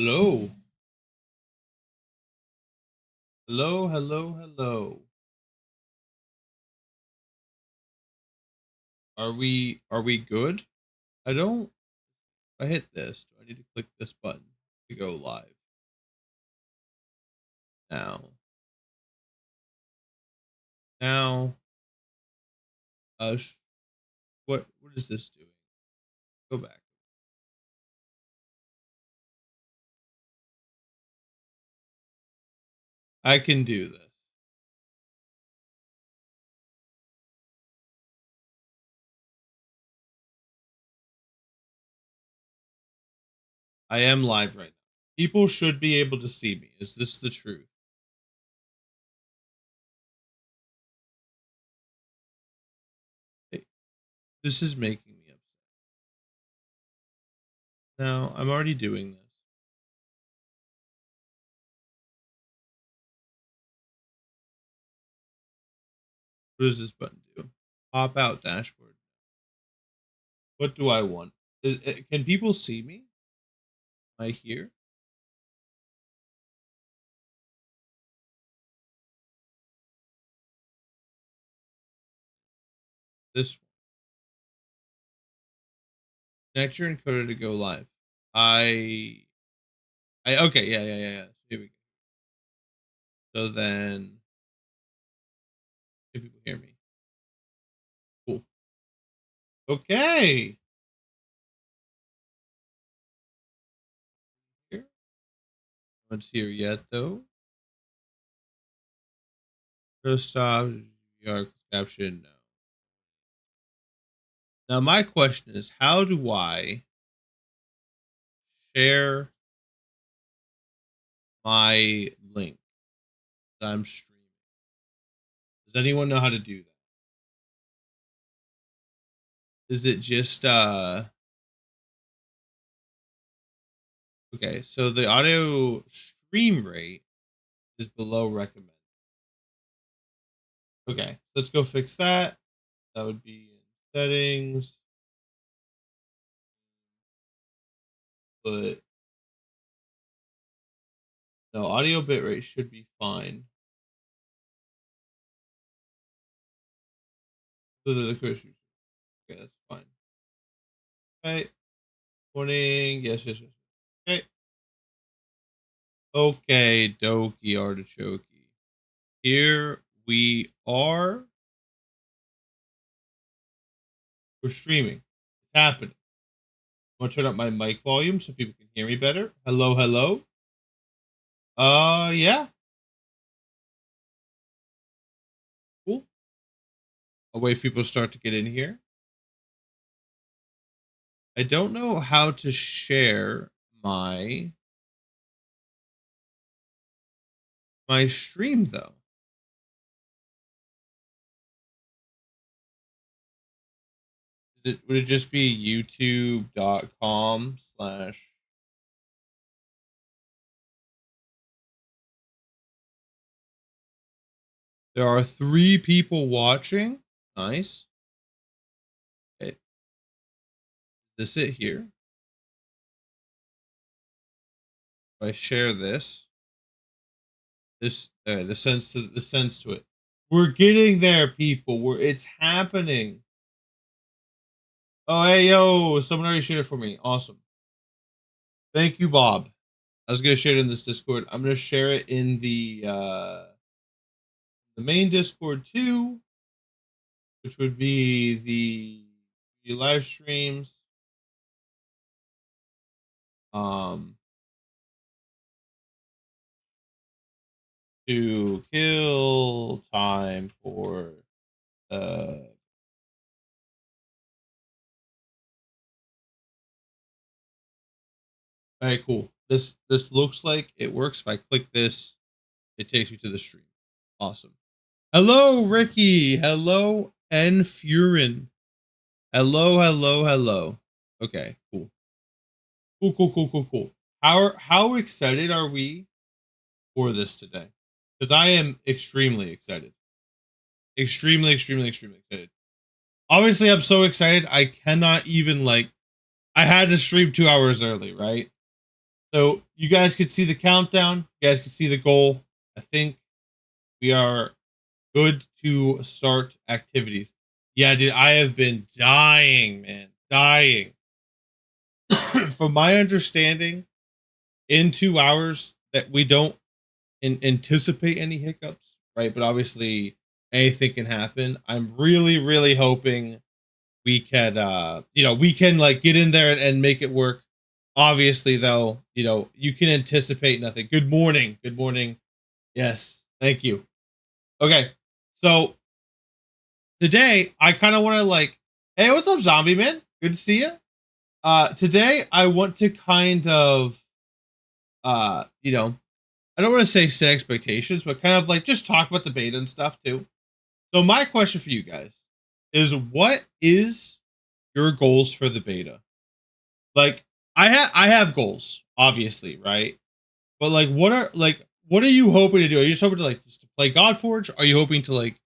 Hello. Hello, hello, hello. Are we good? I don't I hit this. Do I need to click this button to go live? Now. Now what is this doing? Go back. I can do this. I am live right now. People should be able to see me. Is this the truth? Hey, this is making me upset. Now, I'm already doing this. What does this button do? Pop out dashboard. What do I want? Can people see me? Am I here? This one. Connect your encoder to go live. I okay, yeah. Here we go. So then can people hear me? Cool. Okay. Here. No one's here yet though. First stop, VR caption, no. Now my question is, how do I share my link that I'm streaming? Does anyone know how to do that? Is it just okay, so the audio stream rate is below recommend. Okay, let's go fix that. That would be in settings. But no, audio bitrate should be fine. Okay, that's fine. Okay. Morning. Yes. Okay. Okay, dokie artichoke. Here we are. We're streaming. It's happening. I'm gonna turn up my mic volume so people can hear me better. Hello, hello. Yeah. Cool. I'll wait for people to start to get in here. I don't know how to share my stream though. Would it just be youtube.com/? There are 3 people watching. Nice. Okay. Is this it here? If I share this, the sense to it. We're getting there, people. It's happening. Oh, hey, yo, someone already shared it for me. Awesome. Thank you, Bob. I was gonna share it in this Discord. I'm gonna share it in the main Discord too, which would be the live streams. To kill time for all right, cool. This looks like it works. If I click this, it takes me to the stream. Awesome. Hello, Ricky. Hello, N Furin. Hello. Okay, cool. Cool. How excited are we for this today? Because I am extremely excited. Extremely excited. Obviously, I'm so excited I cannot even I had to stream 2 hours early, right? So you guys can see the countdown. You guys can see the goal. I think we are good to start activities. Yeah, dude, I have been dying, man, dying. From my understanding, in 2 hours, that we don't anticipate any hiccups, right? But obviously, anything can happen. I'm really, really hoping we can, we can like get in there and make it work. Obviously, though, you can anticipate nothing. Good morning. Good morning. Yes, thank you. Okay, so today I kind of want to like, hey, what's up, zombie man? Good to see you. Today I want to kind of, I don't want to say set expectations, but kind of like just talk about the beta and stuff too. So my question for you guys is, what is your goals for the beta? Like, I have goals, obviously, right? But like, what are you hoping to do? Are you just hoping to like just to play Godforge? Are you hoping to like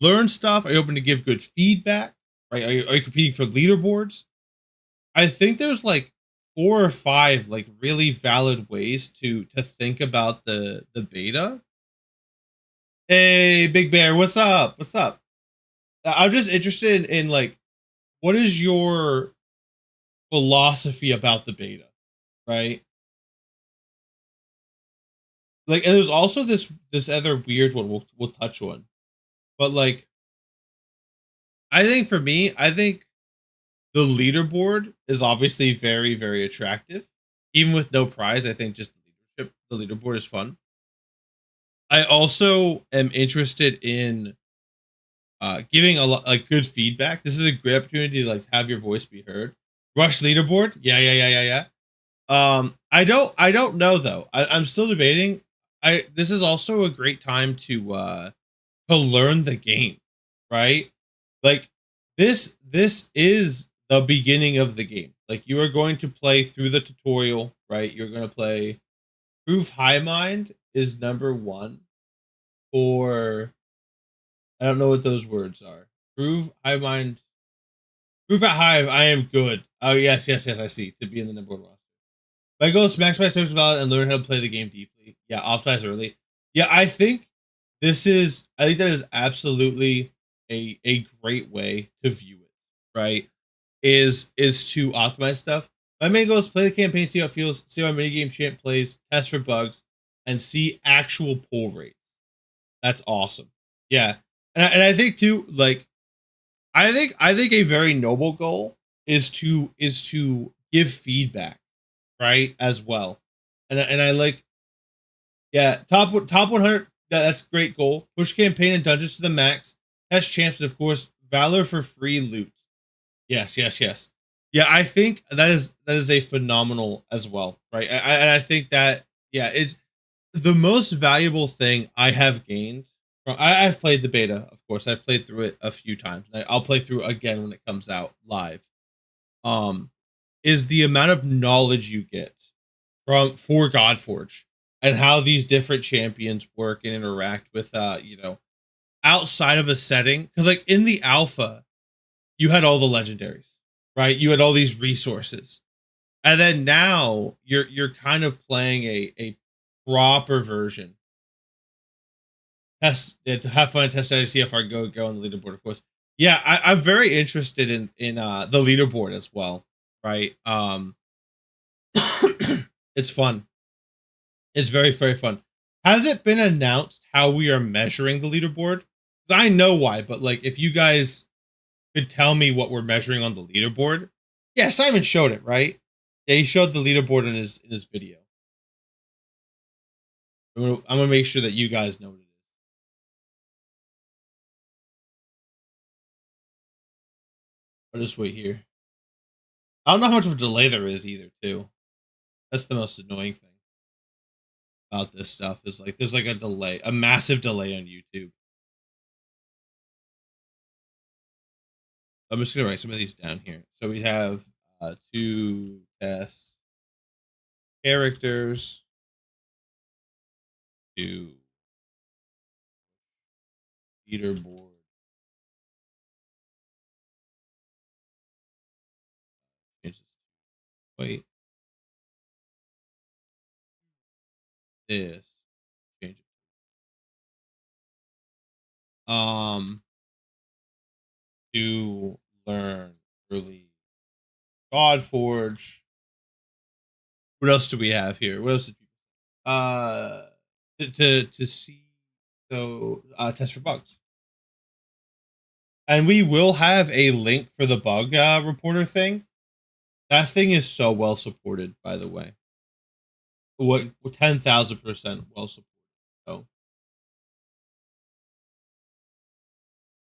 learn stuff? Are you hoping to give good feedback? Right? Are you competing for leaderboards? I think there's like 4 or 5 like really valid ways to think about the beta. Hey, Big Bear, what's up? What's up? I'm just interested in like, what is your philosophy about the beta, right? Like, and there's also this other weird one we'll touch on, but like, I think for me, I think the leaderboard is obviously very very attractive, even with no prize. I think just the leaderboard is fun. I also am interested in giving a lot like good feedback. This is a great opportunity to like have your voice be heard. Rush leaderboard, yeah, yeah, yeah, yeah, yeah. I don't know though. I'm still debating. This is also a great time to learn the game, right? Like this is the beginning of the game. Like you are going to play through the tutorial, right? You're going to play Proof High Mind is number 1 for, I don't know what those words are. Prove High Mind, Proof at Hive, I am good. Oh yes, yes, yes, I see. To be in the number 1 roster. My goal is to maximize service value and learn how to play the game deeply. Yeah, optimize early. Yeah, I think that is absolutely a great way to view it, right? Is to optimize stuff. My main goal is play the campaign, see how it feels, see how my minigame champ plays, test for bugs, and see actual pull rates. That's awesome. Yeah. And I think too, like, I think a very noble goal is to give feedback, right, as well. And I like, yeah, top 100. That's a great goal. Push campaign and dungeons to the max. Test champs, and of course, valor for free loot. Yes, yes, yes. Yeah, I think that is a phenomenal as well, right? I think that, yeah, it's the most valuable thing I have gained. I've played the beta, of course. I've played through it a few times. I'll play through again when it comes out live. Um, is the amount of knowledge you get for Godforge and how these different champions work and interact with outside of a setting. Because like in the alpha, you had all the legendaries, right? You had all these resources. And then now you're kind of playing a proper version. Test to have fun, test it, see how far go on the leaderboard, of course. Yeah, I'm very interested in the leaderboard as well, right? It's fun. It's very, very fun. Has it been announced how we are measuring the leaderboard? I know why, but like if you guys could tell me what we're measuring on the leaderboard. Yeah, Simon showed it, right? Yeah, he showed the leaderboard in his video. I'm gonna make sure that you guys know what it is. I'll just wait here. I don't know how much of a delay there is either, too. That's the most annoying thing about this stuff is like there's like a delay, a massive delay on YouTube. I'm just gonna write some of these down here. So we have two test characters, to leaderboard. Wait. this. Change it. To learn early Godforge. What else do we have here? What else did people to see test for bugs. And we will have a link for the bug reporter thing. That thing is so well supported, by the way. What 10,000% well supported. So,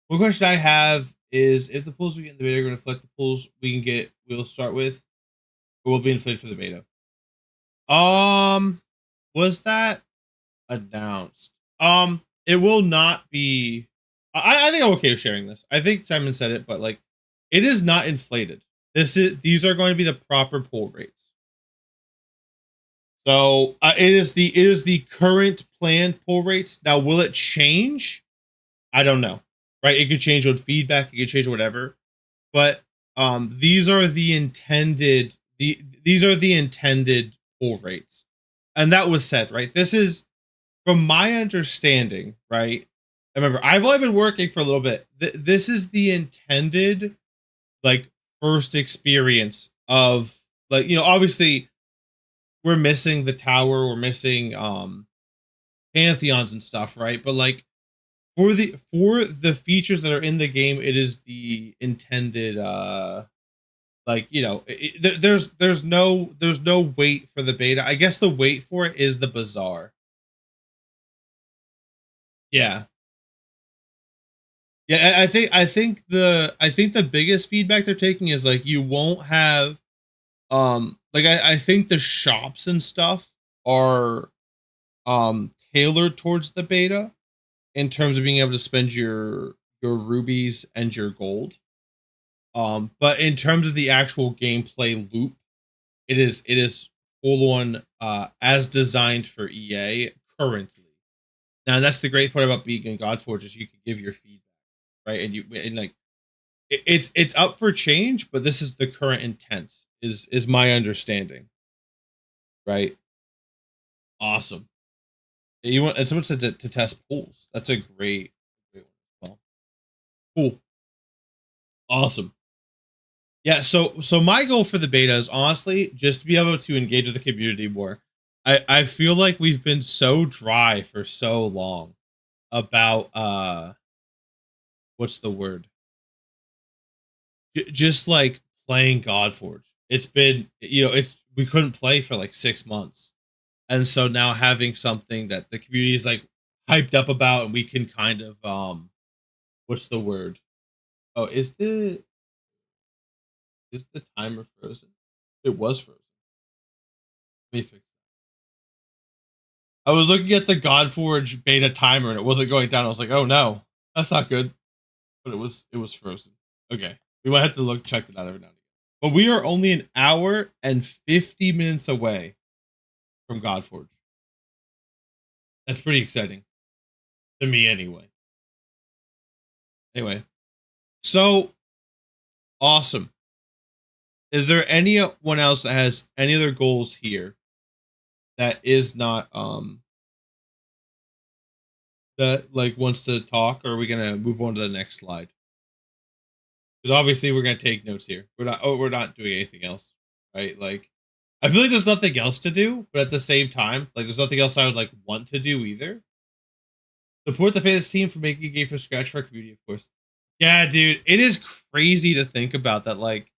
one question I have is if the pools we get in the beta are going to reflect the pools we'll start with, or will be inflated for the beta. Was that announced? It will not be. I think I'm okay with sharing this. I think Simon said it, but like, it is not inflated. These are going to be the proper pull rates. So it is the current planned pull rates. Now, will it change? I don't know. Right? It could change with feedback. It could change whatever. But these are the intended these are the intended pull rates, and that was said right. This is from my understanding, right? Remember, I've only been working for a little bit. This is the intended like first experience of like obviously we're missing the tower, we're missing pantheons and stuff, right? But like for the features that are in the game, it is the intended like there's no wait for the beta. I guess the wait for it is the bazaar. Yeah. Yeah, I think the biggest feedback they're taking is like you won't have like I think the shops and stuff are tailored towards the beta in terms of being able to spend your rubies and your gold. But in terms of the actual gameplay loop, it is full on as designed for EA currently. Now that's the great part about being in Godforge is you can give your feedback, right? And like it's up for change, but this is the current intent is my understanding, right? Awesome. You want and someone said to test pools. That's a great one as well. Cool. Awesome. Yeah, so my goal for the beta is honestly just to be able to engage with the community more. I feel like we've been so dry for so long about what's the word? Just like playing Godforge. It's been it's we couldn't play for like 6 months. And so now having something that the community is like hyped up about and we can kind of what's the word? Oh, is the timer frozen? It was frozen. Let me fix. I was looking at the Godforge beta timer and it wasn't going down. I was like, oh no, that's not good. But it was frozen. Okay. We might have to check that out every now and again. But we are only an hour and 50 minutes away from Godforge. That's pretty exciting. To me anyway. Anyway. So awesome. Is there anyone else that has any other goals here that is not that like wants to talk, or are we gonna move on to the next slide? Because obviously we're gonna take notes here. We're not doing anything else, right? Like I feel like there's nothing else to do, but at the same time, like there's nothing else I would like want to do either. Support the Fantasy team for making a game from scratch for our community, of course. Yeah, dude, it is crazy to think about that. Like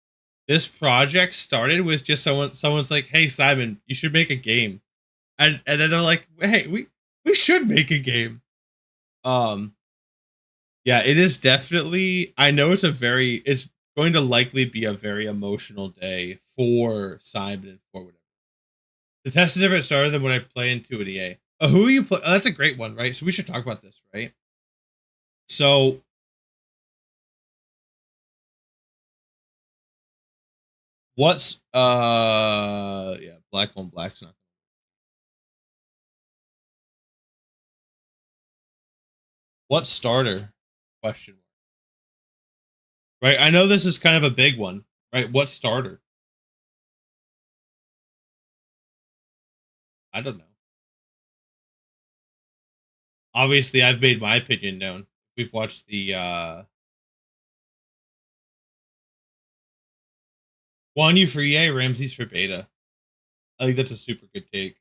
this project started with just someone's like, "Hey Simon, you should make a game," and then they're like, "Hey, we should make a game." Um, yeah, it is definitely. I know it's going to likely be a very emotional day for Simon and for whatever. The test is different started than when I play into an EA. Who are you play? Oh, that's a great one, right? So we should talk about this, right? So what's yeah, black on black's not what starter question right? I know this is kind of a big one, right? What starter? I don't know. obviously I've made my opinion known. We've watched the Guan Yu for EA, Ramses for beta. I think that's a super good take.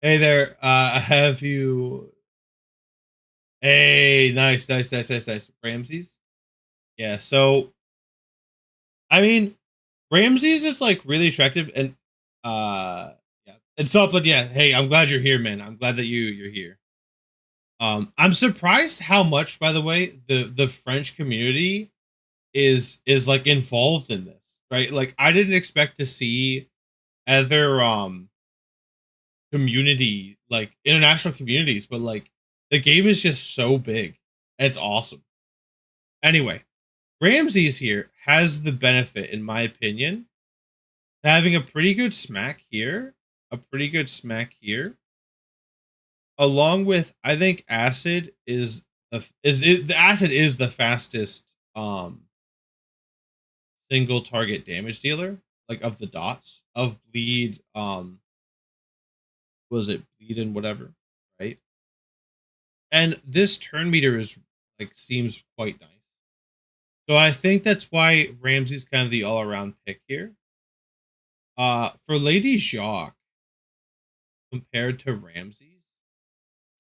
Hey there, have you? Hey, nice, nice, nice, nice, nice. Ramses. Yeah. So I mean, Ramses is like really attractive, and yeah, and so but yeah. Hey, I'm glad you're here, man. I'm glad that you're here. I'm surprised how much, by the way, the French community is like involved in this, right? Like I didn't expect to see other community, like international communities, but like the game is just so big. It's awesome. Anyway, Ramses here has the benefit, in my opinion, having a pretty good smack here, a pretty good smack here, along with I think acid is the acid is the fastest single target damage dealer, like of the dots of bleed, was it bleed and whatever, right? And this turn meter is like seems quite nice. So I think that's why Ramsey's kind of the all around pick here. For Lady Jacques compared to Ramses,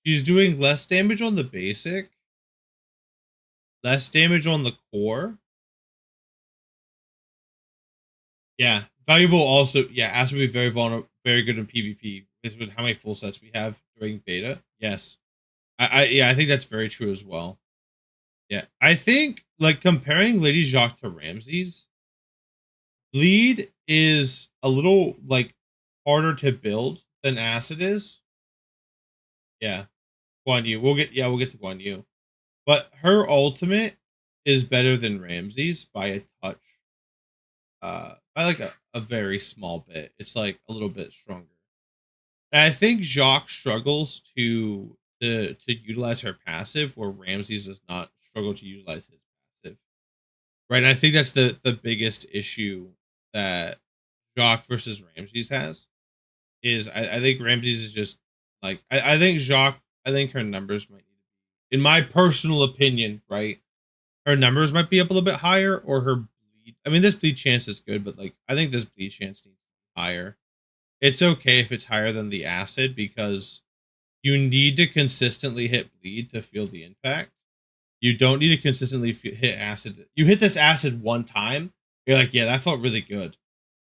she's doing less damage on the basic, less damage on the core. Yeah, valuable also. Yeah, Ash would be very vulnerable, very good in PvP. With how many full sets we have during beta. Yes, yeah, I think that's very true as well. Yeah, I think like comparing Lady Jacques to Ramses, Bleed is a little like harder to build than Acid is. Yeah, Guan Yu. We'll get to Guan Yu, but her ultimate is better than Ramses by a touch. By like a very small bit. It's like a little bit stronger. And I think Jacques struggles to utilize her passive, where Ramses does not struggle to utilize his passive. Right. And I think that's the biggest issue that Jacques versus Ramses has. Is I think Ramses is just like I think Jacques. I think her numbers might need to be, in my personal opinion, right? Her numbers might be up a little bit higher, or her bleed. I mean, this bleed chance is good, but like I think this bleed chance needs to be higher. It's okay if it's higher than the acid because you need to consistently hit bleed to feel the impact. You don't need to consistently hit acid. You hit this acid one time, you're like, yeah, that felt really good.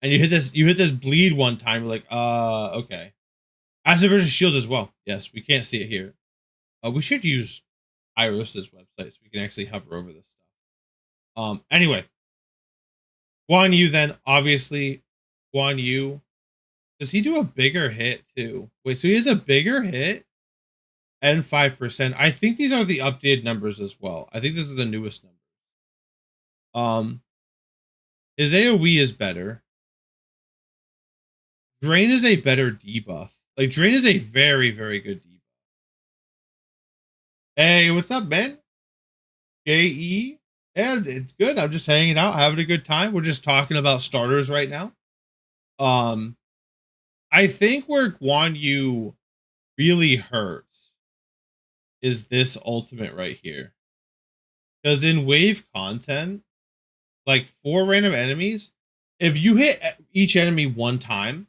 And you hit this bleed one time, you're like, okay. Acid versus shields as well. Yes, we can't see it here. We should use Iros's website so we can actually hover over this stuff. Anyway, Guan Yu then obviously Guan Yu. Does he do a bigger hit too? Wait, so he has a bigger hit and 5%. I think these are the updated numbers as well. I think this is the newest numbers. Um, his AoE is better. Drain is a better debuff. Like Drain is a very, very good debuff. Hey, what's up, man? JE. And it's good. I'm just hanging out, having a good time. We're just talking about starters right now. Um, I think where Guan Yu really hurts is this ultimate right here. Because in wave content, like 4 random enemies, if you hit each enemy one time,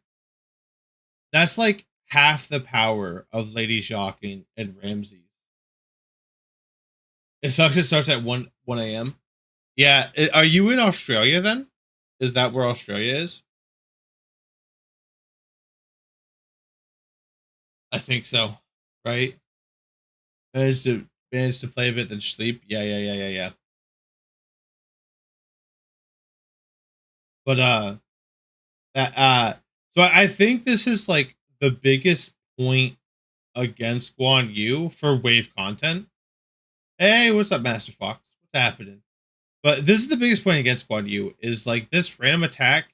that's like half the power of Lady Jacques and Ramses. It sucks. It starts at 1 a.m. Yeah. Are you in Australia then? Is that where Australia is? I think so. Right? Manage to play a bit then sleep. Yeah, yeah, yeah, yeah, yeah. But that so I think this is like the biggest point against Guan Yu for wave content. Hey, what's up, Master Fox? What's happening? But this is the biggest point against Guan Yu is like this random attack.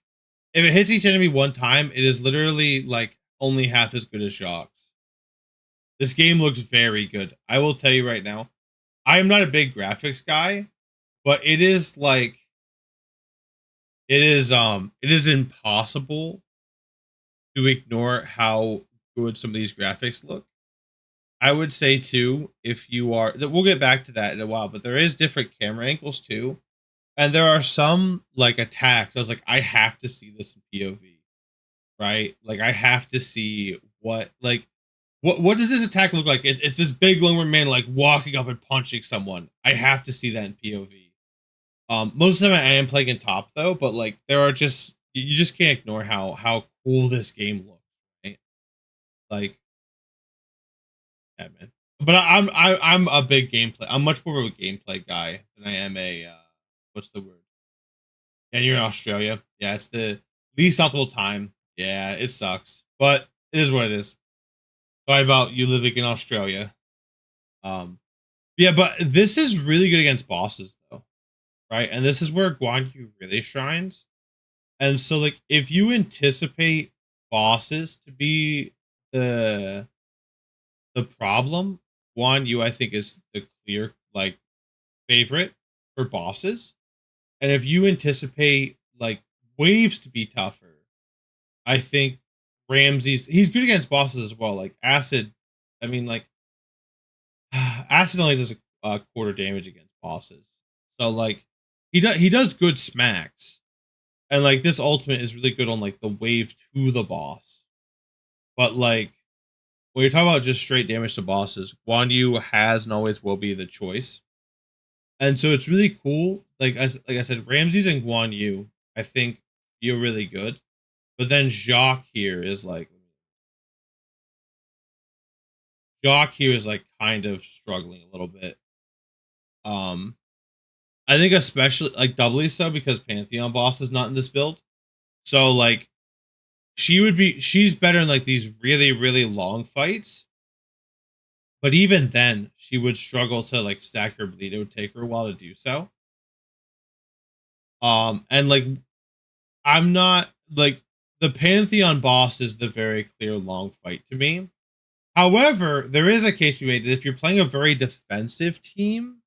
If it hits each enemy one time, it is literally like only half as good as Jacques. This game looks very good. I will tell you right now. I am not a big graphics guy, but it is like it is impossible to ignore how good some of these graphics look. I would say too, if you are, we'll get back to that in a while, but there is different camera angles too, and there are some like attacks. I was like, I have to see this in POV, right? Like, I have to see what does this attack look like? It's this big lumber man like walking up and punching someone. I have to see that in POV. Most of the time I am playing in top though, but like there are just you just can't ignore how cool this game looks, right? Like, yeah, man. But I'm a big gameplay. I'm much more of a gameplay guy than I am a what's the word? And you're in Australia. Yeah, it's the least optimal time. Yeah, it sucks, but it is what it is. Sorry about you living in Australia. Um, yeah, but this is really good against bosses though, right? And this is where Guan Yu really shines. And so, like, if you anticipate bosses to be the the problem, Guan Yu I think is the clear like favorite for bosses. And if you anticipate like waves to be tougher, I think Ramsey's he's good against bosses as well. Like Acid, I mean, like Acid only does a quarter damage against bosses, so like he does good smacks, and like this ultimate is really good on like the wave to the boss. But like when you're talking about just straight damage to bosses, Guan Yu has and always will be the choice, and so it's really cool. Like I said, Ramses and Guan Yu, I think feel really good, but then Jacques here is like kind of struggling a little bit. Um, I think especially like doubly so because Pantheon boss is not in this build. So like she's better in like these really, really long fights. But even then, she would struggle to like stack her bleed. It would take her a while to do so. And like I'm not like the Pantheon boss is the very clear long fight to me. However, there is a case to be made that if you're playing a very defensive team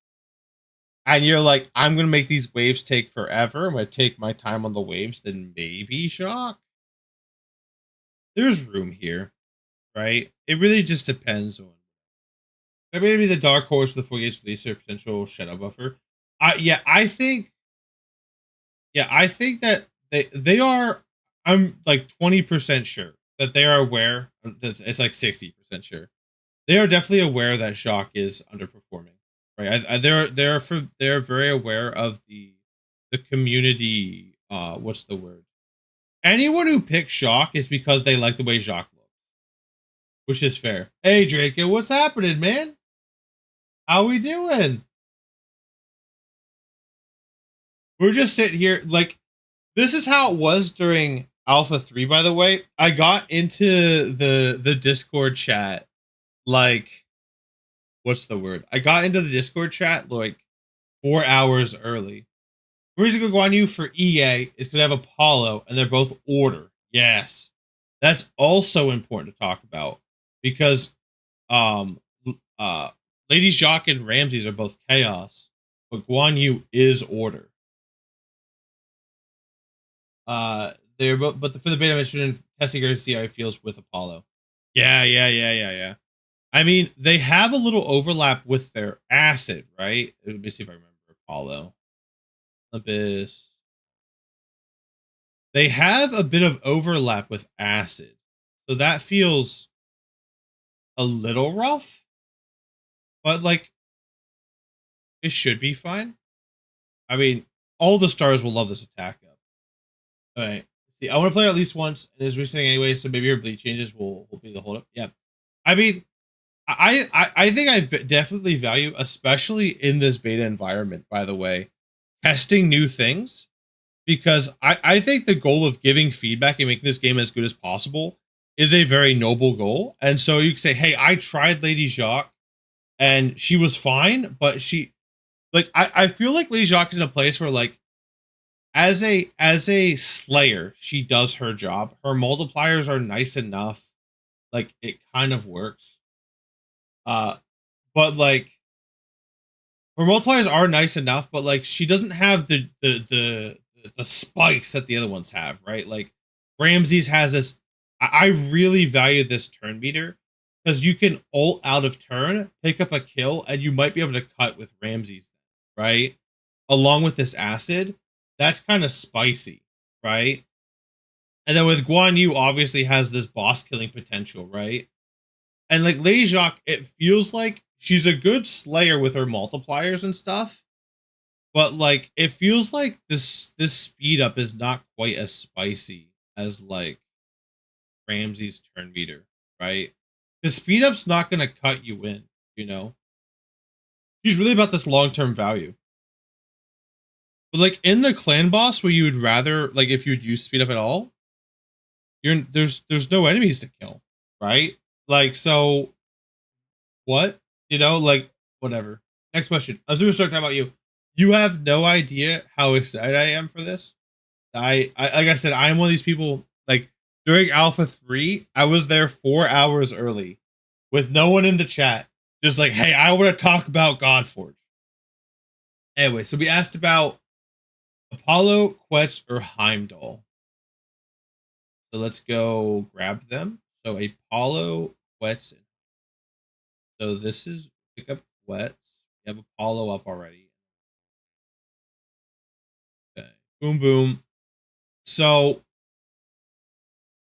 and you're like, I'm gonna make these waves take forever, I'm gonna take my time on the waves, then maybe Shock. There's room here, right? It really just depends on maybe the dark horse with the 4 gates release or potential shadow buffer. I think that they are. I'm like 20% sure that they are aware. It's like 60% sure they are definitely aware that Shock is underperforming. Right? They're very aware of the community. What's the word? Anyone who picks Shock is because they like the way Shock looks, which is fair. Hey Draco, what's happening, man? How we doing? We're just sitting here like this is how it was during Alpha 3, by the way. I got into the Discord chat like what's the word? I got into the Discord chat like 4 hours early. The reason to go on you for EA is because I have Apollo and they're both order. Yes. That's also important to talk about because um Lady Jacques and Ramses are both chaos, but Guan Yu is order. They're both, but for the beta mission, testing her to see how it feels with Apollo. Yeah. I mean, they have a little overlap with their acid, right? Let me see if I remember Apollo. Olympus. They have a bit of overlap with acid, so that feels a little rough, but like it should be fine. I mean, all the stars will love this attack up. All right. See, I want to play at least once, and as we're saying anyway, so maybe your bleed changes will be the hold up. Yeah. I mean, I think I definitely value, especially in this beta environment, by the way, testing new things because I think the goal of giving feedback and making this game as good as possible is a very noble goal. And so you can say, hey, I tried Lady Jacques and she was fine, but she like I feel like Lady Jacques is in a place where like as a slayer, she does her job. Her multipliers are nice enough. Like it kind of works. Uh but like her multipliers are nice enough, but like she doesn't have the spikes that the other ones have, right? Like Ramses has this I really value this turn meter because you can ult out of turn, pick up a kill, and you might be able to cut with Ramses, right? Along with this acid, that's kind of spicy, right? And then with Guan Yu, obviously has this boss killing potential, right? And like Lady Jacques, it feels like she's a good slayer with her multipliers and stuff, but like it feels like this speed up is not quite as spicy as like Ramsey's turn meter, right? Because speed up's not gonna cut you in, you know. She's really about this long term value. But like in the clan boss, where you would rather like if you'd use speed up at all, there's no enemies to kill, right? Like so, what you know, like whatever. Next question. I was going to start talking about you. You have no idea how excited I am for this. I like I said, I am one of these people. Like during Alpha 3, I was there 4 hours early with no one in the chat. Just like, hey, I want to talk about Godforge. Anyway, so we asked about Apollo, Quetch, or Heimdall. So let's go grab them. So Apollo, Quetch. So this is pick up Quetch. We have Apollo up already. Okay. Boom, boom. So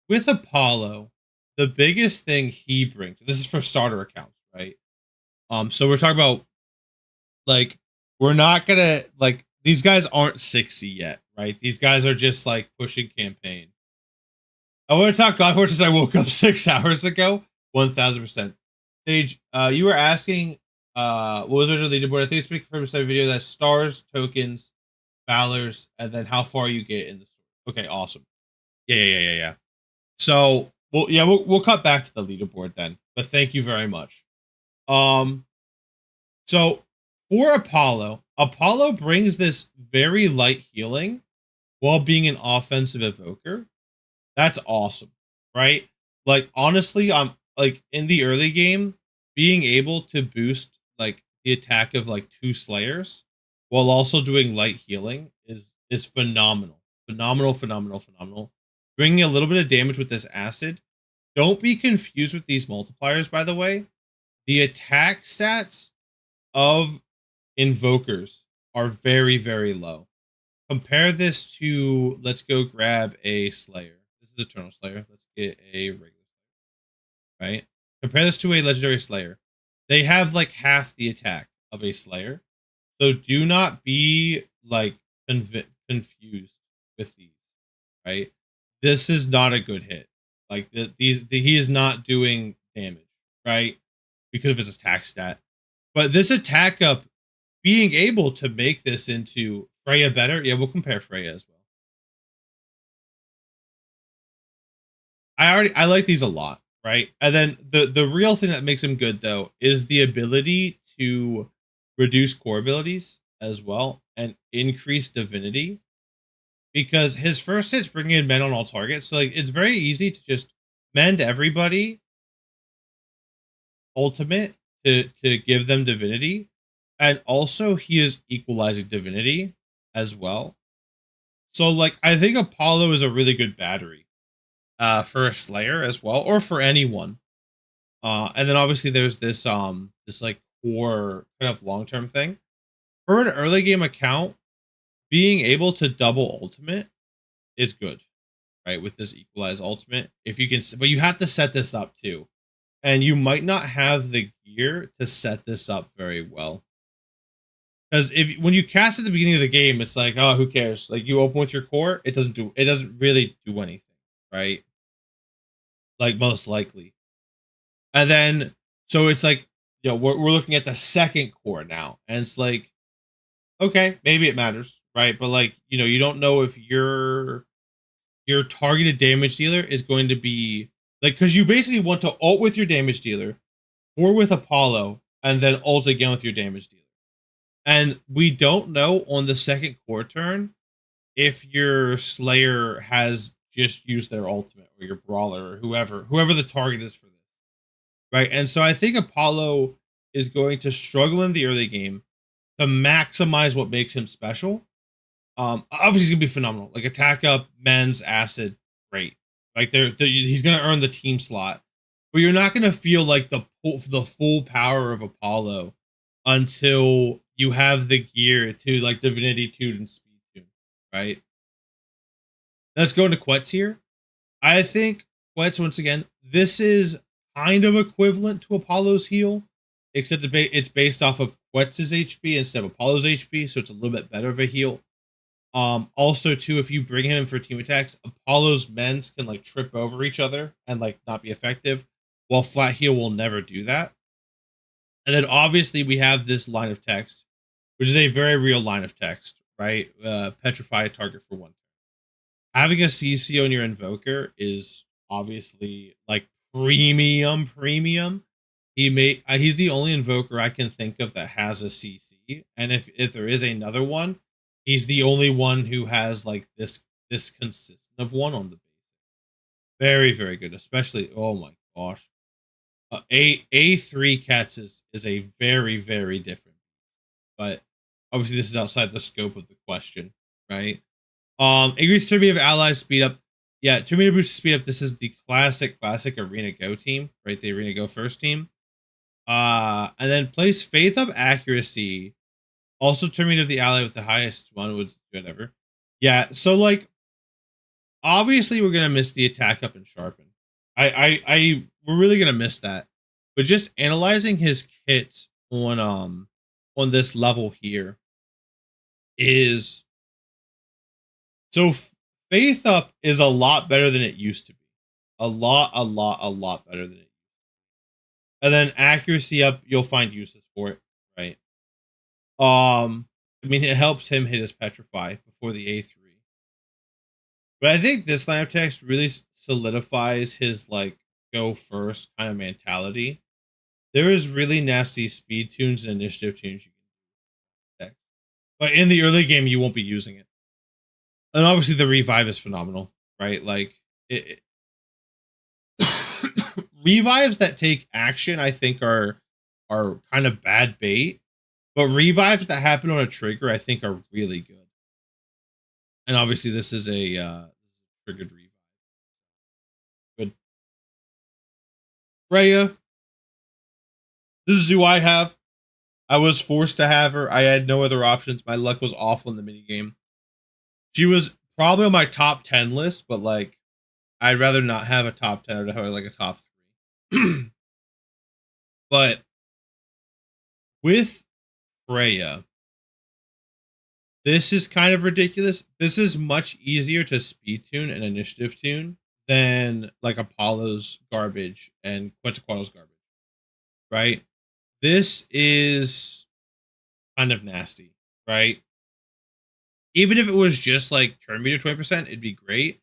with Apollo, the biggest thing he brings, this is for starter accounts, right? So we're talking about like we're not gonna like these guys aren't 60 yet, right? These guys are just like pushing campaign. I want to talk Godforge since I woke up 6 hours ago. 1000%. Sage, you were asking what was the leaderboard? I think it's been confirmed in the video that stars, tokens, valors, and then how far you get in the story. Okay, awesome. Yeah. So we'll cut back to the leaderboard then. But thank you very much. So for Apollo brings this very light healing while being an offensive evoker. That's awesome, right? Like honestly, I'm like in the early game, being able to boost like the attack of like 2 slayers while also doing light healing is phenomenal. Phenomenal. Bringing a little bit of damage with this acid. Don't be confused with these multipliers, by the way. The attack stats of invokers are very, very low. Compare this to, let's go grab a slayer. This is Eternal Slayer. Let's get a regular slayer, right? Compare this to a legendary slayer. They have like half the attack of a slayer. So do not be like confused with these, right? This is not a good hit. Like he is not doing damage, right? Because of his attack stat. But this attack up, being able to make this into Freya better. Yeah, we'll compare Freya as well. I like these a lot, right? And then the real thing that makes him good though is the ability to reduce core abilities as well and increase divinity. Because his first hit's bringing in men on all targets. So like it's very easy to just mend everybody ultimate to give them divinity. And also he is equalizing divinity as well. So like I think Apollo is a really good battery for a slayer as well, or for anyone. And then obviously there's this this like core kind of long-term thing. For an early game account, being able to double ultimate is good, right? With this equalize ultimate. If you can, but you have to set this up too. And you might not have the gear to set this up very well. Because if when you cast at the beginning of the game, it's like, oh, who cares? Like you open with your core, it doesn't really do anything, right? Like most likely. And then so it's like, you know, we're looking at the second core now. And it's like, okay, maybe it matters, right? But like, you know, you don't know if your targeted damage dealer is going to be like, because you basically want to ult with your damage dealer or with Apollo and then ult again with your damage dealer. And we don't know on the second core turn if your Slayer has just used their ultimate or your Brawler or whoever the target is for this. Right. And so I think Apollo is going to struggle in the early game to maximize what makes him special. Obviously he's gonna be phenomenal. Like attack up, men's acid, great. Like he's gonna earn the team slot, but you're not gonna feel like the full power of Apollo until you have the gear to like Divinity Tune and Speed Tune, right? Let's go into Quetz here. I think Quetz, once again, this is kind of equivalent to Apollo's heal, except it's based off of Quetz's HP instead of Apollo's HP, so it's a little bit better of a heal. Also, too, if you bring him in for team attacks, Apollo's mens can like trip over each other and like not be effective, while Flat Heal will never do that. And then obviously we have this line of text, which is a very real line of text, right? Petrify a target for 1 turn. Having a CC on your Invoker is obviously like premium. He's the only Invoker I can think of that has a CC, and if there is another one, he's the only one who has like this consistent of one on the base. Very, very good, especially, oh my gosh. A3 Cats is a very, very different, but obviously this is outside the scope of the question, right? Increase turn of allies speed up. Yeah, 2 meter boost speed up. This is the classic Arena Go team, right? The Arena Go first team. And then place Faith Up accuracy. Also turn of the ally with the highest one would whatever. Yeah, so like obviously we're gonna miss the attack up and sharpen. We're really gonna miss that. But just analyzing his kit on this level here is so Faith Up is a lot better than it used to be. A lot better than it. And then accuracy up, you'll find uses for it, right? I mean, it helps him hit his Petrify before the A3. But I think this line of text really solidifies his like go first kind of mentality. There is really nasty speed tunes and initiative tunes you can text, but in the early game you won't be using it. And obviously the revive is phenomenal, right? Like revives that take action, I think are kind of bad bait, but revives that happen on a trigger, I think are really good. And obviously this is a triggered revive. Good. Freya. This is who I have. I was forced to have her. I had no other options. My luck was awful in the minigame. She was probably on my top 10 list, but like I'd rather not have a top 10 or to have like a top 3. But with Freya, this is kind of ridiculous. This is much easier to speed tune and initiative tune than like Apollo's garbage and Quetzalcoatl's garbage, right? This is kind of nasty, right? Even if it was just like turn meter 20%, it'd be great.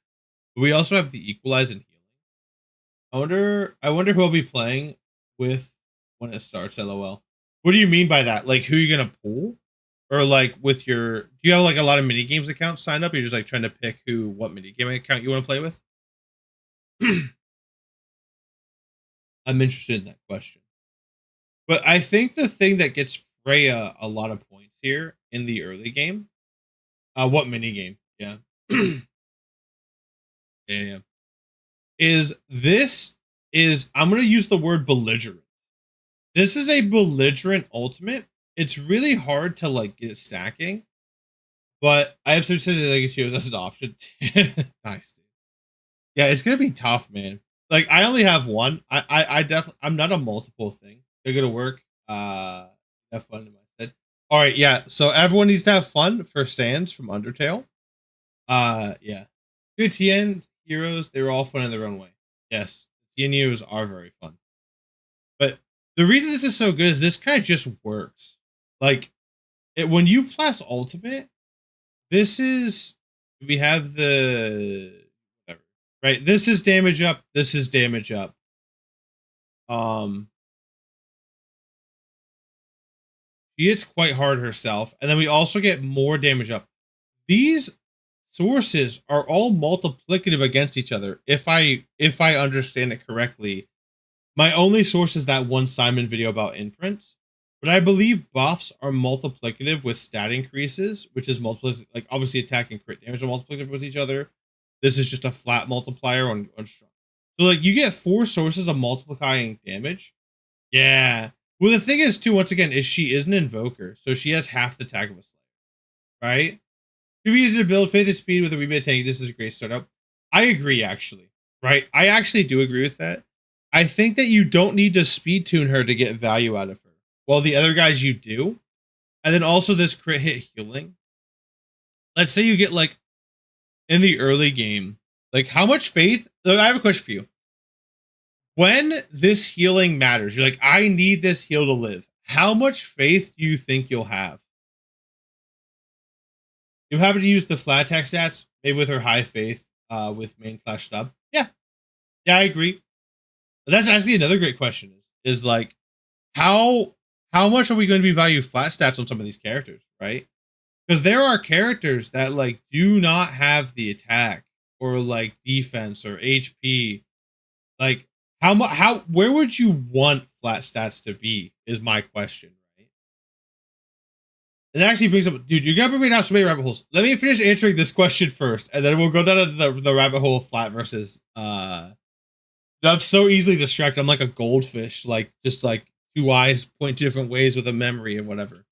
But we also have the equalize and healing. I wonder who I'll be playing with when it starts, LOL. What do you mean by that? Like who you gonna pull? Or like with your, do you have like a lot of mini games accounts signed up? Or you're just like trying to pick what mini game account you want to play with? I'm interested in that question. But I think the thing that gets Freya a lot of points here in the early game, what mini game? Yeah. Yeah. I'm going to use the word belligerent. This is a belligerent ultimate. It's really hard to like get stacking, but I have some legacy as an option. Nice, dude. Yeah, it's gonna be tough, man. Like I only have one. I definitely I'm not a multiple thing. They're gonna work. Have fun in my head. All right, yeah. So everyone needs to have fun for Sans from Undertale. Yeah. Good TN heroes. They were all fun in their own way. Yes, TN heroes are very fun. But the reason this is so good is this kind of just works. Like when you plus ultimate, this is we have the whatever, right? This is damage up. This is damage up. She hits quite hard herself, and then we also get more damage up. These sources are all multiplicative against each other. If I understand it correctly, my only source is that one Simon video about imprints. But I believe buffs are multiplicative with stat increases, which is like obviously attack and crit damage are multiplicative with each other. This is just a flat multiplier on strong. So like you get 4 sources of multiplying damage. Yeah. Well, the thing is too, once again, is she is an invoker, so she has half the attack of a slayer, right? Too easy to build. Faith and speed with a rebate tank. This is a great startup. I agree, actually. Right? I actually do agree with that. I think that you don't need to speed tune her to get value out of her. While the other guys you do. And then also this crit hit healing. Let's say you get like in the early game, like how much faith? Look, I have a question for you. When this healing matters, you're like, I need this heal to live. How much faith do you think you'll have? You happen to use the flat attack stats, maybe with her high faith, with main slash stub. Yeah. Yeah, I agree. But that's actually another great question is like how much are we going to be value flat stats on some of these characters, right? Because there are characters that like do not have the attack or like defense or HP. Like where would you want flat stats to be is my question, right? It actually brings up, dude, you gotta bring me down so many rabbit holes. Let me finish answering this question first, and then we'll go down to the rabbit hole of flat versus I'm so easily distracted. I'm like a goldfish, like just like 2 eyes point 2 different ways with a memory and whatever.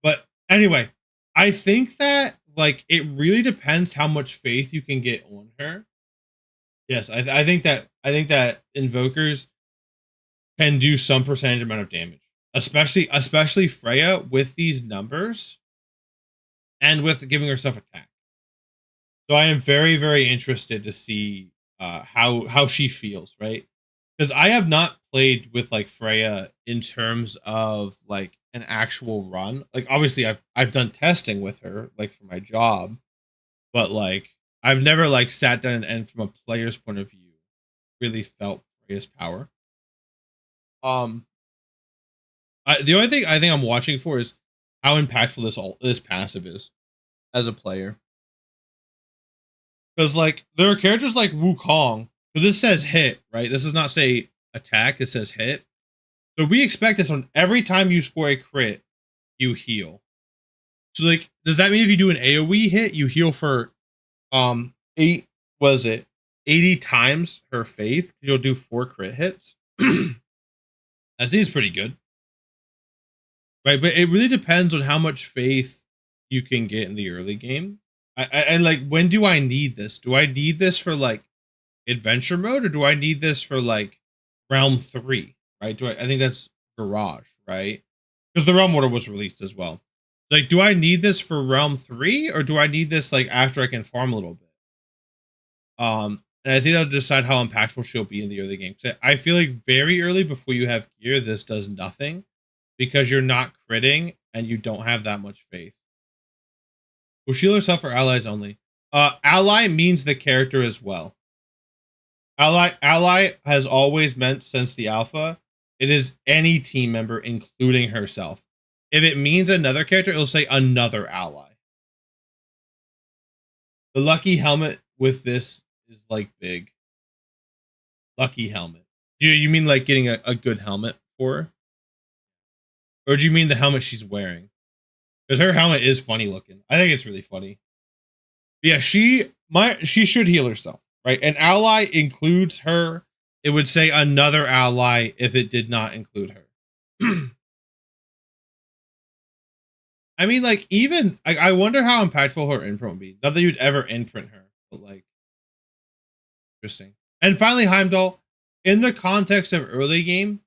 But anyway, I think that like it really depends how much faith you can get on her. Yes, I think that invokers can do some percentage amount of damage, especially Freya with these numbers and with giving herself attack. So I am very, very interested to see how she feels, right? Because I have not played with like Freya in terms of like an actual run. Like obviously I've done testing with her like for my job, but like I've never like sat down and from a player's point of view really felt Freya's power. The only thing I think I'm watching for is how impactful this passive is as a player. Because like there are characters like Wukong, because this says hit, right? This does not say attack, it says hit. So we expect this on every time you score a crit, you heal. So like, does that mean if you do an AoE hit, you heal for 80 times her faith? You'll do 4 crit hits. That seems pretty good. Right, but it really depends on how much faith you can get in the early game. And like, when do I need this? Do I need this for like adventure mode, or do I need this for like realm 3? Right? I think that's Garage, right? Because the realm order was released as well. Like, do I need this for realm 3, or do I need this like after I can farm a little bit? And I think that'll decide how impactful she'll be in the early game. I feel like very early before you have gear, this does nothing because you're not critting and you don't have that much faith. Will she heal herself for allies only? Ally means the character as well. Ally has always meant since the alpha, it is any team member, including herself. If it means another character, it'll say another ally. The lucky helmet with this is like big. Lucky helmet. Do you mean like getting a good helmet for her? Or do you mean the helmet she's wearing? Because her helmet is funny looking. I think it's really funny. But yeah, she should heal herself, right? An ally includes her. It would say another ally if it did not include her. I mean, like, even I wonder how impactful her imprint would be. Not that you'd ever imprint her, but like, interesting. And finally, Heimdall, in the context of early game,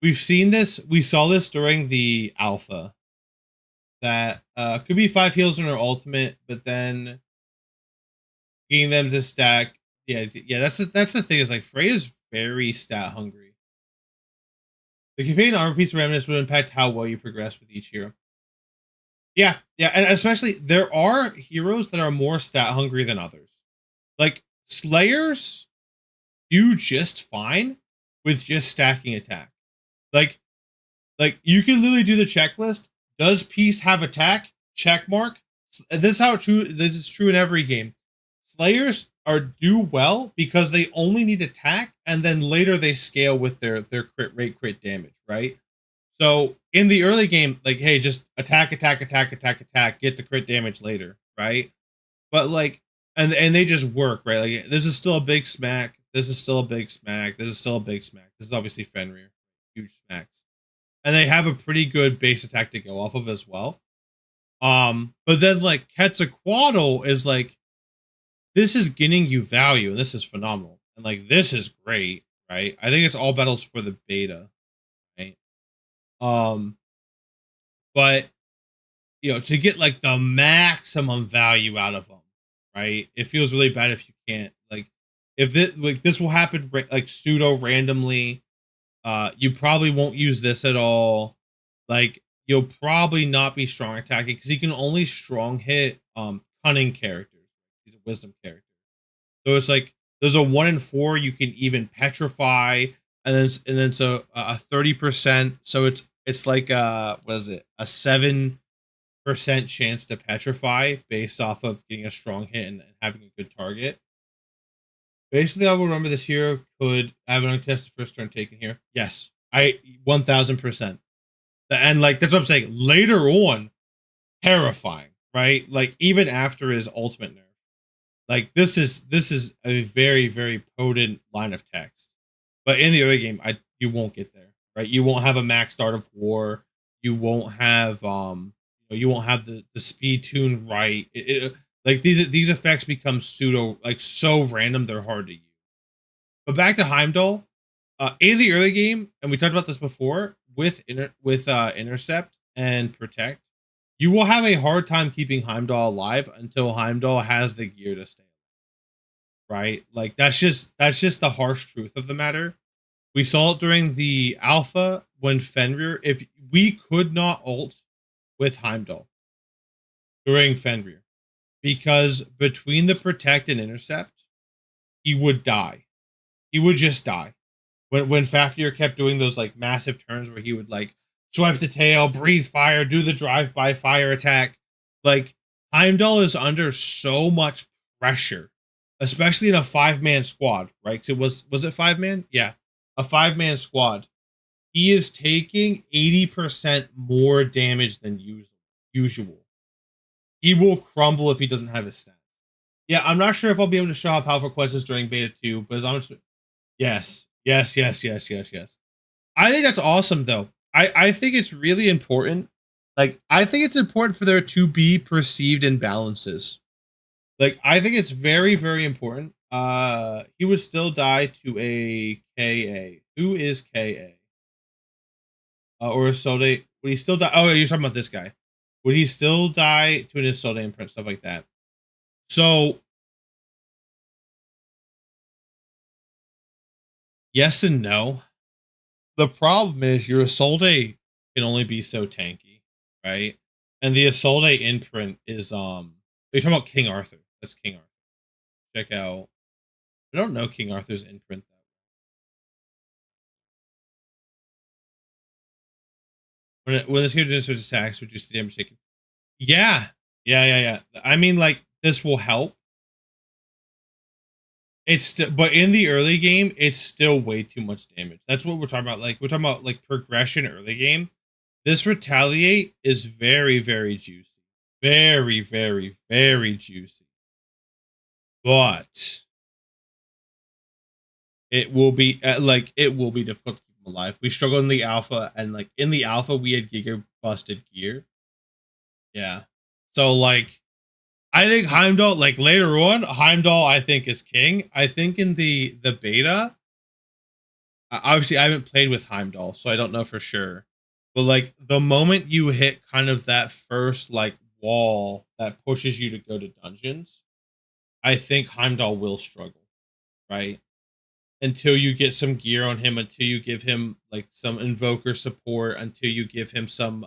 we've seen this. We saw this during the alpha. That could be 5 heals in her ultimate, but then getting them to stack. Yeah. That's the thing. Is like Freya's very stat hungry. The companion armor piece of remnants would impact how well you progress with each hero. Yeah, and especially there are heroes that are more stat hungry than others. Like Slayers do just fine with just stacking attack. Like you can literally do the checklist. Does Peace have attack? Check mark. This is true in every game. Slayers do well because they only need attack, and then later they scale with their crit rate, crit damage, right? So in the early game, like, hey, just attack, get the crit damage later, right? But like, and they just work, right? Like this is still a big smack. This is still a big smack. This is still a big smack. This is obviously Fenrir, huge smacks, and they have a pretty good base attack to go off of as well. But then like Quetzalcoatl is like, this is getting you value, and this is phenomenal, and like this is great, right? I think it's all battles for the beta, right? Um, but to get like the maximum value out of them, right? It feels really bad if you can't. Like, if this will happen like pseudo randomly, you probably won't use this at all. Like, you'll probably not be strong attacking because you can only strong hit cunning characters. He's a wisdom character. So it's like there's a 1 in 4 you can even petrify, and then so a 30%. So it's like what is it? A 7% chance to petrify based off of getting a strong hit and having a good target. Basically, I will remember this hero could have an uncontested first turn taken here. Yes, I 1000%. And like that's what I'm saying. Later on, terrifying, right? Like even after his ultimate nerf, like this is a very very potent line of text. But in the early game, you won't get there, right? You won't have a max start of war. You won't have you won't have the speed tune right. Like these effects become pseudo like so random they're hard to use. But back to Heimdall, in the early game, and we talked about this before with intercept and protect, you will have a hard time keeping Heimdall alive until Heimdall has the gear to stay. Right? Like that's just the harsh truth of the matter. We saw it during the alpha when Fenrir, if we could not ult with Heimdall during Fenrir, because between the protect and intercept, he would die. He would just die. When Fafnir kept doing those like massive turns where he would like swipe the tail, breathe fire, do the drive-by fire attack, like Heimdall is under so much pressure, especially in a 5-man squad, right? Because was it 5-man? Yeah, a 5-man squad. He is taking 80% more damage than usual. He will crumble if he doesn't have his stats. Yeah, I'm not sure if I'll be able to show how powerful Quest is during beta 2, but as long as yes, yes, yes, yes, yes, yes. I think that's awesome though. I think it's really important. Like I think it's important for there to be perceived imbalances. Like I think it's very, very important. He would still die to a KA. Who is KA? Or a Solde? Would he still die? Oh, you're talking about this guy. Would he still die to an Isolde imprint, stuff like that? So yes and no. The problem is your Isolde can only be so tanky, right? And the Isolde imprint is you're talking about King Arthur. That's King Arthur. Check out. I don't know King Arthur's imprint that when this hero just attacks, reduce the damage taken. Yeah. Yeah. I mean, like, this will help. But in the early game, it's still way too much damage. That's what we're talking about. Like, we're talking about like progression early game. This retaliate is very, very juicy. Very, very, very juicy. But it will be it will be difficult to keep them alive. We struggled in the alpha, and like in the alpha, we had Giga busted gear. Yeah. So like I think Heimdall, like later on, Heimdall I think is king. I think in the beta, obviously I haven't played with Heimdall, so I don't know for sure. But like the moment you hit kind of that first like wall that pushes you to go to dungeons, I think Heimdall will struggle, right? Until you get some gear on him, until you give him like some invoker support, until you give him some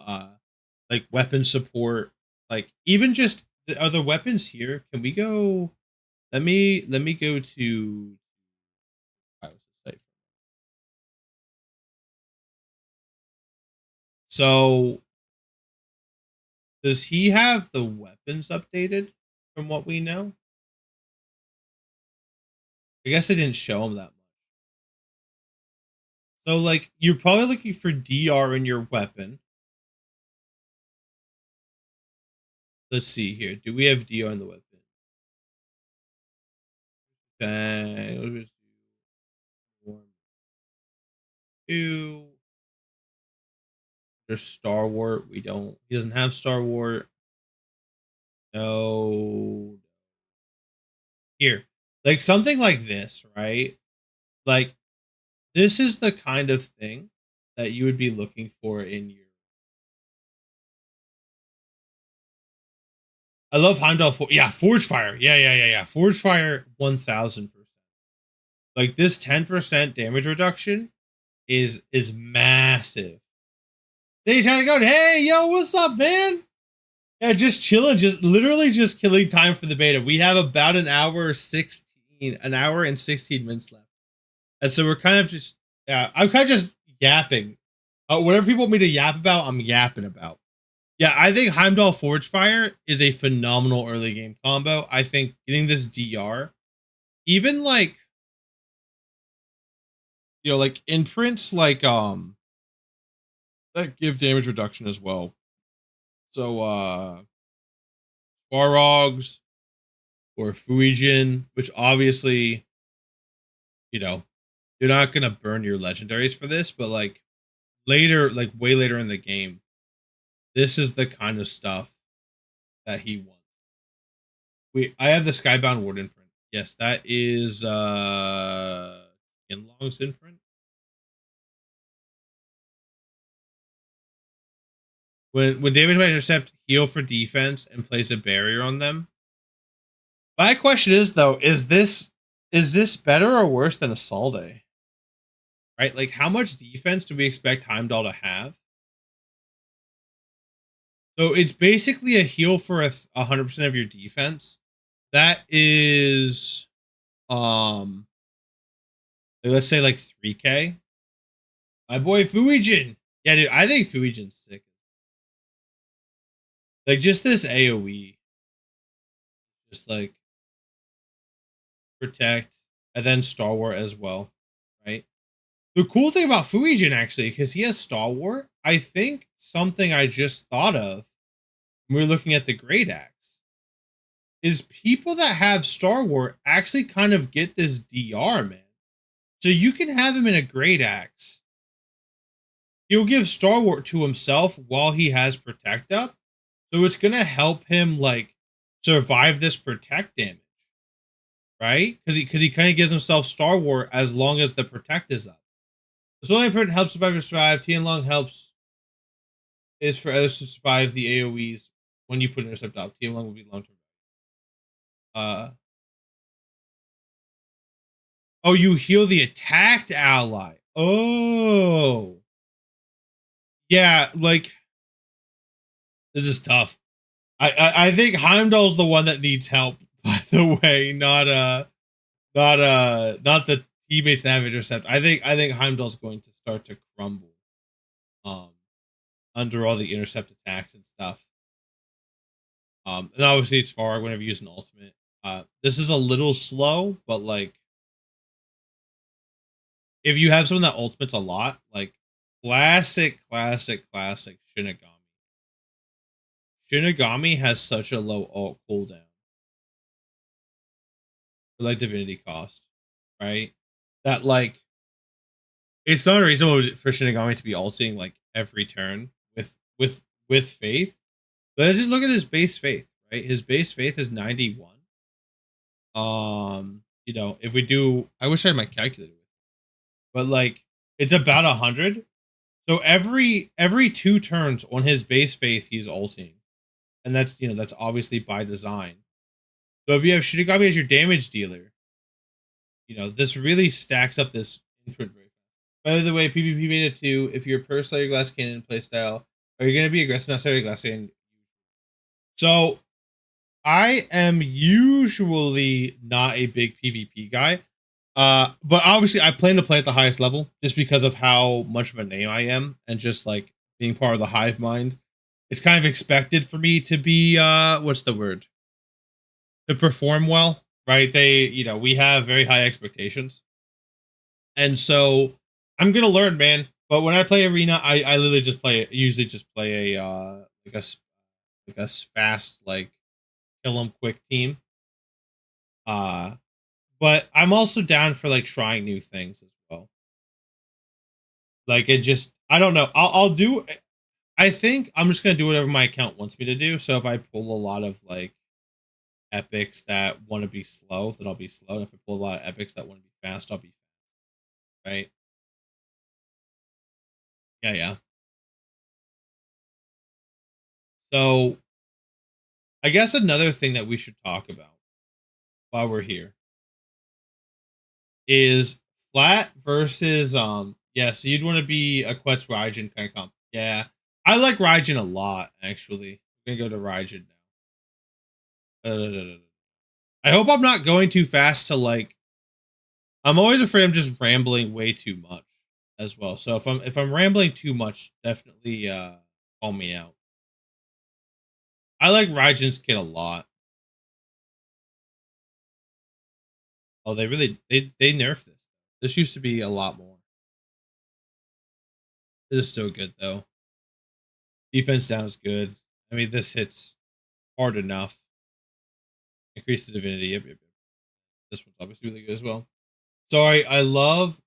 like weapon support, like even just the other weapons here. Can we go? Let me go to so does he have the weapons updated from what we know? I guess I didn't show him that much. So like you're probably looking for DR in your weapon. Let's see here. Do we have DR in the weapon? Okay. Let's do 2. There's Star Wars. We don't. He doesn't have Star Wars. No. Here, like something like this, right? Like this is the kind of thing that you would be looking for in your. I love Heimdall. Yeah, Forge Fire. Yeah. Forge Fire, 1000%. Like this 10% damage reduction is massive. Then he's trying to go. Hey, yo, what's up, man? Yeah, just chilling, just literally just killing time for the beta. We have about an hour and 16 minutes left. And so we're kind of just, yeah, I'm kind of just yapping. Whatever people want me to yap about, I'm yapping about. Yeah, I think Heimdall Forge Fire is a phenomenal early game combo. I think getting this DR, even like, like imprints that give damage reduction as well. So Svarogs or Fuijin, which obviously, you know, you're not gonna burn your legendaries for this, but like later, like way later in the game, this is the kind of stuff that he wants. I have the Skybound Warden print. Yes, that is Inlong's imprint. When damage might intercept, heal for defense and place a barrier on them. My question is though, is this better or worse than Assaulde? Right? Like how much defense do we expect Heimdall to have? So it's basically a heal for 100% of your defense. That is let's say like 3k. My boy Fuijin. Yeah, dude, I think Fuijin's sick. Like just this AoE. Just like protect and then Star Wars as well. Right? The cool thing about Fuijin actually, because he has Star Wars, I think something I just thought of when we were looking at the Great Axe is people that have Star Wars actually kind of get this DR, man. So you can have him in a Great Axe. He'll give Star Wars to himself while he has Protect up. So it's going to help him like survive this Protect damage. Right? Because he kind of gives himself Star Wars as long as the Protect is up. The only important helps survivors survive. Tianlong helps is for others to survive the AoEs when you put intercept up. Tianlong will be long term. Oh, you heal the attacked ally. Oh, yeah. Like this is tough. I think Heimdall's the one that needs help. By the way, not the teammates that have intercept. I think Heimdall's going to start to crumble, um, under all the intercept attacks and stuff. And obviously it's far whenever you use an ultimate. This is a little slow, but like if you have someone that ultimates a lot, like classic Shinigami. Shinigami has such a low ult cooldown. For like divinity cost, right? That like it's not reasonable for Shinigami to be ulting like every turn with faith. But let's just look at his base faith, right? His base faith is 91. If we do, I wish I had my calculator with me, but like it's about 100. So every 2 turns on his base faith, he's ulting, and that's obviously by design. So if you have Shinigami as your damage dealer, this really stacks up this imprint very fast. By the way, PvP beta 2, if you're per Slayer Glass Cannon playstyle, are you going to be aggressive not Slayer Glass Cannon? So I am usually not a big PvP guy. But obviously I plan to play at the highest level just because of how much of a name I am and just like being part of the hive mind. It's kind of expected for me to be what's the word? To perform well, right? We have very high expectations. And so I'm gonna learn, man. But when I play arena, I literally usually just play a like a fast like kill 'em quick team. Uh but I'm also down for like trying new things as well. Like it just, I don't know. I'll do. I think I'm just gonna do whatever my account wants me to do. So if I pull a lot of like epics that want to be slow, then I'll be slow. And if I pull a lot of epics that want to be fast, I'll be fast. Right? Yeah, yeah. So I guess another thing that we should talk about while we're here is flat versus yeah, so you'd want to be a Quetz Raijin kind of comp. Yeah. I like Raijin a lot, actually. I'm gonna go to Raijin now. I hope I'm not going too fast to like I'm always afraid I'm just rambling way too much as well. So if I'm rambling too much, definitely call me out. I like Raijin's kit a lot. Oh, they nerfed this. This used to be a lot more. This is still good though. Defense down is good. I mean, this hits hard enough. Increase the divinity. Yep, yep, yep. This one's obviously really good as well. Sorry, I love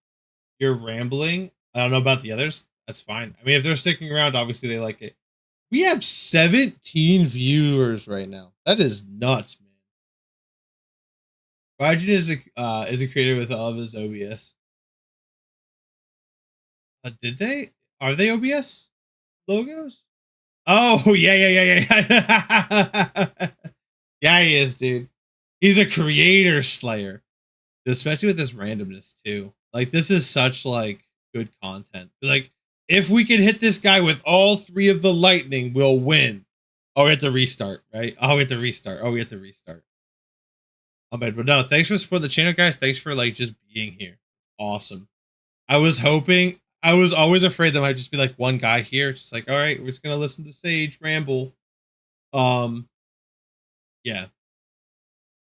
your rambling. I don't know about the others. That's fine. I mean, if they're sticking around, obviously they like it. We have 17 viewers right now. That is nuts, man. Raijin is a creator with all of his OBS. Did they? Are they OBS logos? Oh yeah, yeah. Yeah, he is, dude. He's a creator slayer, especially with this randomness too. Like this is such like good content. Like if we can hit this guy with all three of the lightning, we'll win. Oh, we have to restart, right? Oh, we have to restart. Oh, we have to restart. Oh man, but no, thanks for supporting the channel, guys. Thanks for like just being here. Awesome. I was hoping. I was always afraid there might just be like one guy here, just like, all right, we're just gonna listen to Sage ramble. Yeah.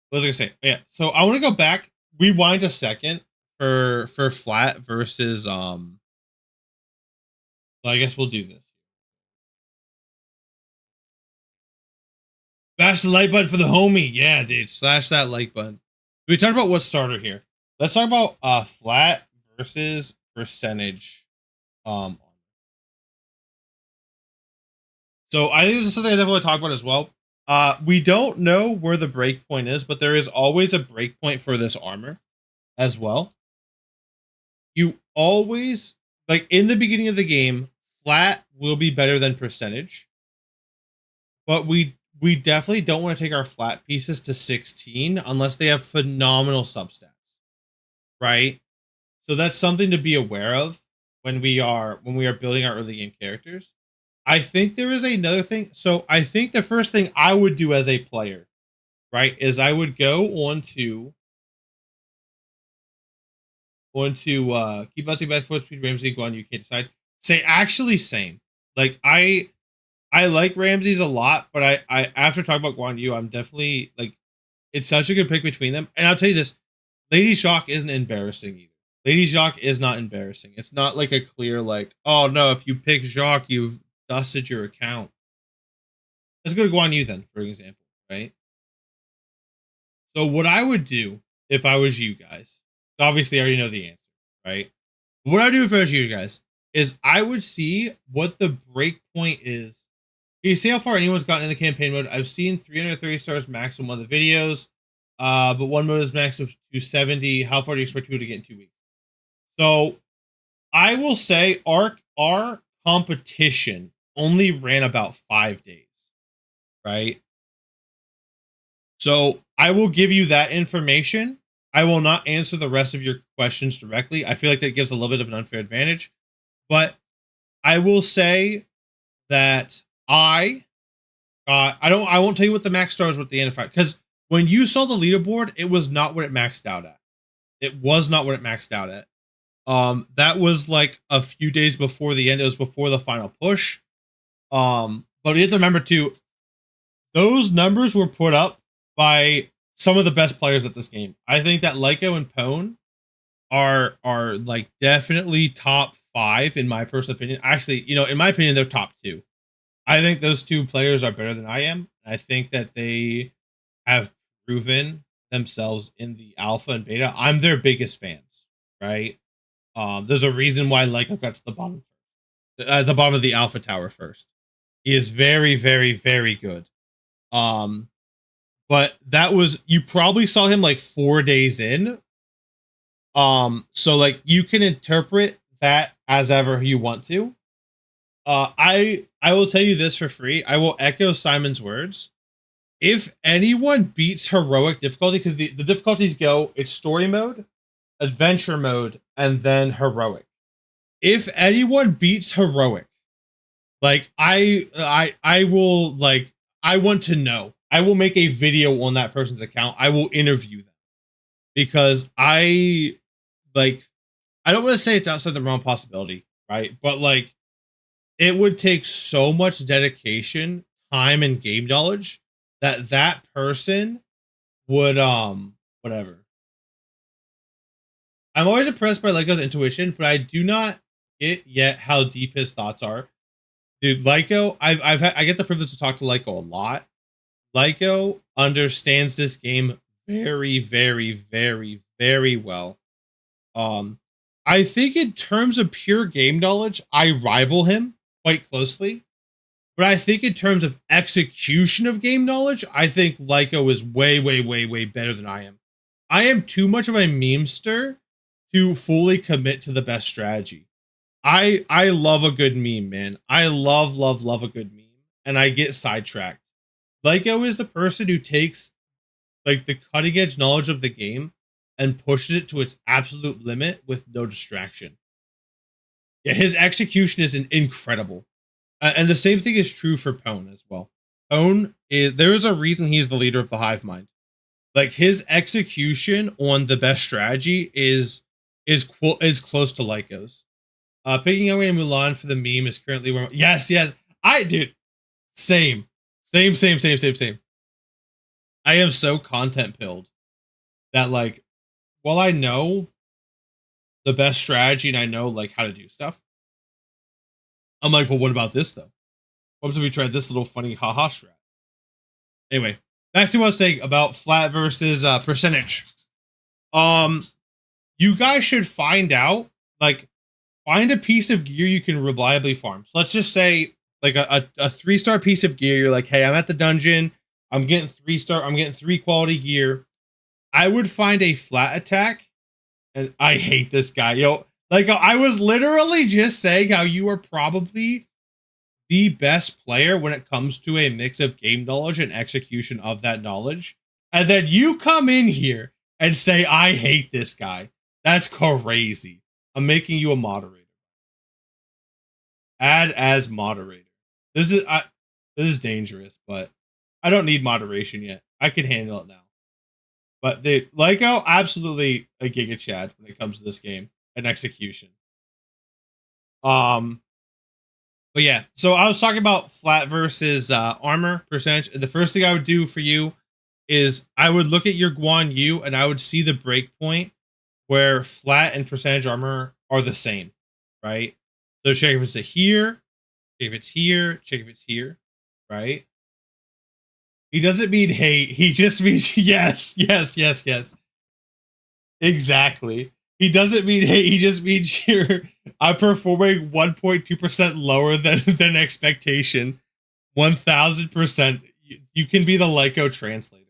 What was I gonna say? Yeah. So I want to go back, rewind a second for flat versus So I guess we'll do this. Smash the like button for the homie. Yeah, dude. Slash that like button. We talked about what starter here. Let's talk about flat versus percentage. Um so I think this is something I definitely want to talk about as well. We don't know where the breakpoint is, but there is always a breakpoint for this armor as well. You always like in the beginning of the game, flat will be better than percentage, but we definitely don't want to take our flat pieces to 16 unless they have phenomenal substats, right? So that's something to be aware of when we are building our early game characters. I think there is another thing. So I think the first thing I would do as a player, right, is I would go on to keep bouncing back, force speed, Ramsey, Guan, you can't decide. Say actually same. Like I like Ramses a lot, but I after talking about Guan Yu, I'm definitely like it's such a good pick between them. And I'll tell you this, Lady Shock isn't embarrassing either. Lady Jacques is not embarrassing. It's not like a clear like, oh no, if you pick Jacques, you've dusted your account. Let's go to Guan Yu then, for example, right? So what I would do if I was you guys, obviously I already know the answer, right? What I do if I was you guys is I would see what the break point is. You see how far anyone's gotten in the campaign mode. I've seen 330 stars max on one of the videos, but one mode is max of 270. How far do you expect people to get in 2 weeks? So I will say our competition only ran about 5 days, right? So I will give you that information. I will not answer the rest of your questions directly. I feel like that gives a little bit of an unfair advantage, but I will say that I won't tell you what the max stars with the end of fight, because when you saw the leaderboard, it was not what it maxed out at. It was not what it maxed out at. That was like a few days before the end. It was before the final push. But you have to remember too, those numbers were put up by some of the best players at this game. I think that Lyco and Pone are like definitely top 5 in my personal opinion. Actually, in my opinion, they're top 2. I think those two players are better than I am. I think that they have proven themselves in the alpha and beta, I'm their biggest fans, right? There's a reason why Lyco got to the bottom of the alpha tower first. He is very, very, very good. But that was, you probably saw him like 4 days in. So like you can interpret that as ever you want to. I will tell you this for free. I will echo Simon's words. If anyone beats heroic difficulty, because the difficulties go, it's story mode, adventure mode, and then heroic. If anyone beats heroic, like I will, like, I want to know. I will make a video on that person's account. I will interview them because I don't want to say it's outside the realm of possibility, right? But like, it would take so much dedication, time, and game knowledge that person would whatever. I'm always impressed by Lyco's intuition, but I do not get yet how deep his thoughts are. Dude, Lyco, I get the privilege to talk to Lyco a lot. Lyco understands this game very, very, very, very well. I think in terms of pure game knowledge, I rival him quite closely. But I think in terms of execution of game knowledge, I think Lyco is way, way, way, way better than I am. I am too much of a memester to fully commit to the best strategy. I love a good meme, man. I love, love, love a good meme. And I get sidetracked. Lyco is the person who takes like the cutting edge knowledge of the game and pushes it to its absolute limit with no distraction. Yeah, his execution is incredible. And the same thing is true for Pwn as well. Pwn is, there is a reason he's the leader of the Hive Mind. Like, his execution on the best strategy is close to Lyco's. Picking away Mulan for the meme is currently where, yes. I did. Same. I am so content pilled that, like, while I know the best strategy and I know like how to do stuff, I'm like, but what about this though? What if we tried this little funny haha strat? Anyway, back to what I was saying about flat versus percentage. You guys should find out, like, find a piece of gear you can reliably farm. So let's just say like a 3-star piece of gear. You're like, hey, I'm at the dungeon. I'm getting 3-star. I'm getting 3 quality gear. I would find a flat attack. And I hate this guy. Yo, like, I was literally just saying how you are probably the best player when it comes to a mix of game knowledge and execution of that knowledge. And then you come in here and say, I hate this guy. That's crazy. I'm making you a moderator. Add as moderator. This is dangerous, but I don't need moderation yet. I can handle it now. But dude, Lyco, absolutely a Giga Chad when it comes to this game and execution. But yeah, so I was talking about flat versus armor percentage. The first thing I would do for you is I would look at your Guan Yu and I would see the breakpoint where flat and percentage armor are the same, right? So check if it's here, check if it's here, check if it's here, right? He doesn't mean hate. He just means yes. Exactly. He doesn't mean hate. He just means I'm performing 1.2% lower than expectation. 1000%. You can be the Lyco translator.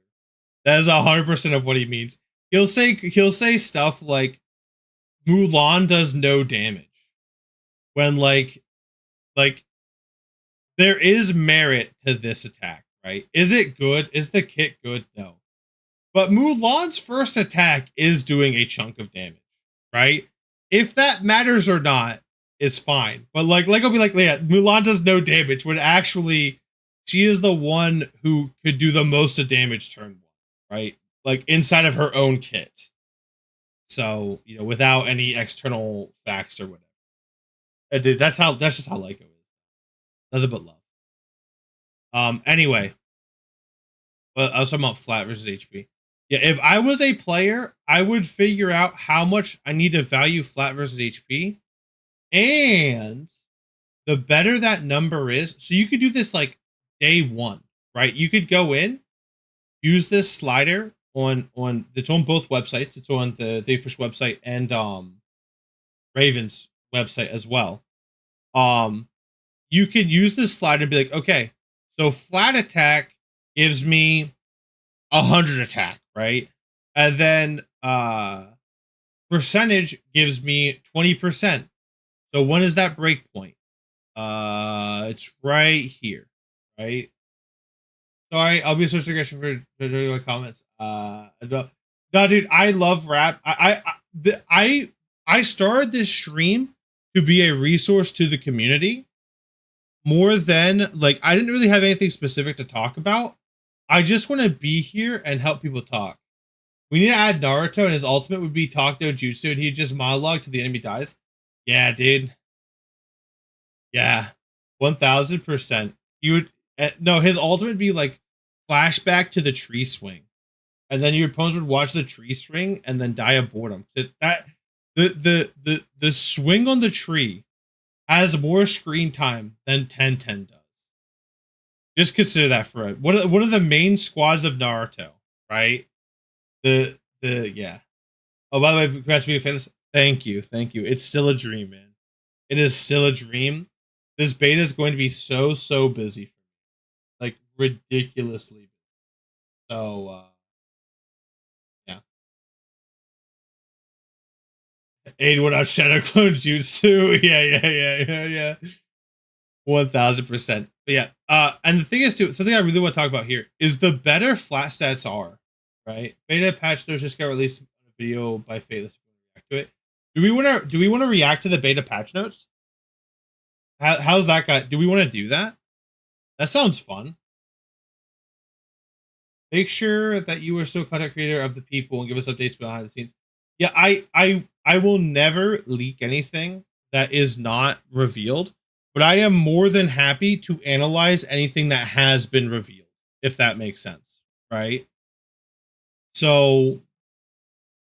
That is 100% of what he means. He'll say stuff like Mulan does no damage. When like there is merit to this attack, right? Is it good? Is the kit good? No. But Mulan's first attack is doing a chunk of damage, right? If that matters or not is fine. But like I'll be like, yeah, Mulan does no damage when actually she is the one who could do the most of damage turn 1, right? Like inside of her own kit. So, you know, without any external facts or whatever. Dude, that's just how Lyco is. Nothing but love. Anyway. Well, I was talking about flat versus HP. Yeah, if I was a player, I would figure out how much I need to value flat versus HP. And the better that number is, so you could do this like day 1, right? You could go in, use this slider, on it's on both websites. It's on the Dayfish website and Raven's website as well. You can use this slide and be like, okay, so flat attack gives me 100 attack, right? And then percentage gives me 20%. So when is that break point? It's right here, right? Sorry, I'll be a social suggestion for doing my comments. No, dude, I love rap. I started this stream to be a resource to the community more than like I didn't really have anything specific to talk about. I just want to be here and help people talk. We need to add Naruto, and his ultimate would be talk no jutsu, and he'd just monologue till the enemy dies. Yeah, dude. Yeah, 1000%. He would no, his ultimate would be like flashback to the tree swing, and then your opponents would watch the tree swing and then die of boredom. That the swing on the tree has more screen time than 1010 does. Just consider that for it. One of the main squads of Naruto, right? Yeah. Oh, by the way, congrats being famous. Thank you. It's still a dream, man. It is still a dream. This beta is going to be so busy for me, like ridiculously busy. So, yeah. Aid went out Shadow Clone Jutsu. Yeah. 1000%. But yeah, and the thing is too, something I really want to talk about here is the better flat stats are, right? Beta patch notes just got released in a video by Fateless. React to it. Do we want to react to the beta patch notes? How's that guy? Do we want to do that? That sounds fun. Make sure that you are still content creator of the people and give us updates behind the scenes. Yeah, I will never leak anything that is not revealed, but I am more than happy to analyze anything that has been revealed, if that makes sense, right? So,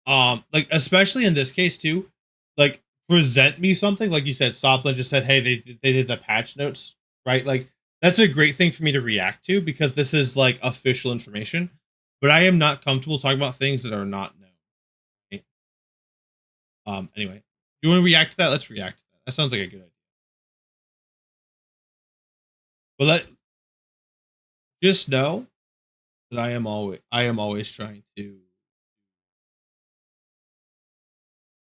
like especially in this case too, like present me something like you said. Soplin just said, "Hey, they did the patch notes," right? Like that's a great thing for me to react to because this is like official information. But I am not comfortable talking about things that are not known. Right? Anyway, you want to react to that? Let's react to that. That sounds like a good idea. But just know that I am always trying to.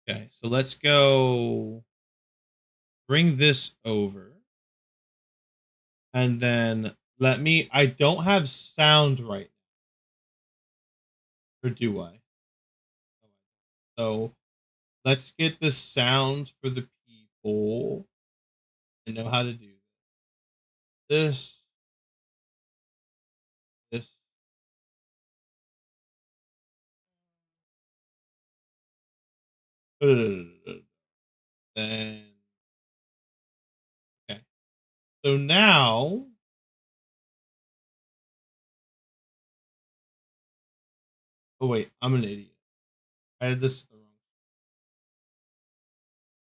Okay, so let's go bring this over. And then I don't have sound right now. Or do I? So let's get the sound for the people. I know how to do this. Then okay. So now oh wait, I'm an idiot. I had this wrong.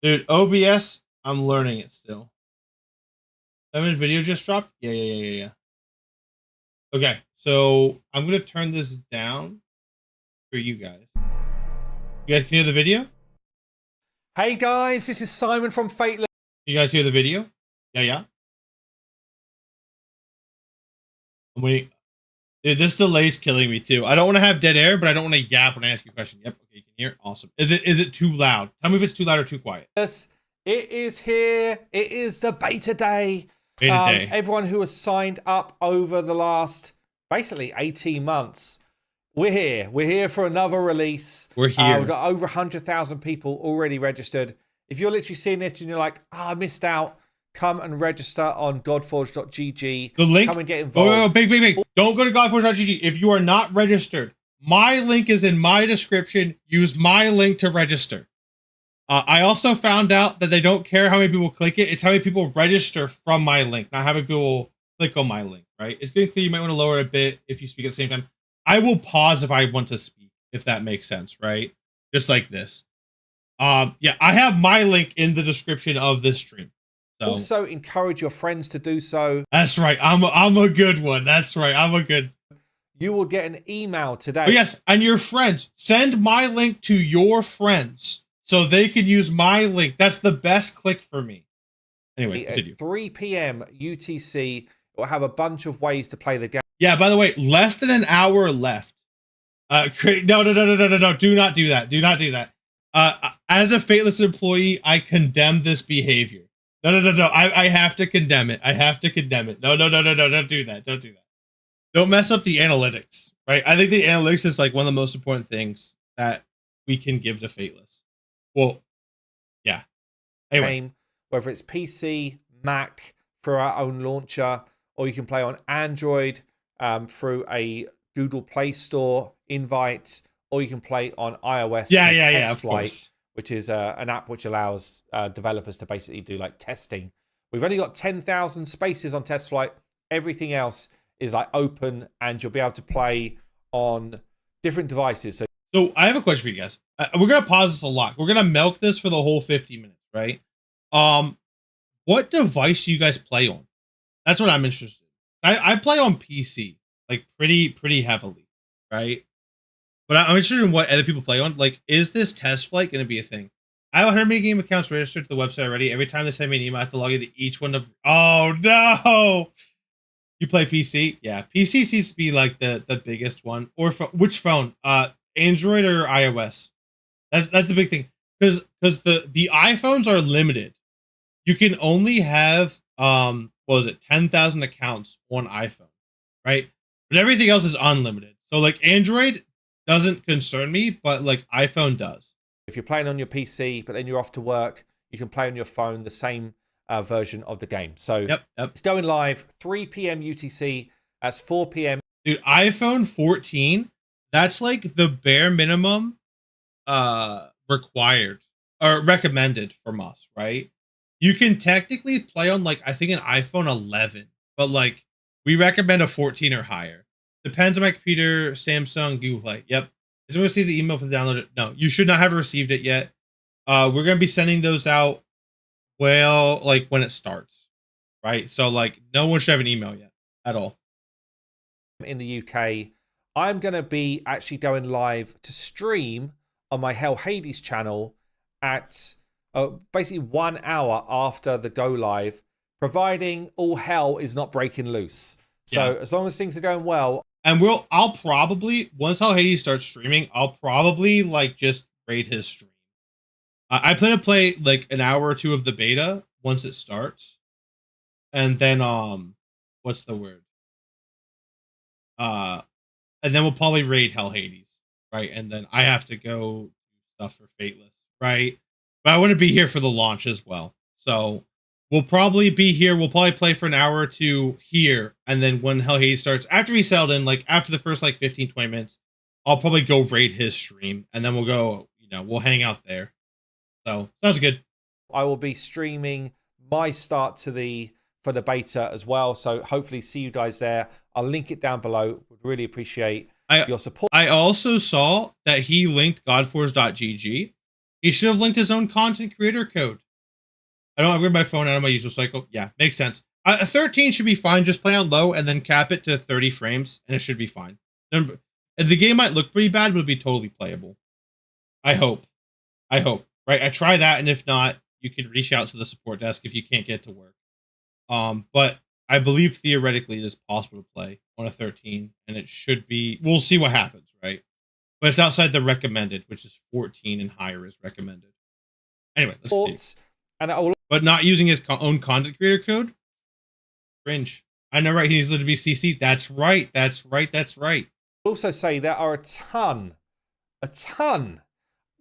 Dude, OBS, I'm learning it still. Video just dropped? Yeah. Okay, so I'm gonna turn this down for you guys. You guys can hear the video? Hey guys, this is Simon from Fateless. You guys hear the video? Yeah. I'm waiting. Dude, this delay's killing me too. I don't want to have dead air, but I don't want to yap when I ask you a question. Yep, okay, you can hear. Awesome. Is it too loud? Tell me if it's too loud or too quiet. Yes, it is here. It is the beta day. Day. Everyone who has signed up over the last basically 18 months, we're here. We're here for another release. We're here. We've got over 100,000 people already registered. If you're literally seeing it and you're like, I missed out, come and register on godforge.gg. The link. Come and get involved. Oh, big. Don't go to godforge.gg. If you are not registered, my link is in my description. Use my link to register. I also found out that they don't care how many people click it. It's how many people register from my link, not how many people click on my link, right? It's getting clear. You might want to lower it a bit if you speak at the same time. I will pause if I want to speak, if that makes sense, right? Just like this. Yeah, I have my link in the description of this stream. So. Also, encourage your friends to do so. That's right. I'm a good one. That's right. I'm a good. You will get an email today. Oh, yes, and your friends. Send my link to your friends so they can use my link. That's the best click for me. Anyway, continue. At 3 p.m. UTC, it will have a bunch of ways to play the game. Yeah, by the way, less than an hour left. No. Do not do that. Do not do that. As a Fateless employee, I condemn this behavior. No. I have to condemn it. I have to condemn it. No. Don't do that. Don't do that. Don't mess up the analytics, right? I think the analytics is like one of the most important things that we can give to Fateless. Well, yeah. Anyway. Whether it's PC, Mac, through our own launcher, or you can play on Android through a Google Play Store invite, or you can play on iOS. Yeah, of course. Which is an app which allows developers to basically do like testing. We've only got 10,000 spaces on Test Flight. Everything else is like open, and you'll be able to play on different devices. So I have a question for you guys. We're gonna pause this a lot. We're gonna milk this for the whole 50 minutes, right? What device do you guys play on? That's what I'm interested in. I play on PC, like pretty heavily, right? But I'm interested in what other people play on. Like, is this Test Flight going to be a thing? I have 100 many game accounts registered to the website already. Every time they send me an email, I have to log into each one of. Oh no! You play PC? Yeah, PC seems to be like the biggest one. Or which phone? Android or iOS? That's the big thing. Because the iPhones are limited. You can only have 10,000 accounts on iPhone, right? But everything else is unlimited. So like Android doesn't concern me, but like iPhone does. If you're playing on your PC, but then you're off to work, you can play on your phone the same version of the game. So yep. It's going live 3 p.m. UTC. That's 4 p.m. Dude, iPhone 14, that's like the bare minimum required or recommended from us, right? You can technically play on like I think an iPhone 11, but like we recommend a 14 or higher. Depends on my computer, Samsung, Google Play. Yep. I just want to see the email for the download. No, you should not have received it yet. We're gonna be sending those out like when it starts, right? So like no one should have an email yet at all. In the UK, I'm gonna be actually going live to stream on my Hell Hades channel at basically 1 hour after the go live, providing all hell is not breaking loose. So as long as things are going well. And I'll probably, once Hell Hades starts streaming, I'll probably like just raid his stream. I plan to play like an hour or two of the beta once it starts. And then what's the word? And then we'll probably raid Hell Hades, right? And then I have to go do stuff for Fateless, right? But I want to be here for the launch as well. So we'll probably be here. We'll probably play for an hour or two here. And then when Hell Hades starts, after he's settled in, like after the first like 15, 20 minutes, I'll probably go raid his stream. And then we'll go, we'll hang out there. So sounds good. I will be streaming my start for the beta as well. So hopefully see you guys there. I'll link it down below. Would really appreciate your support. I also saw that he linked Godforge.gg. He should have linked his own content creator code. I don't have my phone out of my user cycle. Yeah, makes sense. A 13 should be fine. Just play on low and then cap it to 30 frames, and it should be fine. The game might look pretty bad, but it'll be totally playable. I hope. Right? I try that, and if not, you can reach out to the support desk if you can't get to work. But I believe theoretically it is possible to play on a 13, and it should be. We'll see what happens, right? But it's outside the recommended, which is 14 and higher is recommended. Anyway, let's see. But not using his own content creator code? Cringe. I know, right? He needs to be CC. That's right. Also say there are a ton,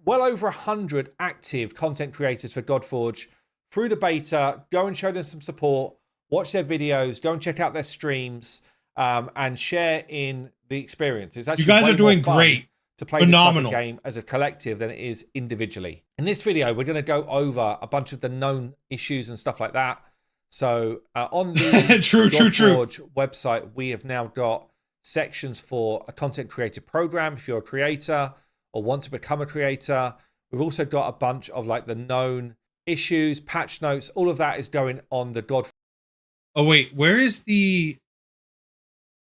well over 100 active content creators for Godforge through the beta. Go and show them some support. Watch their videos. Go and check out their streams and share in the experience. It's actually you guys are doing great. To play this type of game as a collective than it is individually. In this video, we're going to go over a bunch of the known issues and stuff like that. So on the Godforge website, we have now got sections for a content creator program if you're a creator or want to become a creator. We've also got a bunch of like the known issues, patch notes. All of that is going on the Godforge. Oh wait, where is the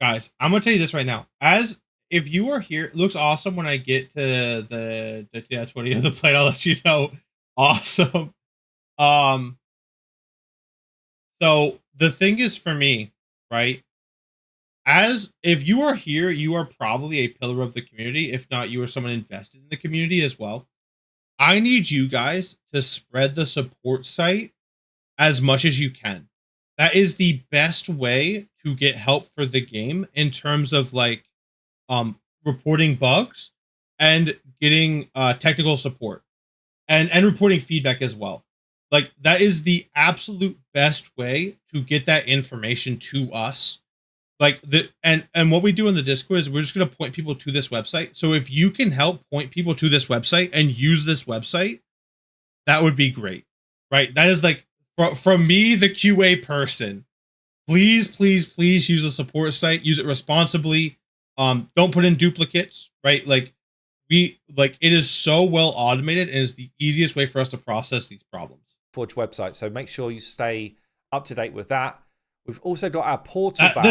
guys, I'm gonna tell you this right now. As if you are here, it looks awesome when I get to the 20 of the plate. I'll let you know. Awesome. Um, so the thing is for me, right? As if you are here, you are probably a pillar of the community. If not, you are someone invested in the community as well. I need you guys to spread the support site as much as you can. That is the best way to get help for the game in terms of like reporting bugs and getting technical support and reporting feedback as well. Like that is the absolute best way to get that information to us. Like the and what we do in the Discord is we're just going to point people to this website. So if you can help point people to this website and use this website, that would be great. Right? That is like from me, the QA person. Please, please, please use the support site. Use it responsibly. Don't put in duplicates, right? Like it is so well automated and is the easiest way for us to process these problems. Forge website. So make sure you stay up to date with that. We've also got our portal back.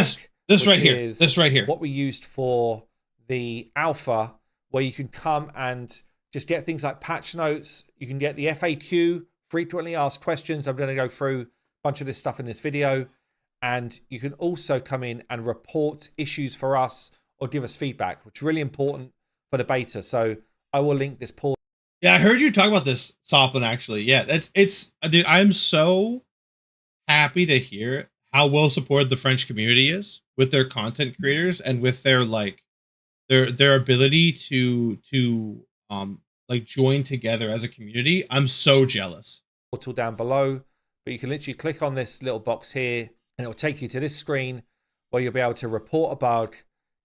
This right here. This right here. What we used for the alpha, where you can come and just get things like patch notes. You can get the FAQ, frequently asked questions. I'm going to go through a bunch of this stuff in this video. And you can also come in and report issues for us or give us feedback, which is really important for the beta. So I will link this portal. Yeah, I heard you talk about this, Soplin, actually. Yeah, dude, I'm so happy to hear how well supported the French community is with their content creators and with their like their ability to like join together as a community. I'm so jealous. Portal down below, but you can literally click on this little box here and it will take you to this screen where you'll be able to report a bug,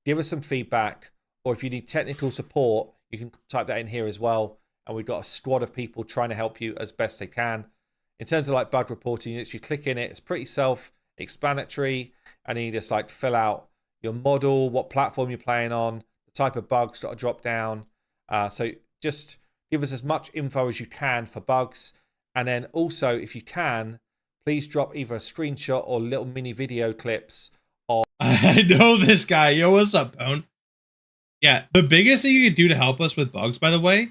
give us some feedback, or if you need technical support, you can type that in here as well. And we've got a squad of people trying to help you as best they can. In terms of like bug reporting, you literally click in it. It's pretty self-explanatory. And then you just like fill out your model, what platform you're playing on, the type of bugs that are dropped down. So just give us as much info as you can for bugs. And then also, if you can, please drop either a screenshot or little mini video clips of... I know this guy. Yo, what's up, Bone? Yeah, the biggest thing you can do to help us with bugs, by the way,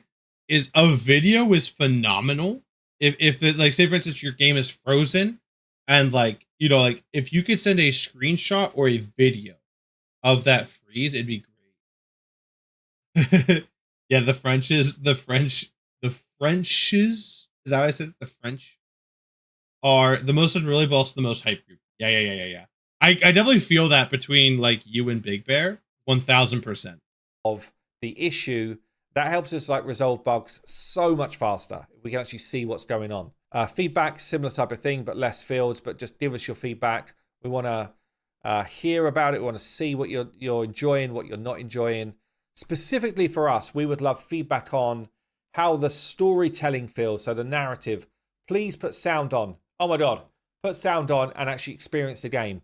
is a video is phenomenal. If it, like, say, for instance, your game is frozen and, like, you know, like, if you could send a screenshot or a video of that freeze, it'd be great. Yeah, the Frenches, is that what I said? The French are the most unruly, but also the most hype group. Yeah. I definitely feel that between like you and Big Bear, 1000%. Of the issue that helps us like resolve bugs so much faster. We can actually see what's going on. Feedback, similar type of thing, but less fields. But just give us your feedback. We want to hear about it. We want to see what you're enjoying, what you're not enjoying. Specifically for us, we would love feedback on how the storytelling feels, so the narrative. Please put sound on. Oh my God, put sound on and actually experience the game.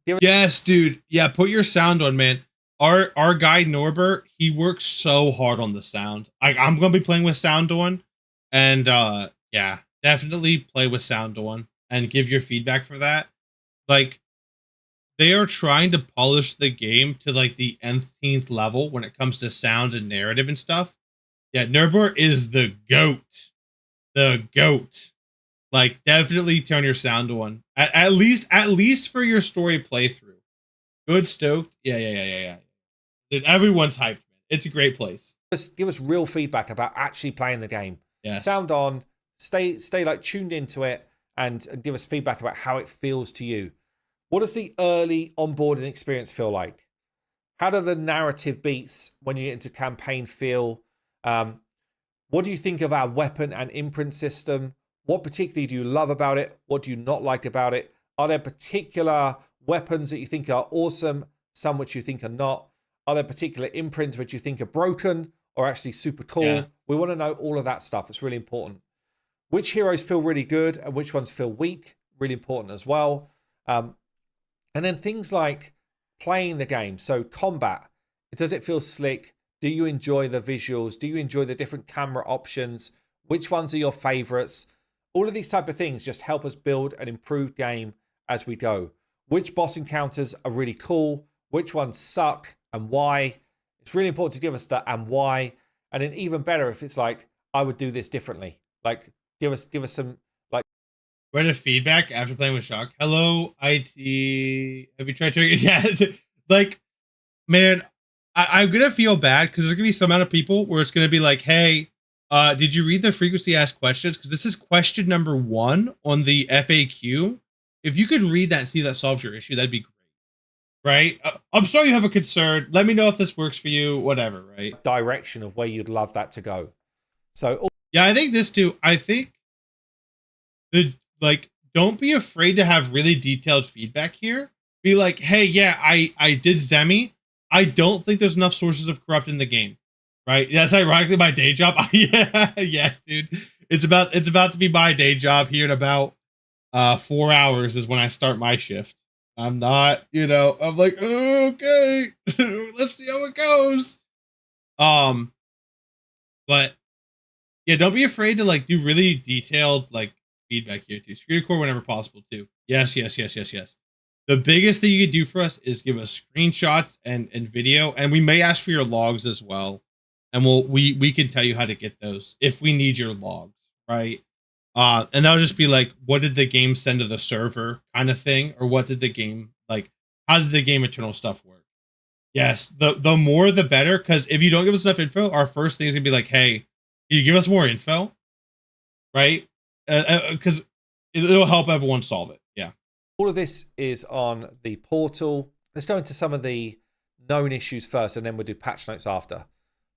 Yes, dude. Yeah, put your sound on, man. Our guy Norbert, he works so hard on the sound. I'm gonna be playing with sound on, and yeah, definitely play with sound on and give your feedback for that. Like, they are trying to polish the game to like the nth level when it comes to sound and narrative and stuff. Yeah, Norbert is the GOAT. The GOAT. Like, definitely turn your sound on. At least for your story playthrough. Good stoked. Yeah. Dude, everyone's hyped, man. It's a great place. Just give us real feedback about actually playing the game. Yes. Sound on, stay like tuned into it, and give us feedback about how it feels to you. What does the early onboarding experience feel like? How do the narrative beats when you get into campaign feel? What do you think of our weapon and imprint system? What particularly do you love about it? What do you not like about it? Are there particular weapons that you think are awesome, some which you think are not? Are there particular imprints which you think are broken or actually super cool? Yeah. We want to know all of that stuff. It's really important. Which heroes feel really good and which ones feel weak? Really important as well. And then things like playing the game. So combat, does it feel slick? Do you enjoy the visuals? Do you enjoy the different camera options? Which ones are your favorites? All of these type of things just help us build an improved game as we go. Which boss encounters are really cool? which ones suck and why. It's really important to give us the and why. And then even better if it's like, I would do this differently. Like give us some like write a feedback after playing with Shock. Hello, IT. Have you tried to yeah, like man, I'm gonna feel bad because there's gonna be some amount of people where it's gonna be like, hey, did you read the frequency asked questions? Because this is question number 1 on the FAQ. If you could read that and see that solves your issue, that'd be great. Right? I'm sorry you have a concern. Let me know if this works for you, whatever, right? Direction of where you'd love that to go. So yeah, I think this too. I think don't be afraid to have really detailed feedback here. Be like, hey, yeah, I did Zemi. I don't think there's enough sources of corrupt in the game. Right? That's ironically my day job. yeah, dude. It's about to be my day job here in about 4 hours is when I start my shift. I'm not, I'm like, oh, okay, let's see how it goes. But yeah, don't be afraid to like do really detailed like feedback here too. Screen record whenever possible too. Yes. The biggest thing you could do for us is give us screenshots and video, and we may ask for your logs as well. And we can tell you how to get those if we need your logs, right? And that'll just be like, what did the game send to the server kind of thing? Or what did the game, like, how did the game internal stuff work? Yes, the more the better, because if you don't give us enough info, our first thing is going to be like, hey, can you give us more info? Right? Because it'll help everyone solve it. Yeah. All of this is on the portal. Let's go into some of the known issues first, and then we'll do patch notes after.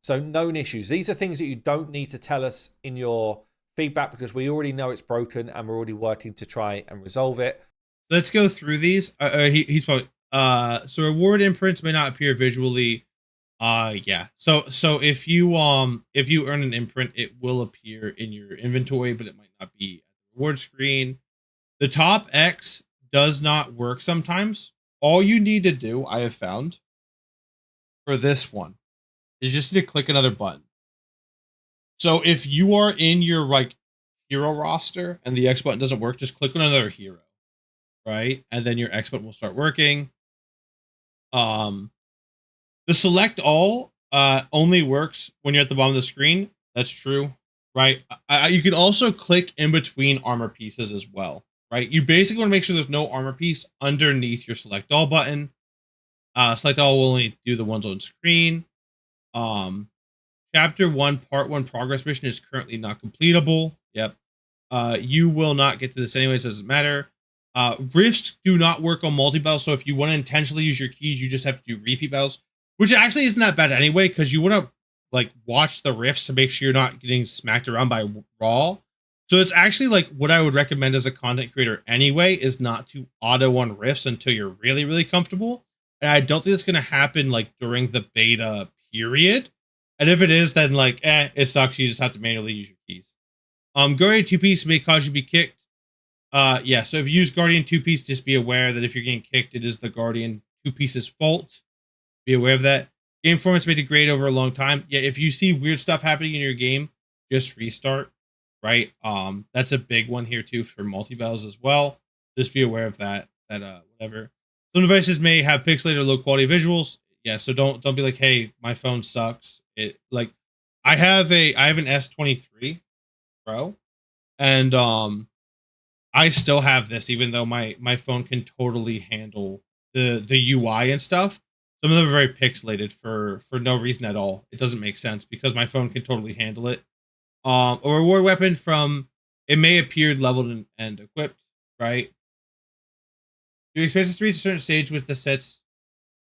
So known issues. These are things that you don't need to tell us in your feedback because we already know it's broken and we're already working to try and resolve it. Let's go through these. He's probably so reward imprints may not appear visually. Yeah. So if you earn an imprint, it will appear in your inventory, but it might not be at the reward screen. The top X does not work sometimes. All you need to do, I have found, for this one is just to click another button. So if you are in your like hero roster and the X button doesn't work, just click on another hero, right? And then your X button will start working. The select all only works when you're at the bottom of the screen. That's true, right? You can also click in between armor pieces as well, right? You basically want to make sure there's no armor piece underneath your select all button. Select all will only do the ones on screen. Chapter 1, Part 1 progress mission is currently not completable. Yep. You will not get to this anyways, doesn't matter. Rifts do not work on multi-battles, so if you want to intentionally use your keys, you just have to do repeat battles, which actually isn't that bad anyway, because you want to like watch the rifts to make sure you're not getting smacked around by raw. So it's actually like what I would recommend as a content creator anyway, is not to auto on rifts until you're really, really comfortable. And I don't think it's going to happen like during the beta period. And if it is, then like, it sucks. You just have to manually use your keys. Guardian 2-piece may cause you to be kicked. Yeah, so if you use Guardian 2-piece, just be aware that if you're getting kicked, it is the Guardian 2-piece's fault. Be aware of that. Game performance may degrade over a long time. Yeah, if you see weird stuff happening in your game, just restart, right? That's a big one here too for multi-battles as well. Just be aware of that. Whatever. Some devices may have pixelated or low quality visuals. Yeah, so don't be like, hey, my phone sucks. It like I have an S23 Pro, and I still have this, even though my phone can totally handle the UI and stuff. Some of them are very pixelated for no reason at all. It doesn't make sense because my phone can totally handle it. A reward weapon from it may appear leveled and equipped, right? You expect to reach a certain stage with the sets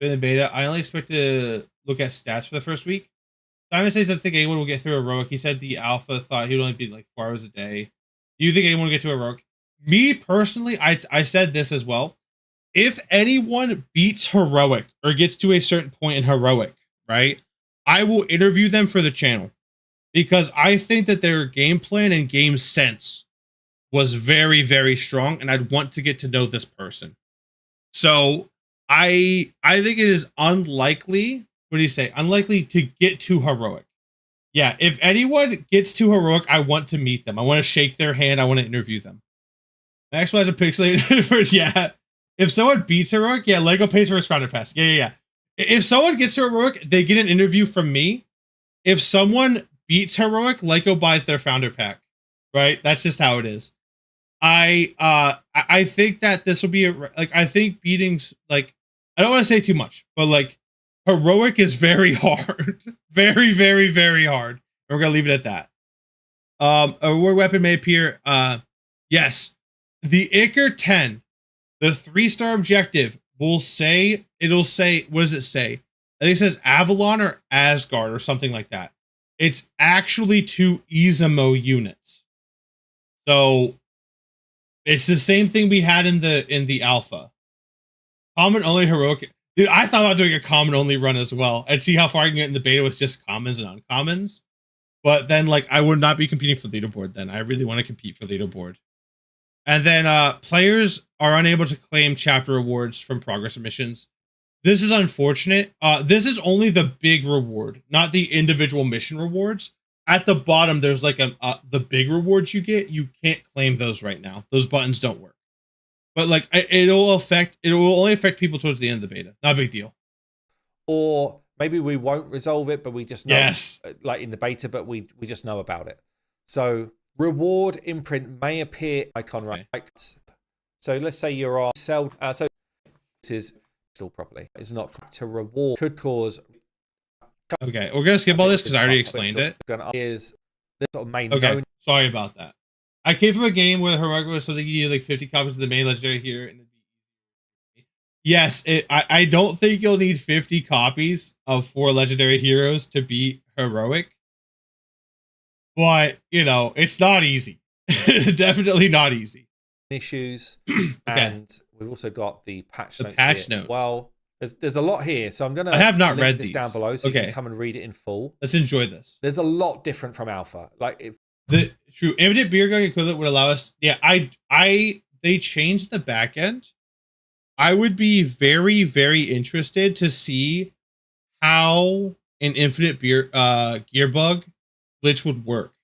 in the beta. I only expect to look at stats for the first week. Simon says doesn't think anyone will get through heroic. He said the alpha thought he would only be like 4 hours a day. Do you think anyone will get to heroic? Me personally, I said this as well. If anyone beats heroic or gets to a certain point in heroic, right, I will interview them for the channel because I think that their game plan and game sense was very, very strong, and I'd want to get to know this person. So I think it is unlikely. What do you say? Unlikely to get to heroic. Yeah, if anyone gets to heroic, I want to meet them. I want to shake their hand. I want to interview them. Actualize a pixelated. Yeah. If someone beats heroic, yeah, Lego pays for his founder pass. Yeah. If someone gets to heroic, they get an interview from me. If someone beats heroic, Lego buys their founder pack. Right? That's just how it is. I think that this will be I think beating, like, I don't want to say too much, but like heroic is very hard. Very, very, very hard. And we're gonna leave it at that. A reward weapon may appear. Yes. The Iker 10, the 3-star objective it'll say, what does it say? I think it says Avalon or Asgard or something like that. It's actually 2 Izamo units. So it's the same thing we had in the alpha. Common only heroic. Dude, I thought about doing a common only run as well and see how far I can get in the beta with just commons and uncommons. But then, like, I would not be competing for leaderboard then. I really want to compete for leaderboard. And then players are unable to claim chapter rewards from progress missions. This is unfortunate. This is only the big reward, not the individual mission rewards. At the bottom, there's like the big rewards you get. You can't claim those right now. Those buttons don't work. But like it will only affect people towards the end of the beta. Not a big deal. Or maybe we won't resolve it, but we just know, yes, like in the beta, but we just know about it. So reward imprint may appear icon right. Okay. So let's say you're on sell. So this is still properly. It's not to reward. Could cause. Okay, we're gonna skip all this because I already explained it. Is the sort of main. Okay, sorry about that. I came from a game where heroic was something you needed like 50 copies of the main legendary here. Yes, I don't think you'll need 50 copies of 4 legendary heroes to beat heroic. But, you know, it's not easy. Definitely not easy. Issues. Okay. And we've also got the patch notes. Patch notes. Well, there's a lot here. So I have not read this these down below so you can come and read it in full. Let's enjoy this. There's a lot different from alpha. Like the true infinite beer gun equivalent would allow us. Yeah, they changed the back end. I would be very, very interested to see how an infinite gear bug glitch would work.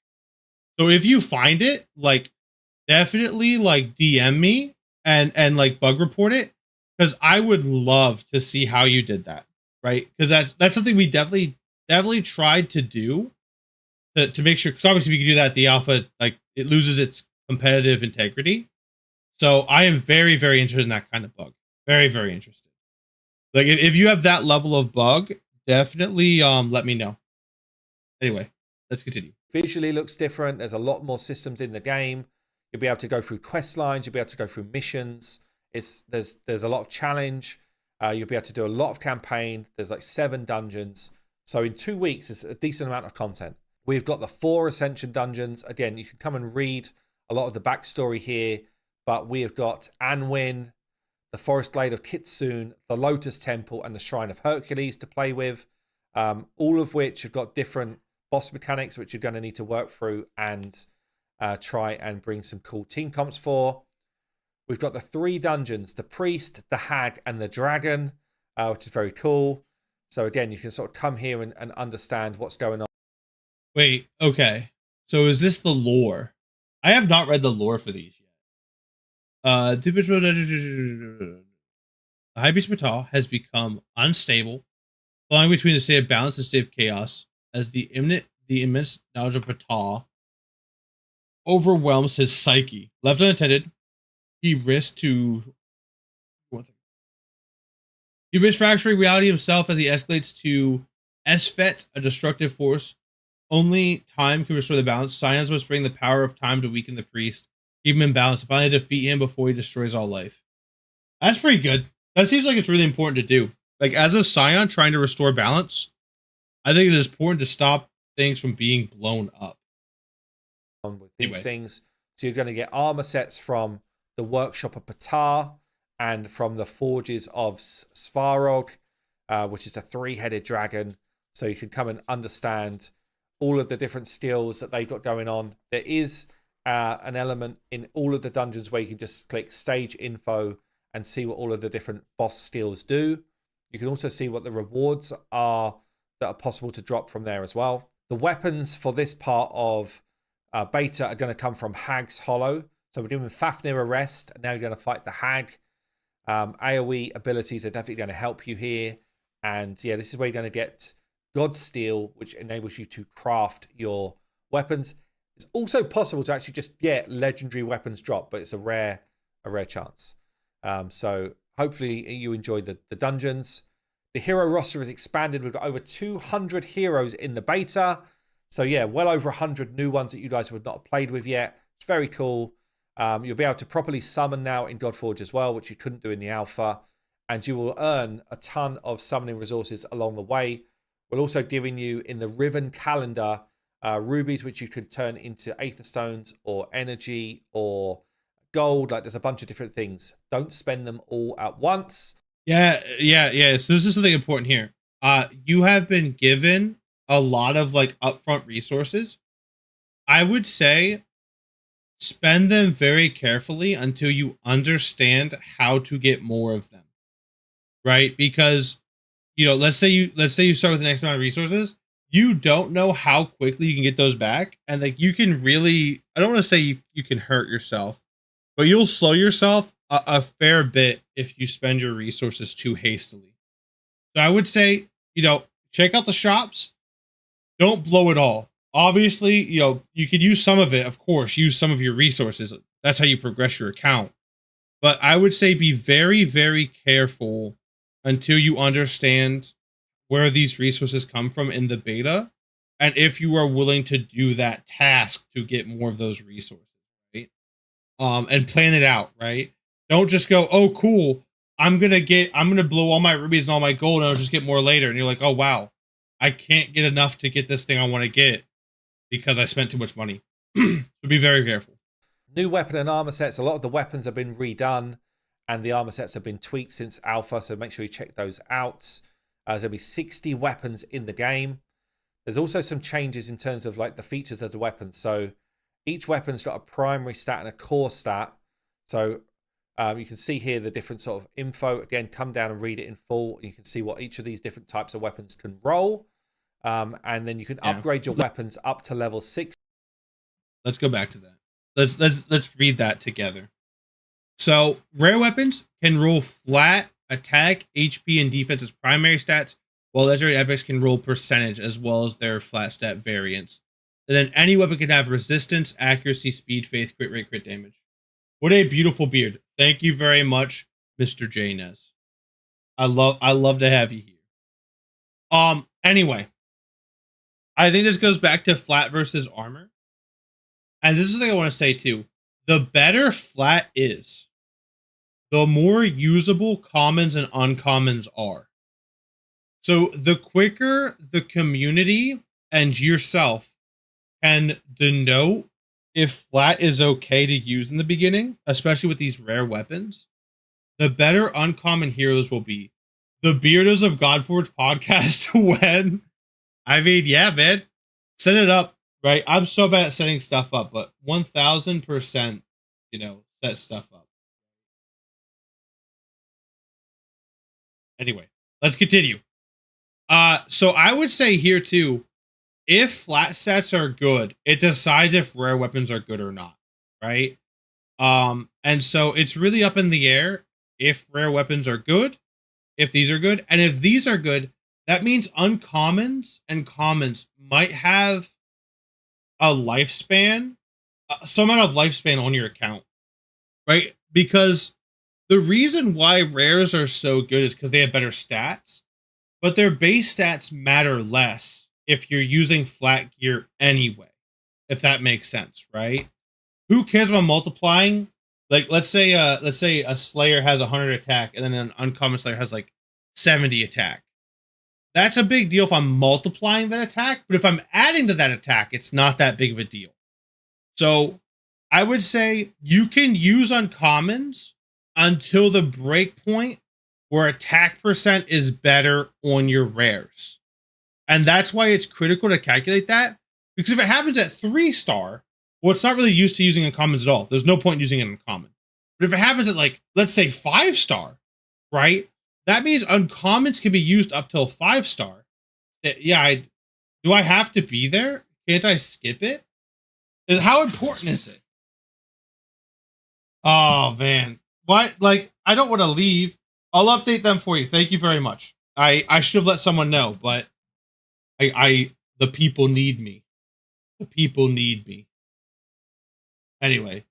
So if you find it, like, definitely like DM me and like bug report it, because I would love to see how you did that, right? Because that's something we definitely tried to do to make sure. Because obviously, if you can do that, the alpha, like, it loses its competitive integrity. So I am very, very interested in that kind of bug. Very, very interested. Like, if you have that level of bug, definitely let me know. Anyway, let's continue. Visually looks different. There's a lot more systems in the game. You'll be able to go through quest lines. You'll be able to go through missions. There's a lot of challenge. You'll be able to do a lot of campaign. There's like 7 dungeons. So in 2 weeks, it's a decent amount of content. We've got the 4 Ascension dungeons. Again, you can come and read a lot of the backstory here. But we have got Anwin, the Forest Glade of Kitsune, the Lotus Temple, and the Shrine of Hercules to play with. All of which have got different boss mechanics, which you're going to need to work through and try and bring some cool team comps for. We've got the 3 dungeons, the Priest, the Hag, and the Dragon, which is very cool. So again, you can sort of come here and understand what's going on. Wait, okay. So is this the lore? I have not read the lore for these yet. The High Beast of Ptah has become unstable, falling between the state of balance and state of chaos, as the immense knowledge of Ptah overwhelms his psyche. Left unattended, he risks fracturing reality himself as he escalates to Esfet, a destructive force. Only time can restore the balance. Scions must bring the power of time to weaken the priest, keep him in balance, and finally defeat him before he destroys all life. That's pretty good. That seems like it's really important to do. Like, as a Scion trying to restore balance, I think it is important to stop things from being blown up. With these things. So you're going to get armor sets from the Workshop of Ptah and from the Forges of Svarog, which is a 3-headed dragon. So you can come and understand all of the different skills that they've got going on. There is an element in all of the dungeons where you can just click stage info and see what all of the different boss skills do. You can also see what the rewards are that are possible to drop from there as well. The weapons for this part of beta are going to come from Hag's Hollow. So we're doing Fafnir Arrest, and now you're going to fight the Hag. AoE abilities are definitely going to help you here. And yeah, this is where you're going to get God's Steel, which enables you to craft your weapons. It's also possible to actually just get legendary weapons drop, but it's a rare chance. So hopefully you enjoy the dungeons. The hero roster is expanded with over 200 heroes in the beta. So yeah, well over 100 new ones that you guys would not have played with yet. It's very cool. You'll be able to properly summon now in Godforge as well, which you couldn't do in the alpha. And you will earn a ton of summoning resources along the way. We're also giving you in the Riven calendar rubies, which you could turn into Aether Stones or energy or gold. Like there's a bunch of different things. Don't spend them all at once. Yeah. So this is something important here. You have been given a lot of like upfront resources. I would say spend them very carefully until you understand how to get more of them. Right? Because, you know, let's say you start with the next amount of resources, you don't know how quickly you can get those back. And like you can really, I don't want to say you can hurt yourself, but you'll slow yourself a fair bit if you spend your resources too hastily. So I would say, you know, check out the shops. Don't blow it all. Obviously, you know, you could use some of it, of course, use some of your resources. That's how you progress your account. But I would say be very, very careful until you understand where these resources come from in the beta. And if you are willing to do that task to get more of those resources, right? And plan it out, right? Don't just go, oh, cool. I'm going to blow all my rubies and all my gold and I'll just get more later. And you're like, oh, wow, I can't get enough to get this thing I want to get because I spent too much money. So be very careful. New weapon and armor sets. A lot of the weapons have been redone and the armor sets have been tweaked since alpha. So make sure you check those out. There'll be 60 weapons in the game. There's also some changes in terms of like the features of the weapons. So each weapon's got a primary stat and a core stat. So you can see here the different sort of info. Again, come down and read it in full. You can see what each of these different types of weapons can roll. And then you can upgrade your weapons up to level 6. Let's go back to that. Let's read that together. So rare weapons can roll flat attack, HP, and defense as primary stats, while legendary epics can roll percentage as well as their flat stat variants. And then any weapon can have resistance, accuracy, speed, faith, crit rate, crit damage. What a beautiful beard. Thank you very much, Mr. Janez. I love to have you here. Anyway, I think this goes back to flat versus armor. And this is the thing I want to say too. The better flat is, the more usable commons and uncommons are. So the quicker the community and yourself can denote if flat is okay to use in the beginning, especially with these rare weapons, the better uncommon heroes will be. The Beardos of Godforge podcast when, I mean, yeah, man, set it up, right? I'm so bad at setting stuff up, but 1000%, you know, set stuff up. Anyway, let's continue. So I would say here too, if flat stats are good, it decides if rare weapons are good or not, right? And so it's really up in the air if rare weapons are good, if these are good, and if these are good, that means uncommons and commons might have a lifespan, some amount of lifespan on your account, right? Because the reason why rares are so good is because they have better stats, but their base stats matter less if you're using flat gear anyway, if that makes sense, right? Who cares about multiplying? Like, let's say a Slayer has 100 attack and then an uncommon Slayer has like 70 attack. That's a big deal if I'm multiplying that attack, but if I'm adding to that attack, it's not that big of a deal. So I would say you can use uncommons until the break point where attack percent is better on your rares. And that's why it's critical to calculate that, because if it happens at 3-star, well, it's not really used to using uncommons at all. There's no point in using an uncommon. But if it happens at, like, let's say 5-star, right? That means uncommons can be used up till 5-star. Yeah, do I have to be there? Can't I skip it? How important is it? Oh, man. Why? Like, I don't want to leave. I'll update them for you. Thank you very much. I should have let someone know, but the people need me. The people need me. Anyway,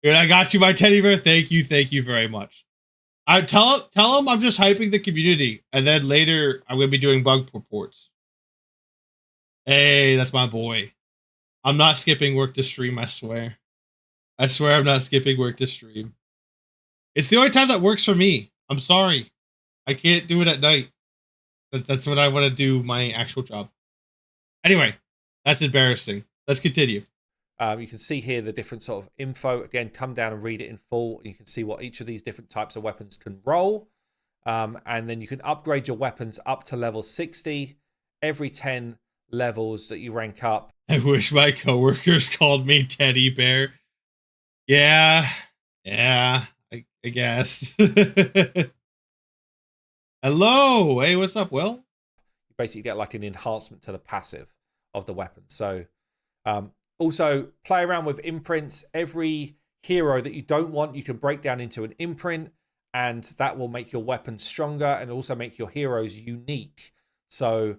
dude, I got you my teddy bear. Thank you very much. I tell them I'm just hyping the community, and then later I'm gonna be doing bug reports. Hey, that's my boy. I'm not skipping work to stream. I swear I'm not skipping work to stream. It's the only time that works for me. I'm sorry, I can't do it at night. That's when I want to do my actual job. Anyway, that's embarrassing. Let's continue. You can see here the different sort of info. Again, come down and read it in full. You can see what each of these different types of weapons can roll. And then you can upgrade your weapons up to level 60 every 10 levels that you rank up. I wish my coworkers called me Teddy Bear. Yeah, I guess. Hello, hey, what's up, Will? You basically get like an enhancement to the passive of the weapon. So also play around with imprints. Every hero that you don't want, you can break down into an imprint, and that will make your weapon stronger and also make your heroes unique. So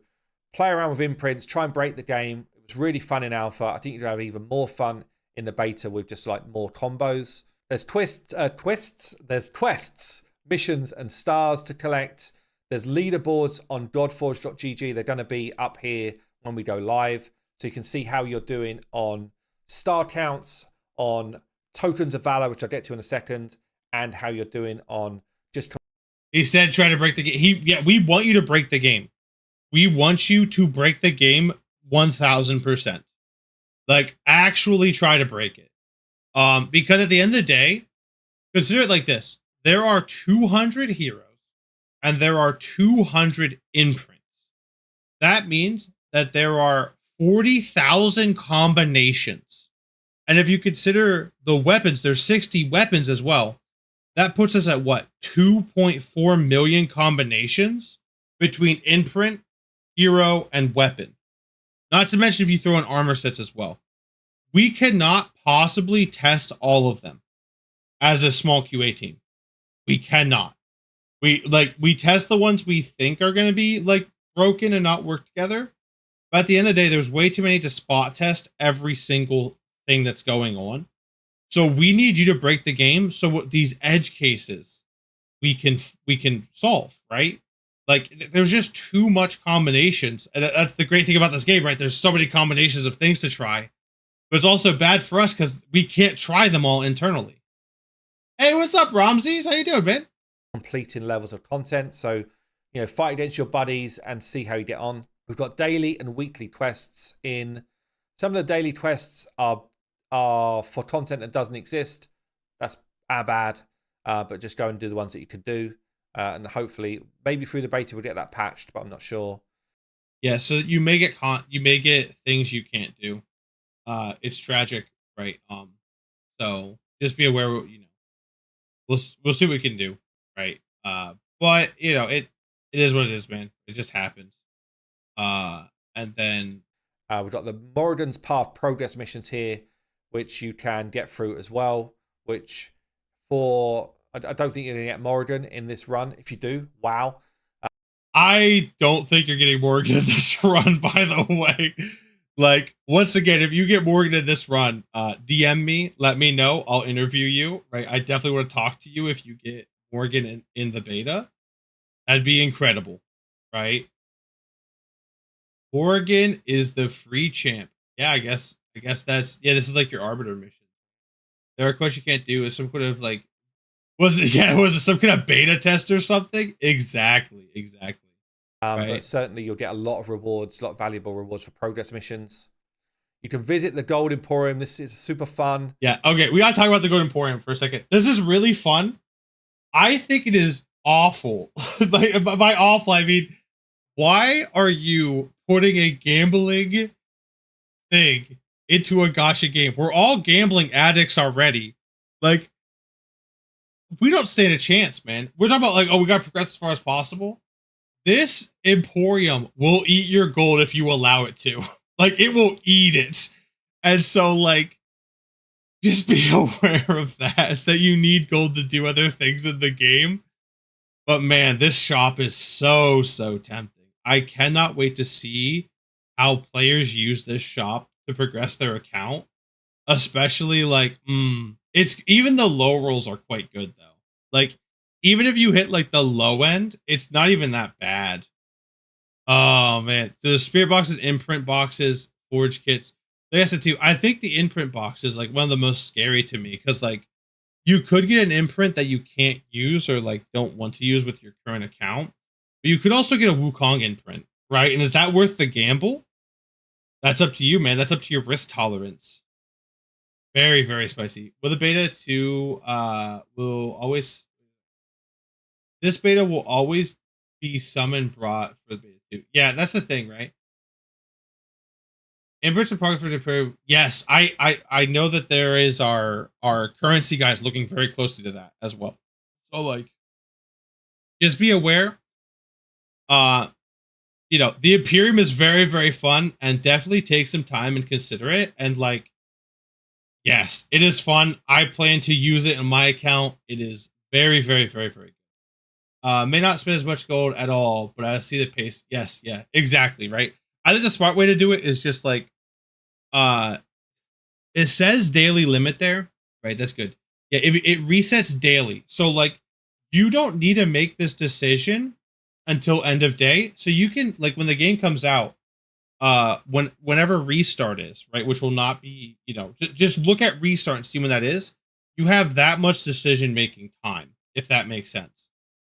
play around with imprints, try and break the game. It was really fun in alpha. I think you'll have even more fun in the beta with just like more combos. There's there's quests, missions and stars to collect. There's leaderboards on Godforge.gg. They're going to be up here when we go live. So you can see how you're doing on star counts, on tokens of valor, which I'll get to in a second, and how you're doing on just... He said try to break the game. We want you to break the game. We want you to break the game 1000%. Like, actually try to break it. Because at the end of the day, consider it like this. There are 200 heroes and there are 200 imprints. That means that there are 40,000 combinations. And if you consider the weapons, there's 60 weapons as well. That puts us at what? 2.4 million combinations between imprint, hero, and weapon. Not to mention if you throw in armor sets as well. We cannot possibly test all of them as a small QA team. We cannot. We test the ones we think are going to be like broken and not work together. But at the end of the day, there's way too many to spot test every single thing that's going on. So we need you to break the game. So these edge cases we can solve, right? Like, there's just too much combinations. And that's the great thing about this game, right? There's so many combinations of things to try. But it's also bad for us because we can't try them all internally. Hey, what's up, Ramses? How you doing, man? Completing levels of content. So, fight against your buddies and see how you get on. We've got daily and weekly quests in. Some of the daily quests are for content that doesn't exist. That's bad. But just go and do the ones that you can do. And hopefully, maybe through the beta, we'll get that patched, but I'm not sure. Yeah, so you may get things you can't do. It's tragic, right? So just be aware. We'll see what we can do, right? But it is what it is, man. It just happens. And then we've got the Moradin's Path progress missions here, which you can get through as well. Which I don't think you're going to get Moradin in this run. If you do, wow. I don't think you're getting Morgan in this run, by the way. Like, once again, if you get Morgan in this run, DM me, let me know. I'll interview you, right? I definitely want to talk to you if you get Morgan in the beta. That'd be incredible, right? Morgan is the free champ. Yeah, I guess that's... Yeah, this is like your Arbiter mission. The request you can't do is some kind of like... Was it some kind of beta test or something? Exactly. Right. But certainly you'll get a lot of rewards, a lot of valuable rewards for progress missions. You can visit the Gold Emporium. This is super fun. Yeah, okay. We gotta talk about the Gold Emporium for a second. This is really fun. I think it is awful. Like, by awful, I mean, why are you putting a gambling thing into a gacha game? We're all gambling addicts already. Like, we don't stand a chance, man. We're talking about, like, we gotta progress as far as possible. This Emporium will eat your gold if you allow it to. Like, it will eat it. And so, like, just be aware of that. That you need gold to do other things in the game. But man, this shop is so tempting. I cannot wait to see how players use this shop to progress their account. Especially like, it's even the low rolls are quite good though. Like, even if you hit like the low end, it's not even that bad. Oh man, the spirit boxes, imprint boxes, forge kits. Like I said too, I think the imprint box is like one of the most scary to me because like you could get an imprint that you can't use or like don't want to use with your current account, but you could also get a Wukong imprint, right? And is that worth the gamble? That's up to you, man. That's up to your risk tolerance. Very spicy. Will the beta 2 will always this beta will always be summoned brought for the beta 2. Yeah, that's the thing, right? Imprints and progress for the period. Yes, I know that there is our currency guys looking very closely to that as well. So like just be aware. You know, the Imperium is very fun and definitely take some time and consider it. And like, yes, it is fun. I plan to use it in my account. It is very good. May not spend as much gold at all, but I see the pace. Yes, yeah, exactly, right? I think the smart way to do it is just like, it says daily limit there, right? That's good. Yeah, if it resets daily. So like, you don't need to make this decision until end of day. So you can like when the game comes out, whenever restart is, right? Which will not be, you know, just look at restart and see when that is. You have that much decision making time, if that makes sense.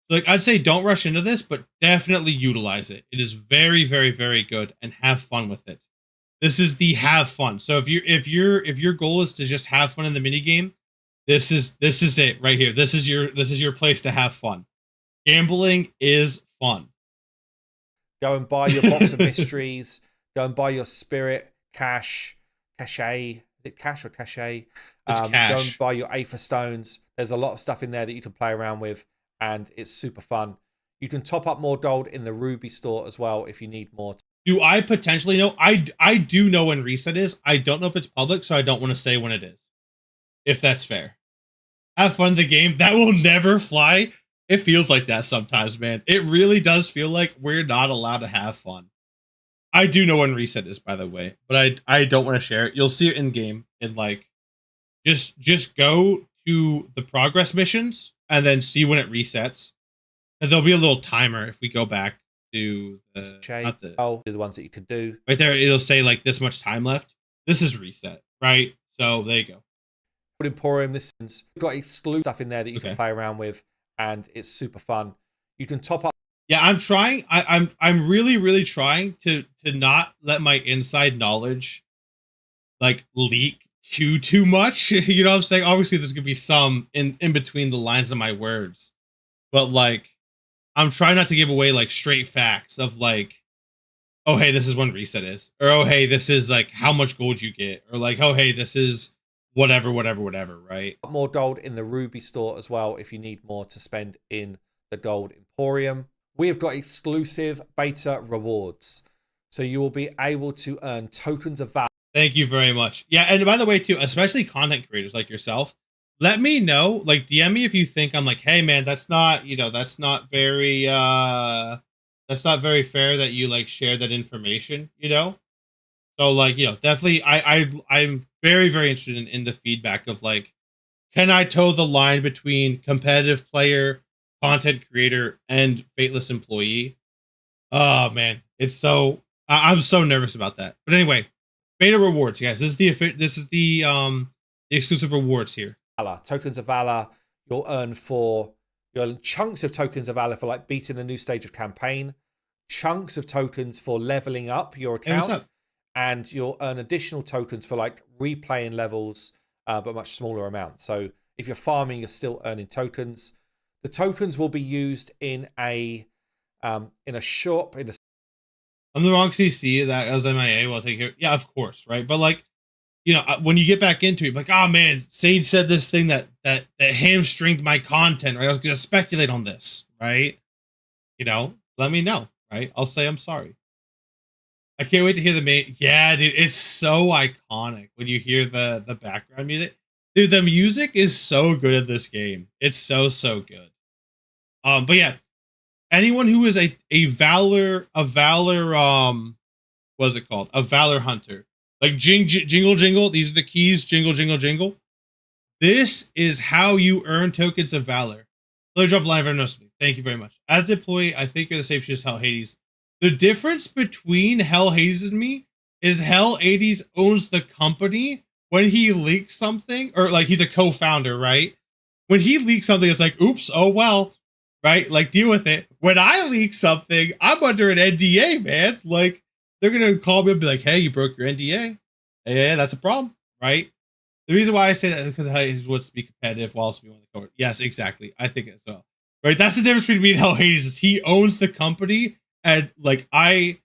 Like I'd say don't rush into this, but definitely utilize it. It is very good and have fun with it. This is the have fun. So if your goal is to just have fun in the mini game, this is it right here. This is your place to have fun. Gambling is fun. Go and buy your box of mysteries. Go and buy your spirit cachet. Is it cash or cachet? It's cash. Go and buy your Aether stones. There's a lot of stuff in there that you can play around with, and it's super fun. You can top up more gold in the Ruby store as well if you need more. Do I potentially know? I do know when reset is. I don't know if it's public, so I don't want to say when it is. If that's fair. Have fun in the game. That will never fly. It feels like that sometimes, man. It really does feel like we're not allowed to have fun. I do know when reset is, by the way, but I don't want to share it. You'll see it in game in like just go to the progress missions and then see when it resets. Because there'll be a little timer if we go back to the ones that you could do. Right there, it'll say like this much time left. This is reset, right? So there you go. But Emporium, this one's got exclusive stuff in there that you can play around with, and it's super fun. You can top up. Yeah, I'm trying. I'm really trying to not let my inside knowledge like leak too much. You know what I'm saying? Obviously, there's gonna be some in between the lines of my words, but like I'm trying not to give away like straight facts of like, oh hey, this is when reset is, or oh hey, this is like how much gold you get, or like oh hey, this is whatever, right? More gold in the Ruby store as well if you need more to spend in the Gold Emporium. We have got exclusive beta rewards. So you will be able to earn tokens of value. Thank you very much. Yeah, and by the way, too, especially content creators like yourself, let me know, like DM me if you think I'm like, hey man, that's not very fair that you like share that information, you know? So like, you know, definitely I'm very interested in the feedback of like, can I toe the line between competitive player, content creator, and fateless employee? Oh man, I'm so nervous about that. But anyway, beta rewards, guys. This is the exclusive rewards here. Valor, tokens of valor. You'll earn chunks of tokens of valor for like beating a new stage of campaign, chunks of tokens for leveling up your account. Hey, and you'll earn additional tokens for like replaying levels, but much smaller amounts. So if you're farming, you're still earning tokens. The tokens will be used in a shop. I'm the wrong CC that as MIA. Well, take care. Yeah, of course, right? But like, you know, when you get back into it, like, oh man, Sage said this thing that hamstringed my content, right? I was gonna speculate on this, right? You know, let me know, right? I'll say I'm sorry. I can't wait to hear the main. Yeah, dude, it's so iconic when you hear the background music. Dude, the music is so good in this game. It's so good. But yeah, anyone who is a valor, what's it called? A valor hunter. Like jingle jingle. These are the keys. Jingle jingle jingle. This is how you earn tokens of valor. Let me drop a line of notice. Thank you very much. As deployee, I think you're the same shit as Hell Hades. The difference between Hell Hades and me is Hell Hades owns the company. When he leaks something, or like he's a co-founder, right? When he leaks something, it's like, oops, oh well, right? Like, deal with it. When I leak something, I'm under an NDA, man. Like, they're gonna call me and be like, hey, you broke your NDA. Yeah, that's a problem, right? The reason why I say that is because Hades wants to be competitive while also being on the court. Yes, exactly. I think it's so. Right? That's the difference between Hell Hades is he owns the company, and like I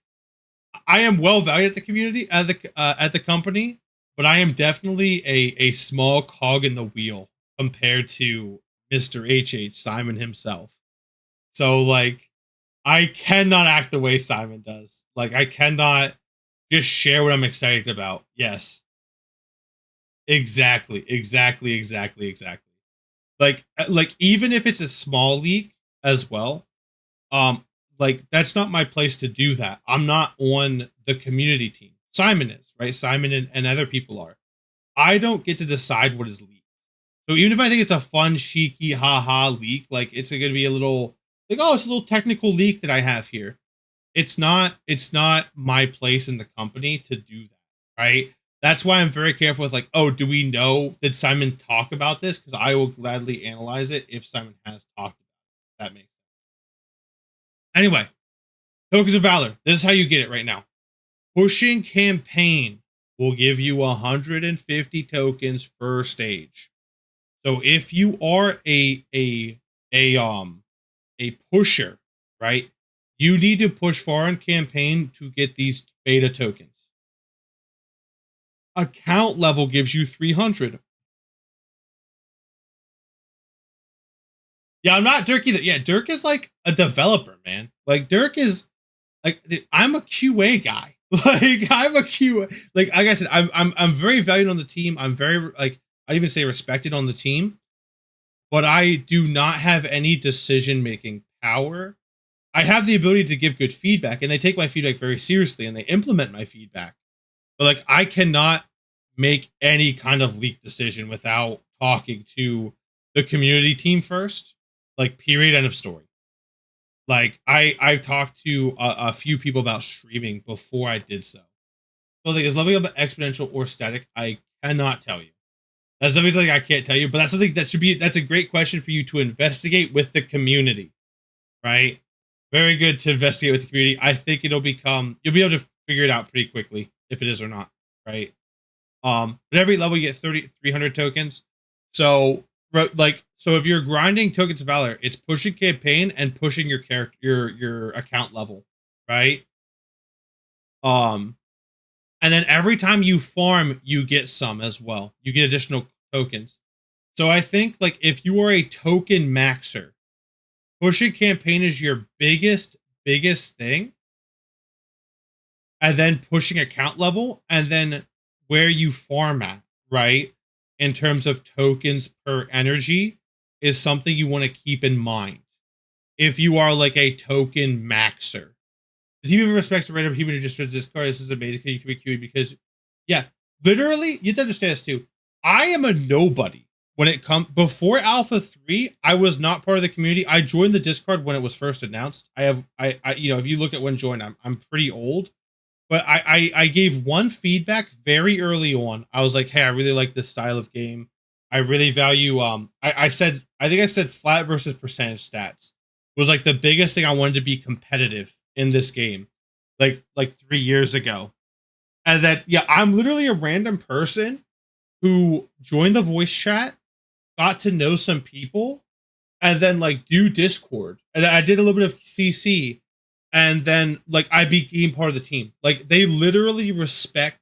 am well valued at the community, at the company. But I am definitely a small cog in the wheel compared to Mr. HH, Simon himself. So, like, I cannot act the way Simon does. Like, I cannot just share what I'm excited about. Yes. Exactly. Like, even if it's a small leak as well, like, that's not my place to do that. I'm not on the community team. Simon is, right? Simon and other people are. I don't get to decide what is leaked. So even if I think it's a fun, cheeky, haha leak, like it's going to be a little, like, oh, it's a little technical leak that I have here. It's not my place in the company to do that, right? That's why I'm very careful with like, oh, do we know, did Simon talk about this? Because I will gladly analyze it if Simon has talked about it. That makes sense. Anyway, Tokens of Valor. This is how you get it right now. Pushing campaign will give you 150 tokens per stage. So if you are a pusher, right? You need to push far in campaign to get these beta tokens. Account level gives you 300. Yeah, I'm not Dirk either. Yeah, Dirk is like a developer, man. Like Dirk is like, I'm a QA guy. Like I'm a QA. Like I said, I'm very valued on the team. I'm very like I'd even say respected on the team, but I do not have any decision making power. I have the ability to give good feedback, and they take my feedback very seriously, and they implement my feedback. But like I cannot make any kind of leak decision without talking to the community team first. Like period, end of story. Like I've talked to a few people about streaming before I did so. So like, is leveling up exponential or static? I cannot tell you. That's something like I can't tell you, but that's something that should be. That's a great question for you to investigate with the community, right? Very good to investigate with the community. I think you'll be able to figure it out pretty quickly if it is or not, right? But every level you get 300 tokens. So so if you're grinding tokens of valor, it's pushing campaign and pushing your character, your account level, right? And then every time you farm, you get some as well. You get additional tokens. So I think like if you are a token maxer, pushing campaign is your biggest thing. And then pushing account level, and then where you farm at, right? In terms of tokens per energy is something you want to keep in mind. If you are like a token maxer. The team even respects the random human who just reads this card. This is amazing. You can be QE because, yeah, literally, you have to understand this too. I am a nobody when it comes. Before Alpha 3, I was not part of the community. I joined the Discord when it was first announced. I if you look at when joined, I'm pretty old. But I gave one feedback very early on. I was like, hey, I really like this style of game. I really value I think I said flat versus percentage stats was like the biggest thing I wanted to be competitive in this game. Like 3 years ago. And that I'm literally a random person who joined the voice chat, got to know some people, and then like do Discord. And I did a little bit of CC. And then, like, I became part of the team. Like, they literally respect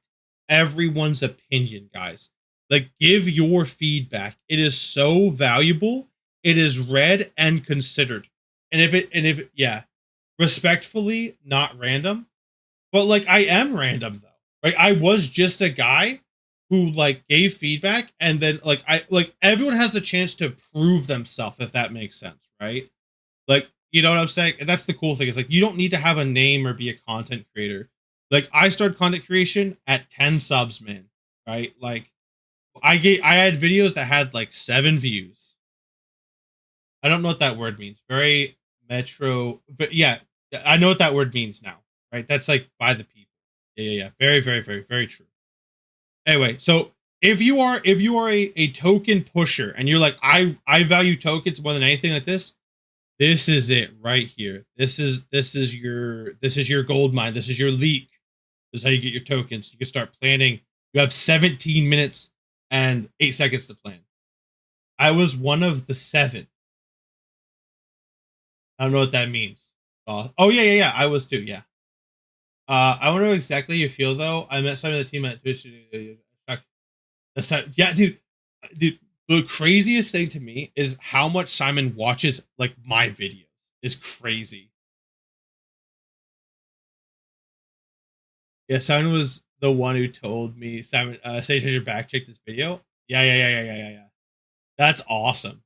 everyone's opinion, guys. Like, give your feedback. It is so valuable. It is read and considered. And if it, respectfully, not random. But, like, I am random, though. Right? I was just a guy who like gave feedback, and then like everyone has the chance to prove themselves, if that makes sense, right? Like, you know what I'm saying? And that's the cool thing. Is like you don't need to have a name or be a content creator. Like I started content creation at 10 subs, man. Right? Like I had videos that had like 7 views. I don't know what that word means. Very metro, but yeah, I know what that word means now. Right? That's like by the people. Yeah. Very, very, very, very true. Anyway, so if you are a token pusher and you're like, I value tokens more than anything like this is it right here. This is your gold mine. This is your leak. This is how you get your tokens. You can start planning. You have 17 minutes and 8 seconds to plan. I was one of the 7. I don't know what that means. Oh yeah. I was too. Yeah. I don't know exactly how you feel though. I met some of the team at Twitch. Yeah, dude. The craziest thing to me is how much Simon watches like my videos. Is crazy. Yeah, Simon was the one who told me, Simon, Sage has your back, check this video. Yeah. That's awesome.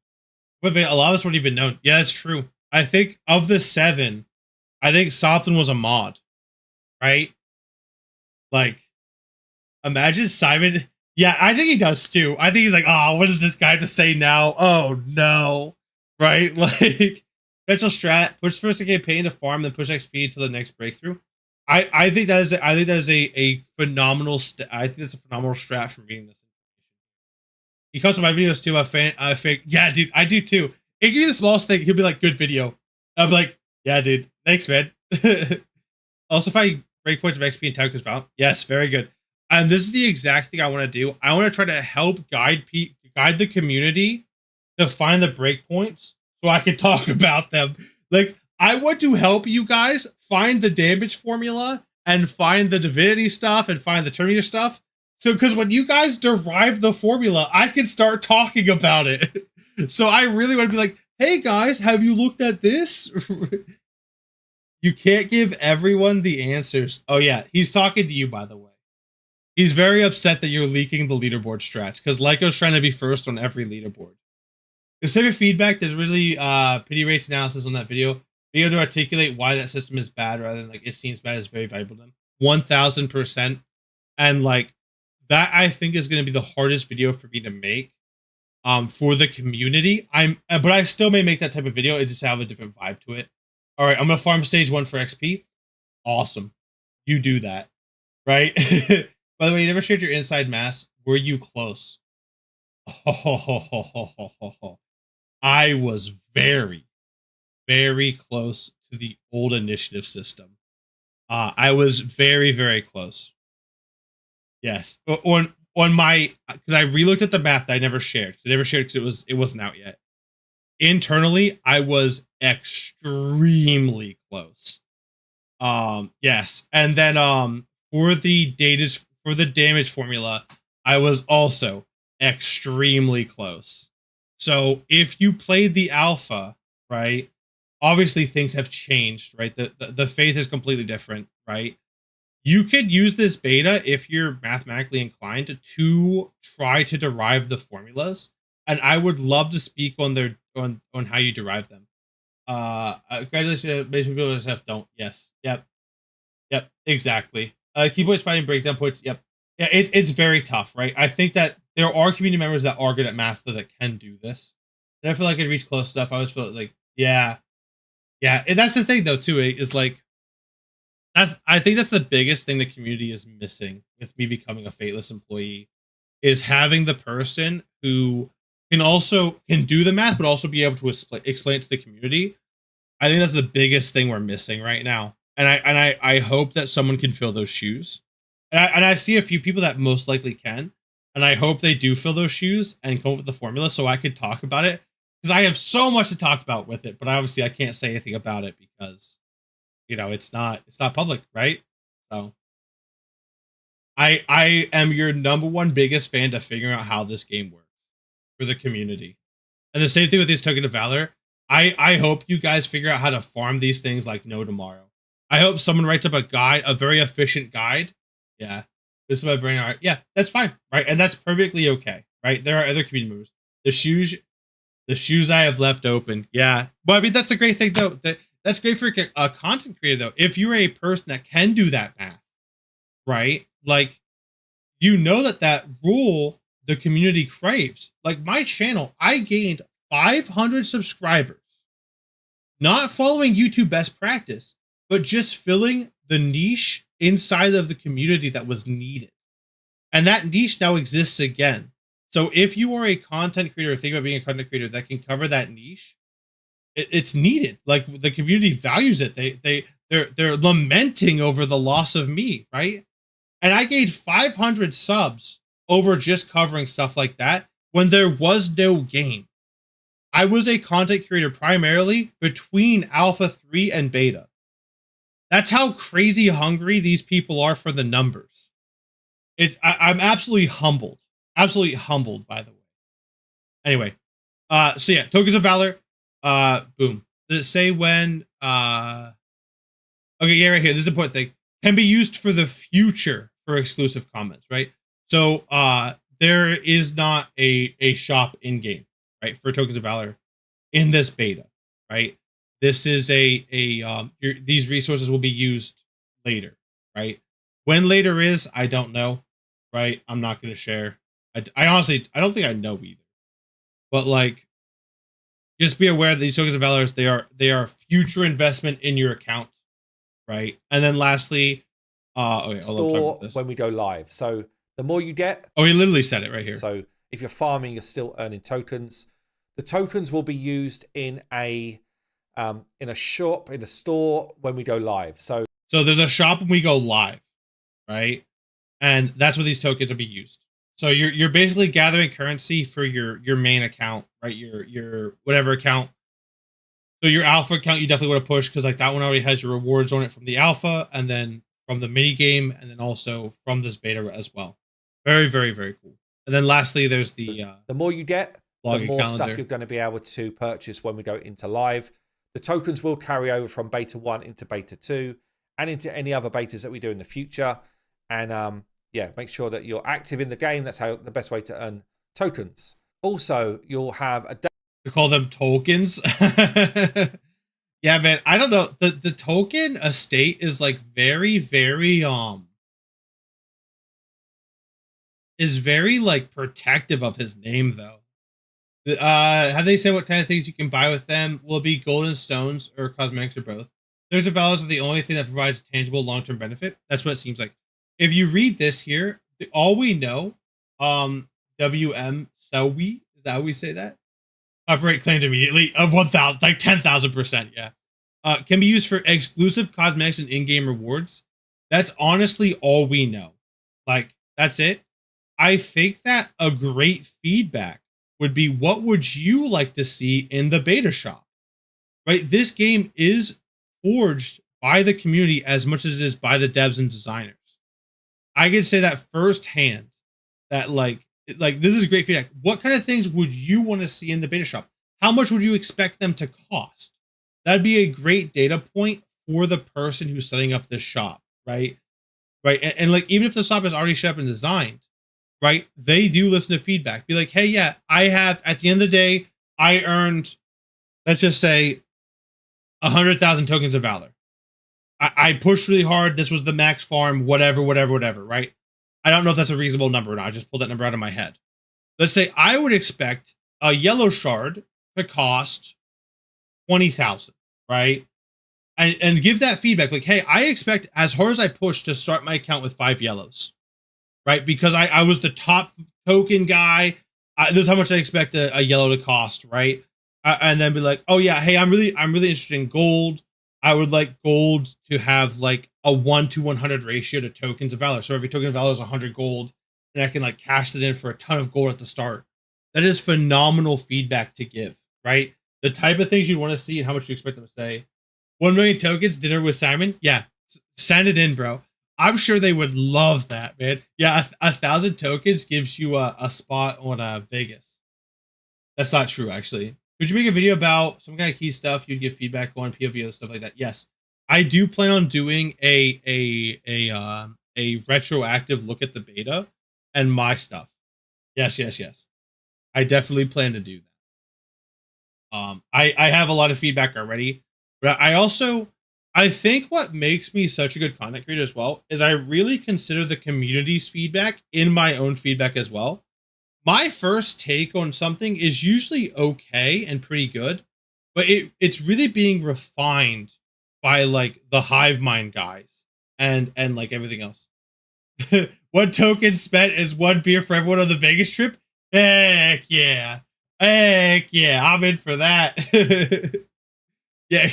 But a lot of us wouldn't even know. Yeah, that's true. I think of the 7, I think Sophlin was a mod, right? Like, imagine Simon. Yeah, I think he does too. I think he's like, oh, what does this guy have to say now? Oh no, right? Like, potential strat: push first a campaign to farm, then push XP to the next breakthrough. I think that is a phenomenal. I think that's a phenomenal strat from reading this. He comes to my videos too. I think, yeah, dude, I do too. It give you the smallest thing. He'll be like, good video. I'm like, yeah, dude, thanks, man. Also, if I breakpoints of XP and tokens found, yes, very good. And this is the exact thing I want to do. I want to try to help guide the community to find the breakpoints so I can talk about them. Like, I want to help you guys find the damage formula and find the divinity stuff and find the Terminator stuff. So, because when you guys derive the formula, I can start talking about it. So I really want to be like, hey guys, have you looked at this? You can't give everyone the answers. Oh yeah, he's talking to you, by the way. He's very upset that you're leaking the leaderboard strats because Lyco's trying to be first on every leaderboard. Instead of feedback, there's really pity rates analysis on that video. Being able to articulate why that system is bad rather than like it seems bad is very valuable to them. 1000%. And like that I think is going to be the hardest video for me to make for the community. But I still may make that type of video. It just have a different vibe to it. All right, I'm going to farm stage 1 for XP. Awesome. You do that. Right? By the way, you never shared your inside mass. Were you close? I was very, very close to the old initiative system. I was very, very close. Yes. On my, because I relooked at the math that I never shared. I never shared because it wasn't out yet. Internally, I was extremely close. Yes. And then for the damage formula, I was also extremely close. So if you played the alpha, right, obviously things have changed, right? The faith is completely different, right? You could use this beta if you're mathematically inclined to try to derive the formulas, and I would love to speak on how you derive them. Congratulations, people have don't. Yes, yep, exactly. Key points, finding breakdown points. Yep, yeah, it's very tough, right? I think that there are community members that are good at math that can do this, and I feel like I reach close stuff. I always feel like, yeah, and that's the thing though too. Is like. I think that's the biggest thing the community is missing with me becoming a Fateless employee is having the person who can do the math, but also be able to explain it to the community. I think that's the biggest thing we're missing right now. And I hope that someone can fill those shoes. And I see a few people that most likely can. And I hope they do fill those shoes and come up with the formula so I could talk about it. Because I have so much to talk about with it, but obviously I can't say anything about it because it's not public, right? So I am your number one biggest fan to figuring out how this game works for the community. And the same thing with these Token of Valor. I hope you guys figure out how to farm these things like no tomorrow. I hope someone writes up a guide, a very efficient guide. Yeah. This is my brain. All right. Yeah, that's fine. Right. And that's perfectly okay. Right. There are other community members. The shoes I have left open. Yeah. Well, I mean, that's the great thing though. That's great for a content creator though. If you're a person that can do that math, right? Like, you know that rule the community craves. Like my channel, I gained 500 subscribers, not following YouTube best practice, but just filling the niche inside of the community that was needed. And that niche now exists again. So if you are a content creator, think about being a content creator that can cover that niche, it's needed. Like the community values it. They're lamenting over the loss of me, right? And I gained 500 subs over just covering stuff like that when there was no game. I was a content creator primarily between Alpha 3 and Beta. That's how crazy hungry these people are for the numbers. I'm absolutely humbled. Absolutely humbled, by the way. Anyway, so yeah, Tokens of Valor. Boom. Does it say when? Okay, yeah, right here. This is an important thing. Can be used for the future for exclusive comments, right? So there is not a shop in game, right, for Tokens of Valor in this beta, right? This is these resources will be used later, right? When later is, I don't know, right? I'm not going to share. I honestly, I don't think I know either. But like, just be aware that these Tokens of Valor, they are future investment in your account, right? And then lastly, okay, store when we go live. So the more you get. Oh, he literally said it right here. So if you're farming, you're still earning tokens. The tokens will be used in a shop, in a store when we go live. So there's a shop when we go live, right? And that's where these tokens will be used. So you're basically gathering currency for your main account, right? Your whatever account. So your alpha account, you definitely want to push because like that one already has your rewards on it from the alpha, and then from the mini game, and then also from this beta as well. Very, very, very cool. And then lastly, there's the more you get, the more calendar stuff you're going to be able to purchase when we go into live. The tokens will carry over from beta 1 into beta 2 and into any other betas that we do in the future. And yeah, make sure that you're active in the game. That's how the best way to earn tokens. Also, you'll have a... We call them tokens. Yeah, man, I don't know. The token estate is like very, very is very like protective of his name though. Have they said what kind of things you can buy with them? Will it be golden stones or cosmetics or both? Those developers are the only thing that provides tangible long-term benefit. That's what it seems like. If you read this here, all we know, WM Selby, is that how we say that? Operate claimed immediately of 1,000, like 10,000%. Yeah. Can be used for exclusive cosmetics and in-game rewards. That's honestly all we know. Like, that's it. I think that a great feedback would be, what would you like to see in the beta shop? Right? This game is forged by the community as much as it is by the devs and designers. I can say that firsthand, that like this is great feedback. What kind of things would you want to see in the beta shop? How much would you expect them to cost? That'd be a great data point for the person who's setting up this shop, right? Right. And like, even if the shop is already set up and designed, right, they do listen to feedback. Be like, hey, yeah, I have, at the end of the day, I earned, let's just say, 100,000 tokens of valor. I pushed really hard. This was the max farm, whatever, right? I don't know if that's a reasonable number or not. I just pulled that number out of my head. Let's say I would expect a yellow shard to cost 20,000, right? And give that feedback. Like, hey, I expect as hard as I push to start my account with 5 yellows, right? Because I was the top token guy. This is how much I expect a yellow to cost, right? And then be like, oh yeah, hey, I'm really interested in gold. I would like gold to have like a 1-to-100 ratio to tokens of valor. So every token of valor is 100 gold, and I can like cash it in for a ton of gold at the start. That is phenomenal feedback to give, right? The type of things you'd want to see and how much you expect them to say. 1 million tokens, dinner with Simon. Yeah, send it in, bro. I'm sure they would love that, man. Yeah, 1,000 tokens gives you a spot on Vegas. That's not true, actually. Could you make a video about some kind of key stuff you'd give feedback on, POV, and stuff like that? Yes, I do plan on doing a a retroactive look at the beta and my stuff. Yes. I definitely plan to do that. I have a lot of feedback already, but I think what makes me such a good content creator as well is I really consider the community's feedback in my own feedback as well. My first take on something is usually okay and pretty good, but it's really being refined by like the hive mind guys and like everything else. One token spent is one beer for everyone on the Vegas trip. Heck yeah. I'm in for that. Yeah.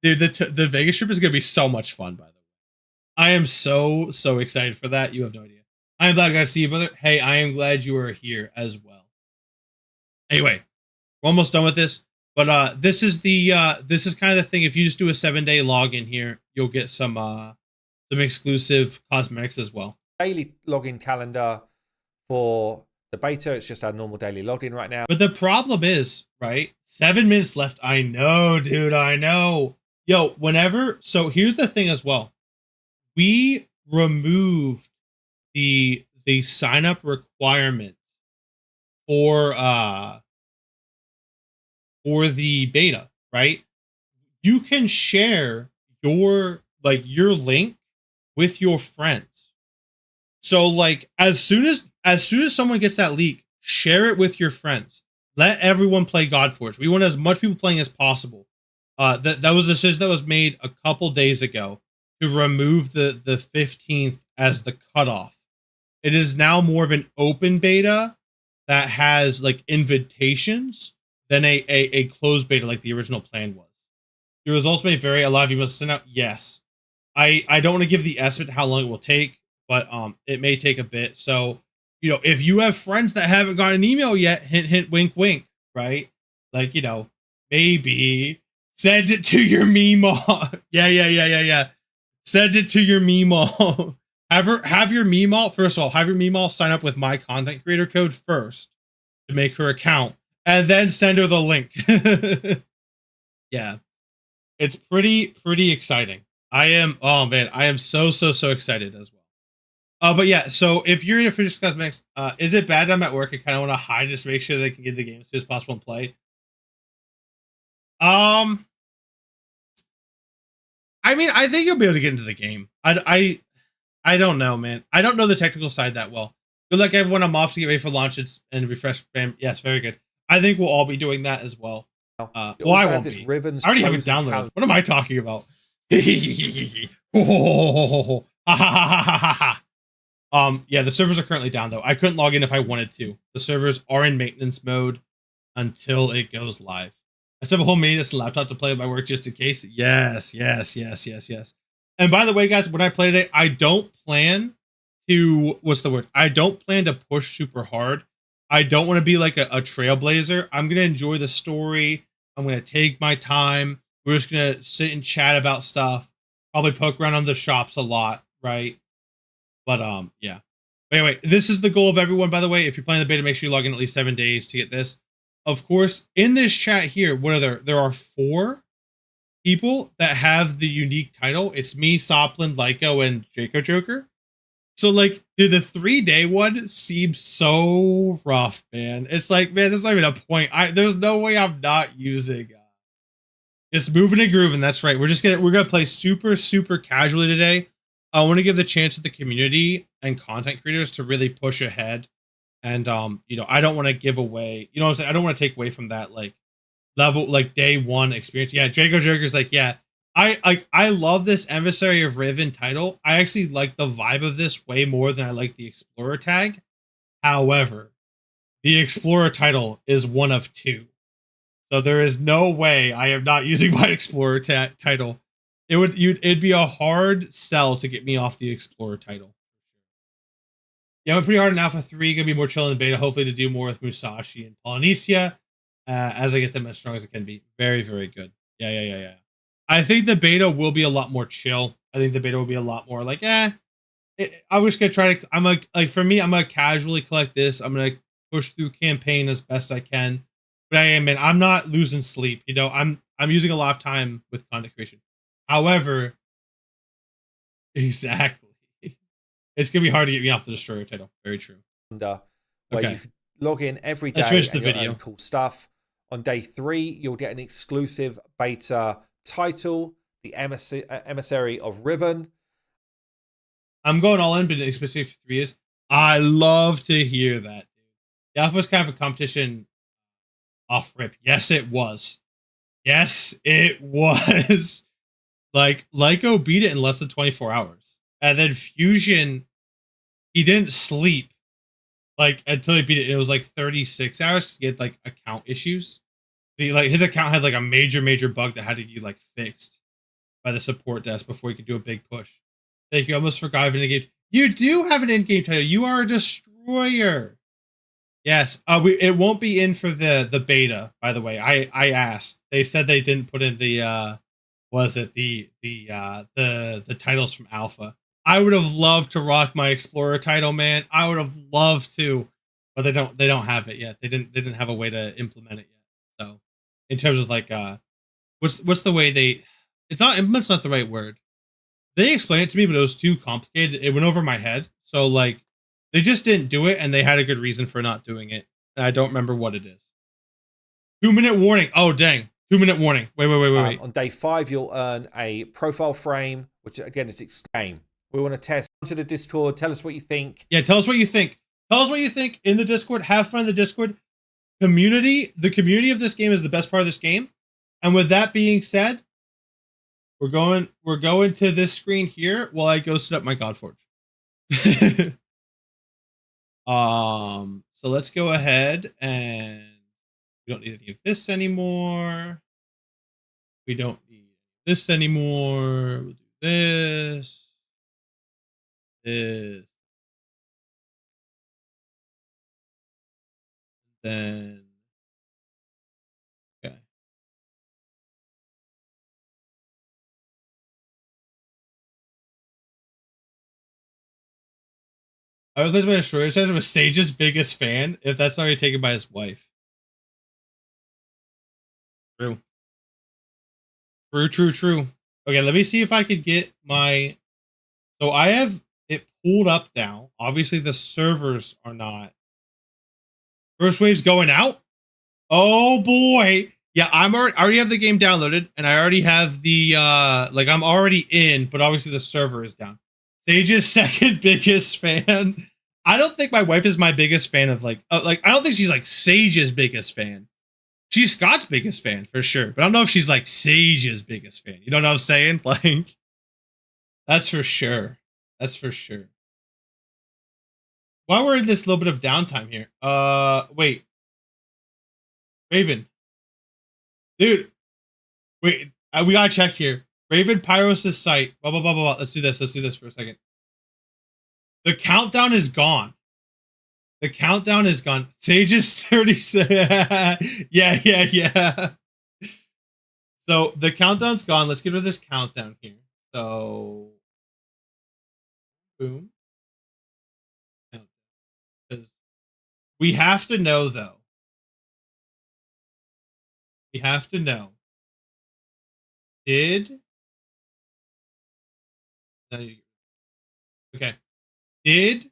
Dude, the Vegas trip is going to be so much fun, by the way. I am so excited for that. You have no idea. I am glad I got to see you, brother. Hey, I am glad you are here as well. Anyway, we're almost done with this, but this is kind of the thing. If you just do a 7-day login here, you'll get some exclusive cosmetics as well. Daily login calendar for the beta. It's just our normal daily login right now. But the problem is, right? 7 minutes left. I know, dude. I know. Yo, so here's the thing as well. We removed the sign up requirement for the beta, right? You can share your link with your friends. So like as soon as someone gets that leak, share it with your friends. Let everyone play Godforge. We want as much people playing as possible. That was a decision that was made a couple days ago to remove the 15th as the cutoff. It is now more of an open beta that has like invitations than a closed beta like the original plan was. The results may vary. A lot of you must send out. Yes. I don't want to give the estimate how long it will take, but it may take a bit. So, if you have friends that haven't got an email yet, hint, hint, wink, wink, right? Like, maybe send it to your Meemaw. Yeah. Send it to your Meemaw. Have your Meemaw, first of all, have your Meemaw sign up with my content creator code first to make her account, and then send her the link. Yeah. It's pretty exciting. I am so excited as well. But yeah, so if you're in Official Cosmetics, is it bad that I'm at work? I kind of want to hide just to make sure they can get the game as soon as possible and play. I mean, I think you'll be able to get into the game. I don't know, man. I don't know the technical side that well. Good luck, everyone. I'm off to get ready for launch and refresh spam. Yes, very good. I think we'll all be doing that as well. Well, I won't be. I already have it downloaded. What am I talking about? Yeah, the servers are currently down though. I couldn't log in if I wanted to. The servers are in maintenance mode until it goes live. I set up a whole maintenance laptop to play with my work just in case. Yes. And by the way, guys, when I play today, I don't plan to I don't plan to push super hard. I don't want to be like a trailblazer. I'm gonna enjoy the story. I'm gonna take my time. We're just gonna sit and chat about stuff. Probably poke around on the shops a lot, right? But yeah. But anyway, this is the goal of everyone, by the way. If you're playing the beta, make sure you log in at least 7 days to get this. Of course, in this chat here, what are there? There are 4 people that have the unique title. It's me, Soplin, Lyco, and Jaco Joker. So like, dude, the 3-day one seems so rough, man. It's like, man, there's not even a point. There's no way I'm not using just moving and grooving. That's right. We're gonna play super casually today. I want to give the chance to the community and content creators to really push ahead. And I don't want to give away, what I'm saying? I don't want to take away from that like level, like day 1 experience. Yeah, Draco Joker's like, yeah, I love this Emissary of Riven title. I actually like the vibe of this way more than I like the Explorer tag. However, the Explorer title is one of 2. So there is no way I am not using my Explorer title. It'd be a hard sell to get me off the Explorer title. Yeah, I went pretty hard in Alpha 3. Gonna be more chill in beta. Hopefully to do more with Musashi and Polynesia as I get them as strong as I can be. Very good. Yeah. I think the beta will be a lot more chill. I think the beta will be a lot more like, I was gonna try to. For me, I'm gonna casually collect this. I'm gonna push through campaign as best I can. But I'm not losing sleep. I'm using a lot of time with content creation. However, exactly. It's gonna be hard to get me off the destroyer title. Very true. Where you log in every day. Let's finish the video. Cool stuff. On day 3, you'll get an exclusive beta title, the Emissary of Riven. I'm going all in, but especially for 3 years. I love to hear that. The alpha was kind of a competition off rip. Yes, it was. Yes, it was. Like, Lyco beat it in less than 24 hours. And then Fusion, he didn't sleep like until he beat it. It was like 36 hours because he had like account issues. His account had like a major bug that had to be like fixed by the support desk before he could do a big push. Thank you. I almost forgot of an in-game. You do have an in-game title. You are a destroyer. Yes. It won't be in for the beta, by the way. I asked. They said they didn't put in the the titles from alpha. I would have loved to rock my Explorer title, man. I would have loved to, but they don't have it yet. They didn't have a way to implement it yet. So, in terms of like what's the way implement's not the right word. They explained it to me, but it was too complicated. It went over my head. So like they just didn't do it, and they had a good reason for not doing it. And I don't remember what it is. 2-minute warning. Oh dang. 2-minute warning. Wait. On day 5, you'll earn a profile frame, which again is game. We want to test. Come to the Discord. Tell us what you think. Yeah, tell us what you think. Tell us what you think in the Discord. Have fun in the Discord. The community of this game is the best part of this game. And with that being said, we're going to this screen here while I go set up my Godforge. So let's go ahead and we don't need any of this anymore. We don't need this anymore. We'll do this. Then okay. I was listening to Destroyer says I'm Sage's biggest fan, if that's already taken by his wife. True. Okay, let me see if I could get my... So I have it pulled up now. Obviously, the servers are not. First wave's going out? Oh, boy. Yeah, I already have the game downloaded, and I already have the... I'm already in, but obviously the server is down. Sage's second biggest fan. I don't think my wife is my biggest fan of I don't think she's like Sage's biggest fan. She's Scott's biggest fan for sure, but I don't know if she's like Sage's biggest fan. You know what I'm saying? Like, that's for sure. That's for sure. While we're in this little bit of downtime here, wait, Raven, dude, wait, we gotta check here. Raven Pyros' site. Blah blah blah blah. Let's do this. Let's do this for a second. The countdown is gone. The countdown is gone. Sage is 36. Yeah. So the countdown's gone. Let's get rid of this countdown here. So, boom. We have to know, though. We have to know. Okay. Did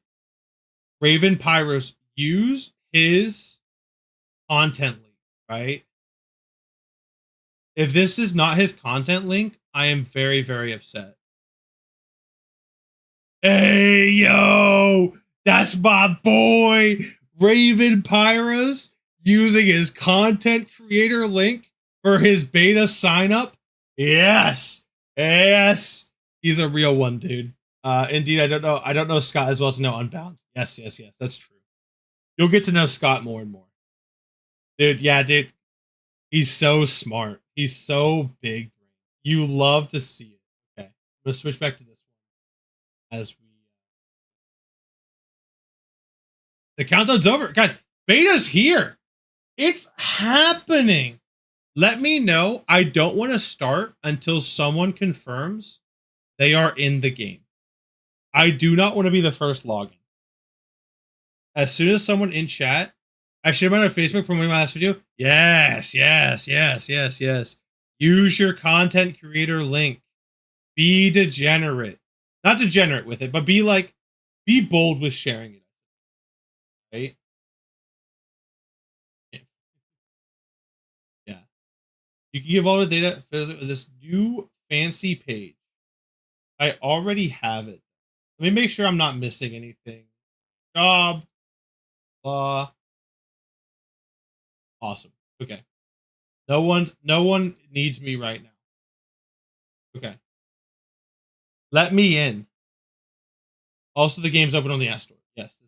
Raven Pyros use his content link, right? If this is not his content link, I am very, very upset. Hey, yo! That's my boy, Raven Pyros, using his content creator link for his beta sign up. Yes. He's a real one, dude. Indeed, I don't know Scott as well as know Unbound. Yes, that's true. You'll get to know Scott more and more. Dude, he's so smart. He's so big. You love to see it. Okay, I'm gonna switch back to this one as we. The countdown's over, guys. Beta's here. It's happening. Let me know. I don't want to start until someone confirms they are in the game. I do not want to be the first login. As soon as someone in chat, I shared mine on Facebook from my last video. Yes. Use your content creator link. Be degenerate. Not degenerate with it, but be like, Be bold with sharing it. Right? Yeah. You can give all the data for this new fancy page. I already have it. Let me make sure I'm not missing anything. Job. Awesome. Okay. No one needs me right now. Okay. Let me in. Also, the game's open on the App Store. Yes.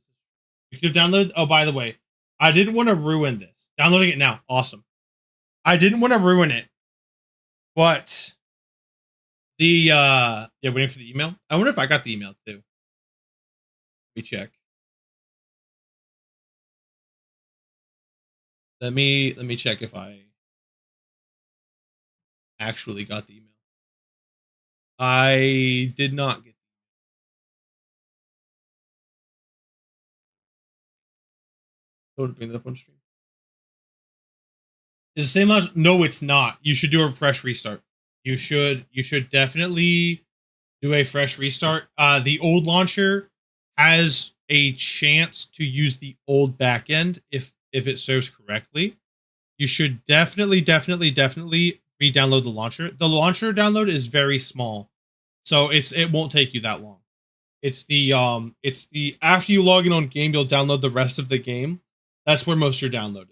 You could have downloaded. Oh, by the way, I didn't want to ruin this. Downloading it now. Awesome. I didn't want to ruin it. But the waiting for the email. I wonder if I got the email too. Let me check. Let me check if I actually got the email. I did not get. Go to bring it up on stream. Is the same as? No, it's not. You should do a fresh restart. You should definitely do a fresh restart. The old launcher has a chance to use the old backend if it serves correctly. You should definitely re-download the launcher. The launcher download is very small, so it won't take you that long. It's the after you log in on game, you'll download the rest of the game. That's where most of your download is.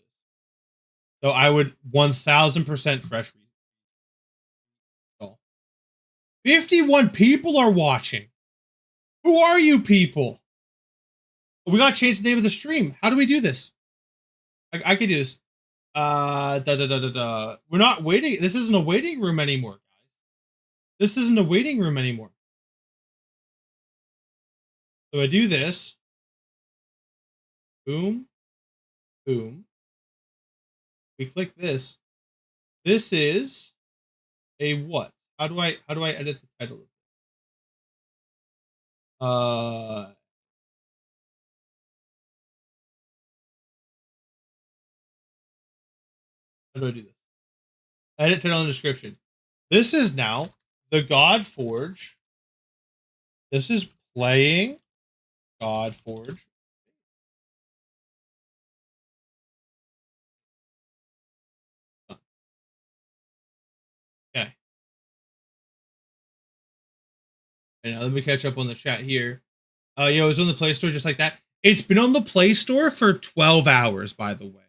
So I would 1000% fresh. 51 people are watching. Who are you people? We gotta change the name of the stream. How do we do this? I could do this. We're not waiting. This isn't a waiting room anymore, guys. This isn't a waiting room anymore. So I do this. Boom. Boom. We click this. This is a what? How do I edit the title? How do I do this? Edit title and description. This is now the Godforge. This is playing Godforge. Okay. And now let me catch up on the chat here. Yo, it's on the Play Store just like that. It's been on the Play Store for 12 hours, by the way.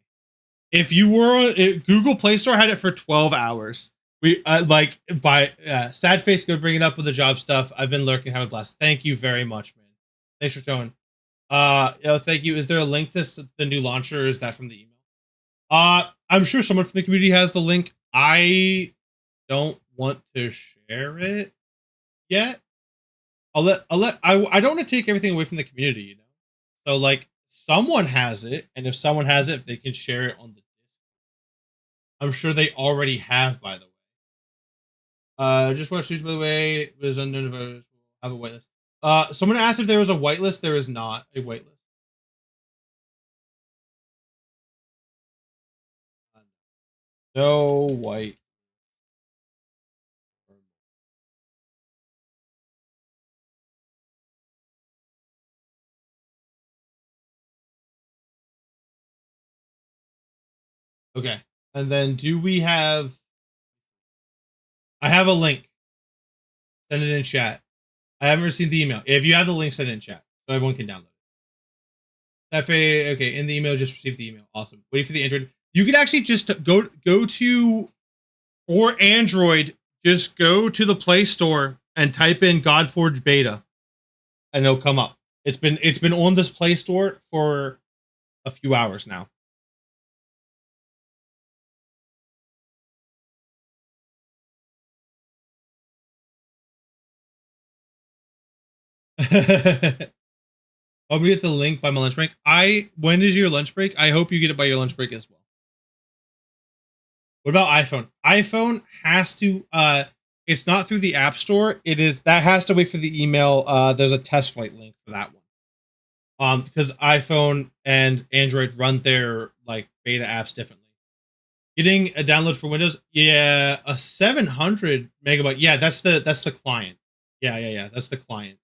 If you were on Google Play Store, had it for 12 hours. We sad face go bring it up with the job stuff. I've been lurking, have a blast. Thank you very much, man. Thanks for showing. Thank you. Is there a link to the new launcher? Or is that from the email? I'm sure someone from the community has the link. I don't want to share it yet. I don't want to take everything away from the community, you know. So like someone has it, and if someone has it, if they can share it on the I'm sure they already have, by the way. Just watch news, by the way. It was unknown if I have a whitelist. Someone asked if there was a whitelist. There is not a whitelist. No white. Okay. And then do we have... I have a link. Send it in chat. I haven't received the email. If you have the link, send it in chat so everyone can download it. Okay, in the email, just received the email. Awesome. Waiting for the Android. You could actually just go to, or Android, just go to the Play Store and type in Godforge Beta, and it'll come up. It's been on this Play Store for a few hours now. I'm gonna get the link by my lunch break. When is your lunch break? I hope you get it by your lunch break as well. What about iPhone? iPhone has to it's not through the App Store. That has to wait for the email. There's a test flight link for that one. Because iPhone and Android run their like beta apps differently. Getting a download for Windows, yeah, a 700 megabyte. Yeah, that's the client. Yeah, that's the client.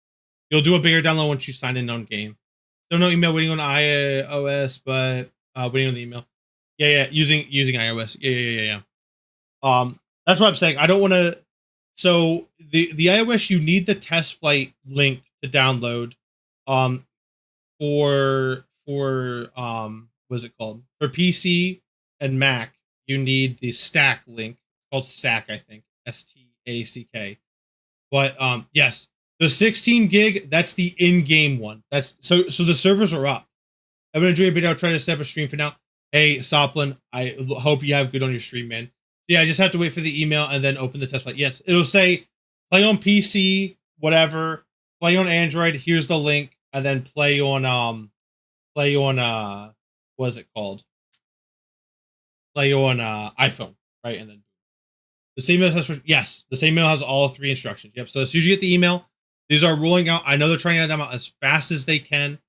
You'll do a bigger download once you sign in on game. Still no email waiting on iOS, but waiting on the email. Yeah, using iOS. Yeah. That's what I'm saying. I don't want to. So the iOS, you need the test flight link to download. For what's it called? For PC and Mac, you need the Stack link. It's called Stack, I think. STACK. But yes, the 16 gig, that's the in-game one. That's so the servers are up. I'm gonna enjoy a video. I'll try to set up a stream for now. Hey, Soplin, I hope you have good on your stream, man. Yeah, I just have to wait for the email and then open the test flight. Yes, it'll say play on PC, whatever. Play on Android. Here's the link, and then play on what is it called? Play on iPhone, right? And then the same email has yes, the same email has all 3 instructions. Yep. So as soon as you get the email, these are rolling out. I know they're trying to get them out as fast as they can.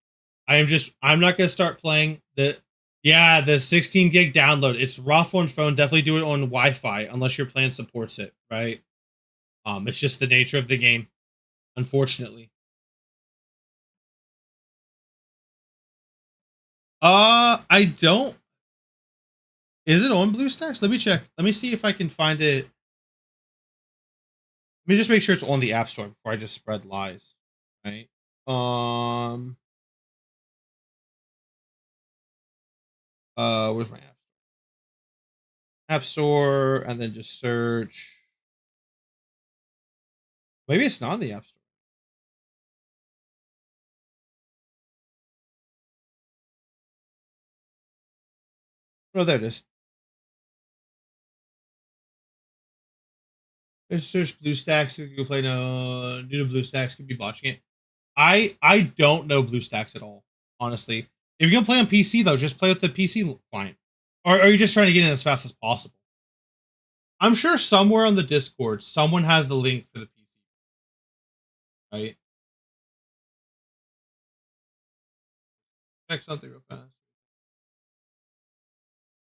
I'm not gonna start playing the 16 gig download. It's rough on phone. Definitely do it on Wi-Fi unless your plan supports it, right? It's just the nature of the game, unfortunately. I don't. Is it on BlueStacks? Let me check. Let me see if I can find it. Let me just make sure it's on the App Store before I just spread lies. Right. Where's my app? App Store, and then just search. Maybe it's not on the App Store. Oh, there it is. Search BlueStacks. You can play no new to BlueStacks. Could be botching it. I don't know BlueStacks at all, honestly. If you're gonna play on PC though, just play with the PC client. Or are you just trying to get in as fast as possible? I'm sure somewhere on the Discord, someone has the link for the PC. Right? Check something real fast.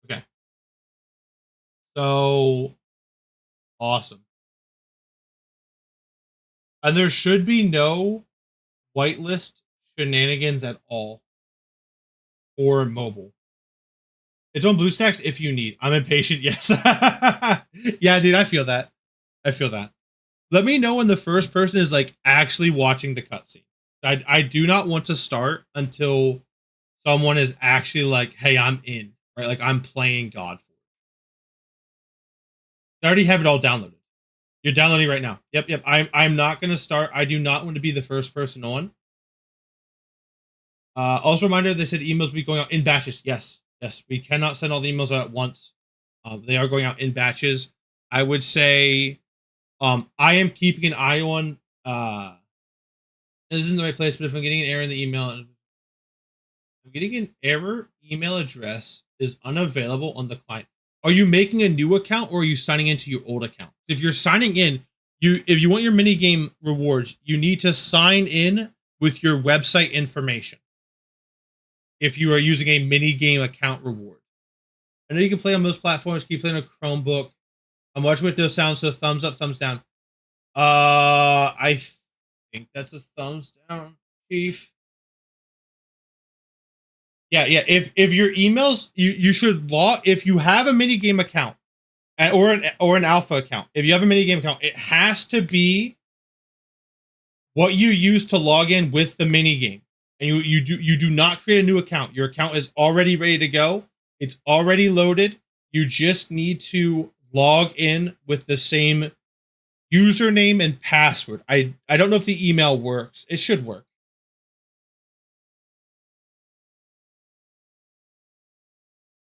Okay. So awesome. And there should be no whitelist shenanigans at all for mobile. It's on BlueStacks if you need. I'm impatient. Yes. Yeah, dude, I feel that. Let me know when the first person is like actually watching the cutscene. I do not want to start until someone is actually like, hey, I'm in. Right? Like I'm playing Godforge. I already have it all downloaded. You're downloading right now. Yep. I'm not gonna start. I do not want to be the first person on. Also, reminder: they said emails will be going out in batches. Yes. We cannot send all the emails out at once. They are going out in batches. I would say, I am keeping an eye on. This isn't the right place, but if I'm getting an error in the email, I'm getting an error. Email address is unavailable on the client. Are you making a new account or are you signing into your old account? If you're signing in, if you want your minigame rewards, you need to sign in with your website information. If you are using a minigame account reward. I know you can play on most platforms. Keep playing on Chromebook. I'm watching with those sounds, so thumbs up, thumbs down. I think that's a thumbs down, Chief. Yeah. If your emails, you should log. If you have a minigame account or an alpha account, if you have a minigame account, it has to be what you use to log in with the minigame. And you do not create a new account. Your account is already ready to go. It's already loaded. You just need to log in with the same username and password. I don't know if the email works. It should work.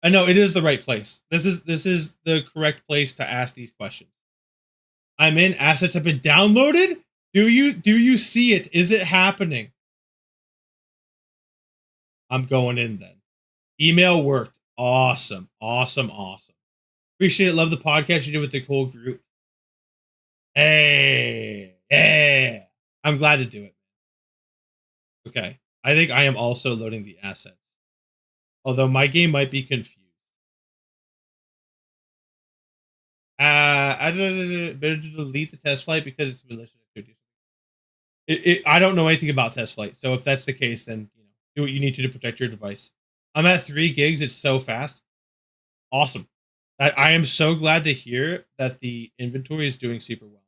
I know it is the right place. This is the correct place to ask these questions. I'm in. Assets have been downloaded. Do you see it? Is it happening? I'm going in then. Email worked. Awesome. Appreciate it. Love the podcast you did with the whole group. Hey. I'm glad to do it. Okay. I think I am also loading the assets. Although my game might be confused. I better to delete the test flight because it's malicious activity. I don't know anything about test flight, so if that's the case, then do what you need to protect your device. I'm at 3 gigs. It's so fast. Awesome. I am so glad to hear that the inventory is doing super well.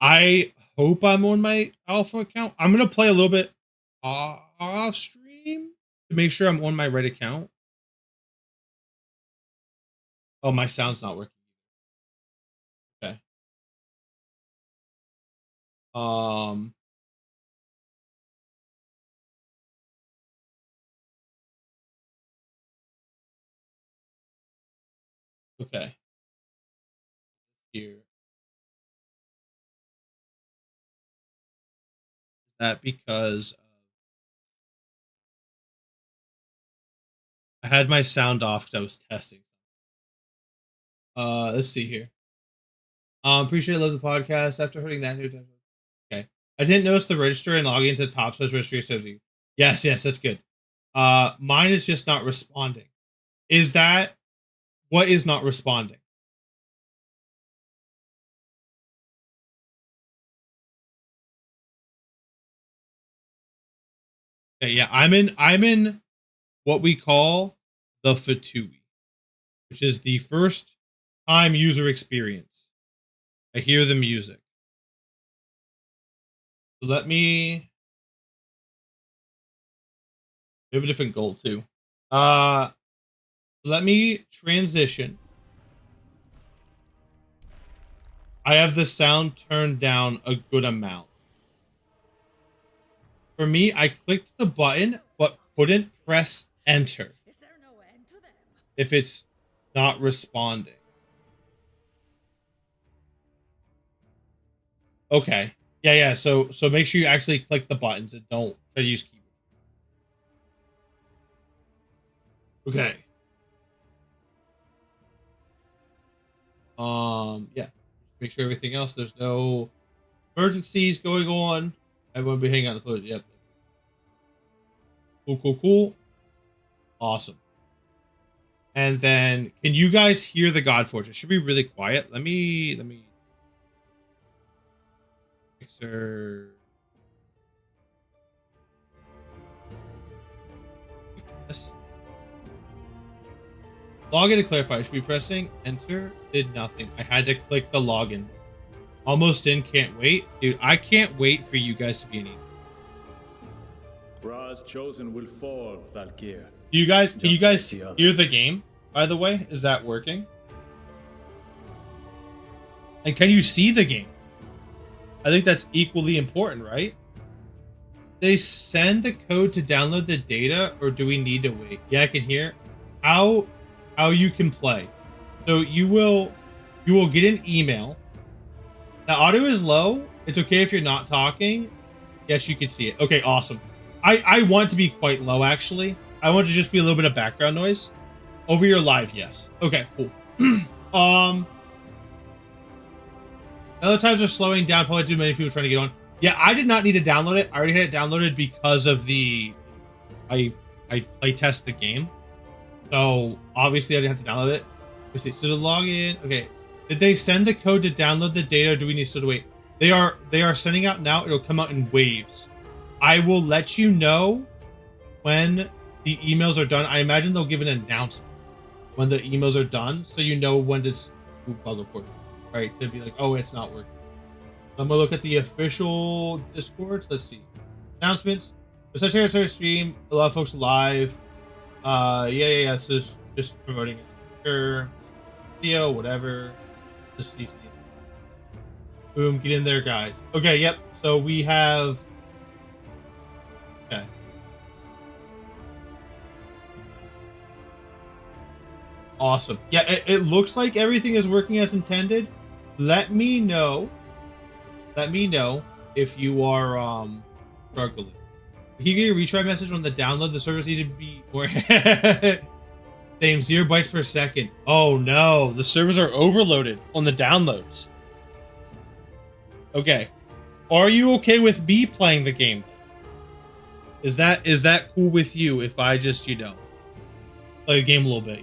I hope I'm on my alpha account. I'm gonna play a little bit off stream to make sure I'm on my right account. Oh, my sound's not working. Okay. Okay. Here. That because I had my sound off because I was testing. Let's see here. Appreciate love the podcast. After hearing that new time. Okay. I didn't notice the register and log into the top says registry study. Yes, that's good. Mine is just not responding. Is that what is not responding? Okay, yeah, I'm in what we call the Fatui, which is the first time user experience. I hear the music. So let me we have a different goal too. Let me transition. I have the sound turned down a good amount. For me, I clicked the button but couldn't press enter. Is there no end to them? If it's not responding. Okay. Yeah. So make sure you actually click the buttons and don't try to use keyboard. Okay. Yeah. Make sure everything else, there's no emergencies going on. Everyone be hanging out the close. Yep. Cool. Awesome. And then, can you guys hear the Godforge? It should be really quiet. Let me mixer. Yes. Login to clarify. Should be pressing enter. Did nothing. I had to click the login. Almost in. Can't wait, dude. I can't wait for you guys to be in. Bra's chosen will fall, Valkyr. Can you guys hear the game, by the way? Is that working? And can you see the game? I think that's equally important, right? They send the code to download the data, or do we need to wait? Yeah, I can hear how you can play. So you will get an email. The audio is low. It's okay if you're not talking. Yes, you can see it. Okay, awesome. I want it to be quite low, actually. I want it to just be a little bit of background noise. Over your live, yes. Okay, cool. Other times are slowing down, probably too many people trying to get on. Yeah, I did not need to download it. I already had it downloaded because of the I play test the game. So obviously I didn't have to download it. Let's see. So to log in, okay. Did they send the code to download the data, or do we need to wait? They are sending out now. It'll come out in waves. I will let you know when the emails are done. I imagine they'll give an announcement when the emails are done, so you know when to do bug reports, right? To be like, oh, it's not working. I'm gonna look at the official Discord. Let's see. Announcements. Essentially, it's our stream. A lot of folks live. Yeah. So just promoting it. Sure. Video, whatever. Just CC. Boom, get in there, guys. Okay, yep. So we have. Okay. Awesome. Yeah, it looks like everything is working as intended. Let me know if you are struggling. Can you get a retry message on the download? The servers need to be more same 0 bytes per second. Oh no, the servers are overloaded on the downloads. Okay. Are you okay with me playing the game? Is that cool with you if I just, play the game a little bit,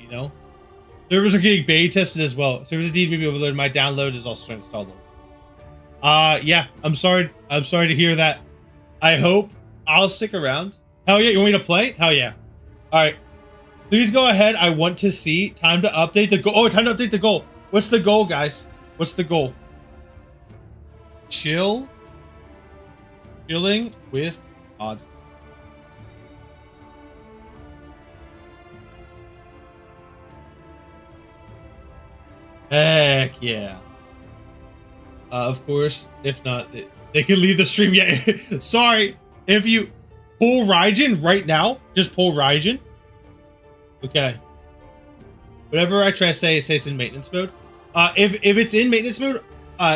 Servers are getting beta tested as well. Servers indeed may be overloaded. My download is also installed. Yeah, I'm sorry to hear that. I hope I'll stick around. Hell yeah, you want me to play? Hell yeah. All right. Please go ahead. I want to see. Time to update the goal. Oh, time to update the goal. What's the goal, guys? What's the goal? Chilling with God. Heck yeah. Of course, if not, they can leave the stream. Yeah, sorry. If you pull Raijin right now, just pull Raijin. Okay. Whatever I try to say, it's in maintenance mode. If it's in maintenance mode,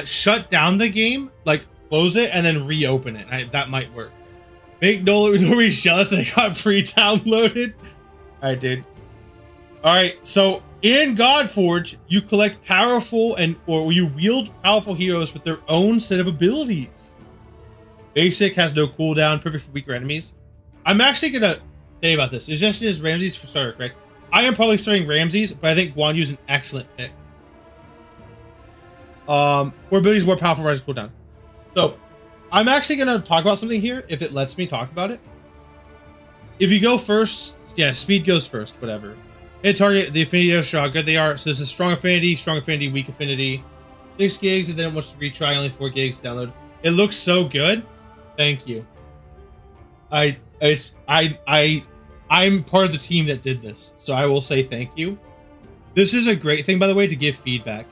shut down the game, like close it, and then reopen it. That might work. Make Nori jealous and it got pre-downloaded. All right, dude. All right, so in Godforge, you collect powerful or you wield powerful heroes with their own set of abilities. Basic has no cooldown, perfect for weaker enemies. I'm actually gonna say about this. It's just as Ramses for starter, correct? I am probably starting Ramses, but I think Guan Yu's an excellent pick. Or abilities more powerful, rise cooldown. So I'm actually gonna talk about something here if it lets me talk about it. If you go first, yeah, speed goes first, whatever. Hit target, the affinity of how good they are. So this is strong affinity, weak affinity. 6 gigs, and then it wants to retry, only 4 gigs download. It looks so good. Thank you. I'm part of the team that did this, so I will say thank you. This is a great thing, by the way, to give feedback.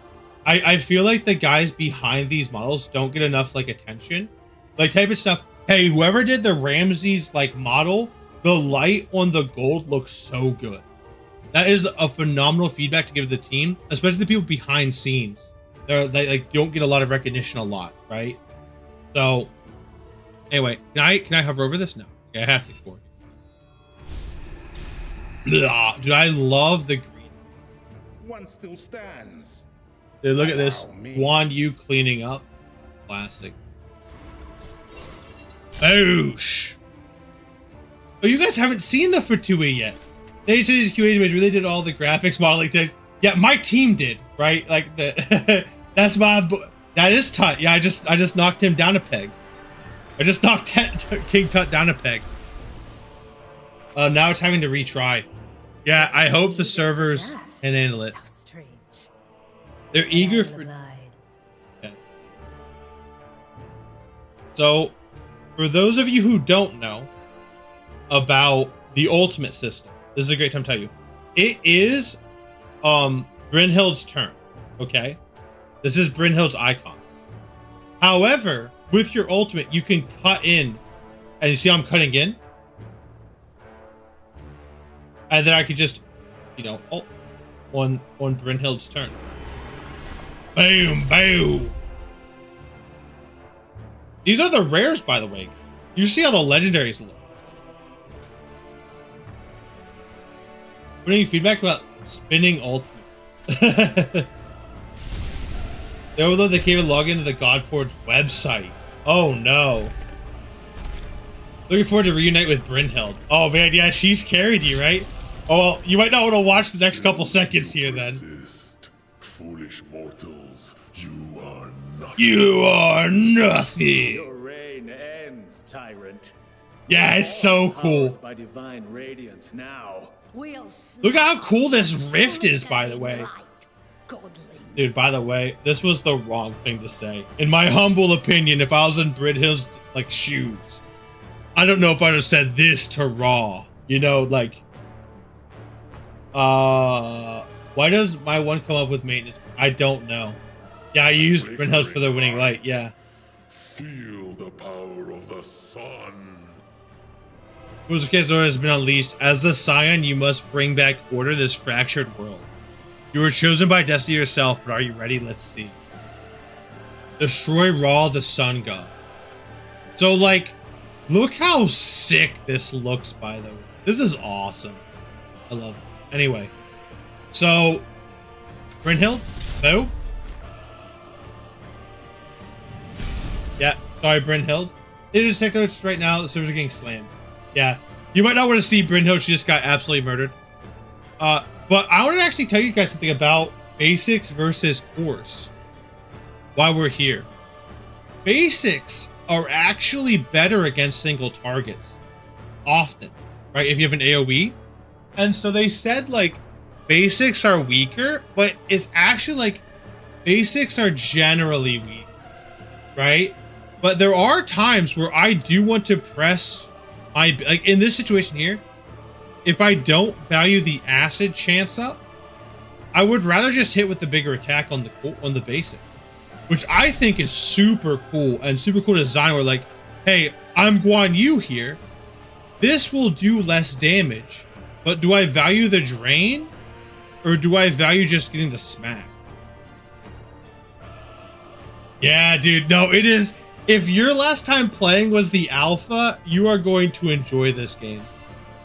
I feel like the guys behind these models don't get enough like attention, like type of stuff. Hey, whoever did the Ramses like model, the light on the gold looks so good. That is a phenomenal feedback to give to the team, especially the people behind scenes. They like don't get a lot of recognition a lot, right? So anyway, can I hover over this? No, okay, I have to. Blah, dude, I love the green. One still stands. Dude, look at this. Guan Yu cleaning up. Classic. Boosh. Oh, you guys haven't seen the Fatui yet. They just really did all the graphics modeling things. Yeah, my team did, right? Like the that is Tut. Yeah, I just knocked him down a peg. I just knocked King Tut down a peg. Now it's having to retry. Yeah, I hope the servers can handle it. They're eager for. Yeah. So, for those of you who don't know about the ultimate system, this is a great time to tell you. It is Brynhild's turn. Okay, this is Brynhild's icons. However, with your ultimate, you can cut in, and you see how I'm cutting in. And then I could just, you know, on Brynhild's turn. Boom, boom. These are the rares, by the way. You see how the legendaries look. Any feedback about spinning ultimate? They overload, they can't even log into the Godforge website. Oh no. Looking forward to reunite with Brynhild. Oh man, yeah, she's carried you, right? Oh, well, you might not want to watch the next couple seconds here then. Foolish mortals, you are nothing. You are nothing. Your reign ends, tyrant. Yeah, it's so cool. By divine radiance now. Look how cool this rift is, by the way. Dude, by the way, this was the wrong thing to say. In my humble opinion, if I was in Brynhild's like shoes, I don't know if I'd have said this to Raw. You know, like why does my one come up with maintenance? I don't know. Yeah, I used Brynhild for the winning light, yeah. Feel the power of the sun. Whose case order has been unleashed. As the Scion, you must bring back order this fractured world. You were chosen by destiny yourself, but are you ready? Let's see. Destroy Ra, the sun god. So, like, look how sick this looks, by the way. This is awesome. I love it. Anyway, so Brynhild, boo. Yeah, sorry, Brynhild. They just checked out right now. The servers are getting slammed. Yeah, you might not want to see Brynhild. She just got absolutely murdered. But I want to actually tell you guys something about basics versus course while we're here. basics are actually better against single targets often, right? If you have an AoE. And so they said like basics are weaker, but it's actually like basics are generally weak, right? But there are times where I do want to press my, like in this situation here, if I don't value the acid chance up, I would rather just hit with the bigger attack on the basic, which I think is super cool and super cool design. Where like, hey, I'm Guan Yu here. This will do less damage, but do I value the drain, or do I value just getting the smack? Yeah, dude. No, it is. If your last time playing was the alpha, you are going to enjoy this game.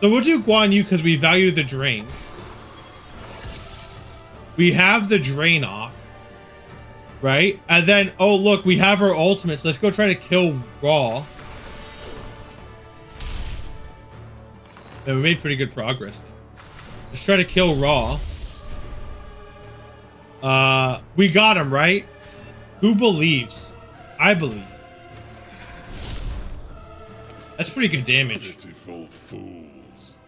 So we'll do Guan Yu because we value the drain. We have the drain off, right? And then, oh look, we have our ultimates. Let's go try to kill Raw. And we made pretty good progress. Let's try to kill Raw. We got him, right? Who believes? I believe. That's pretty good damage. Pitiful fools.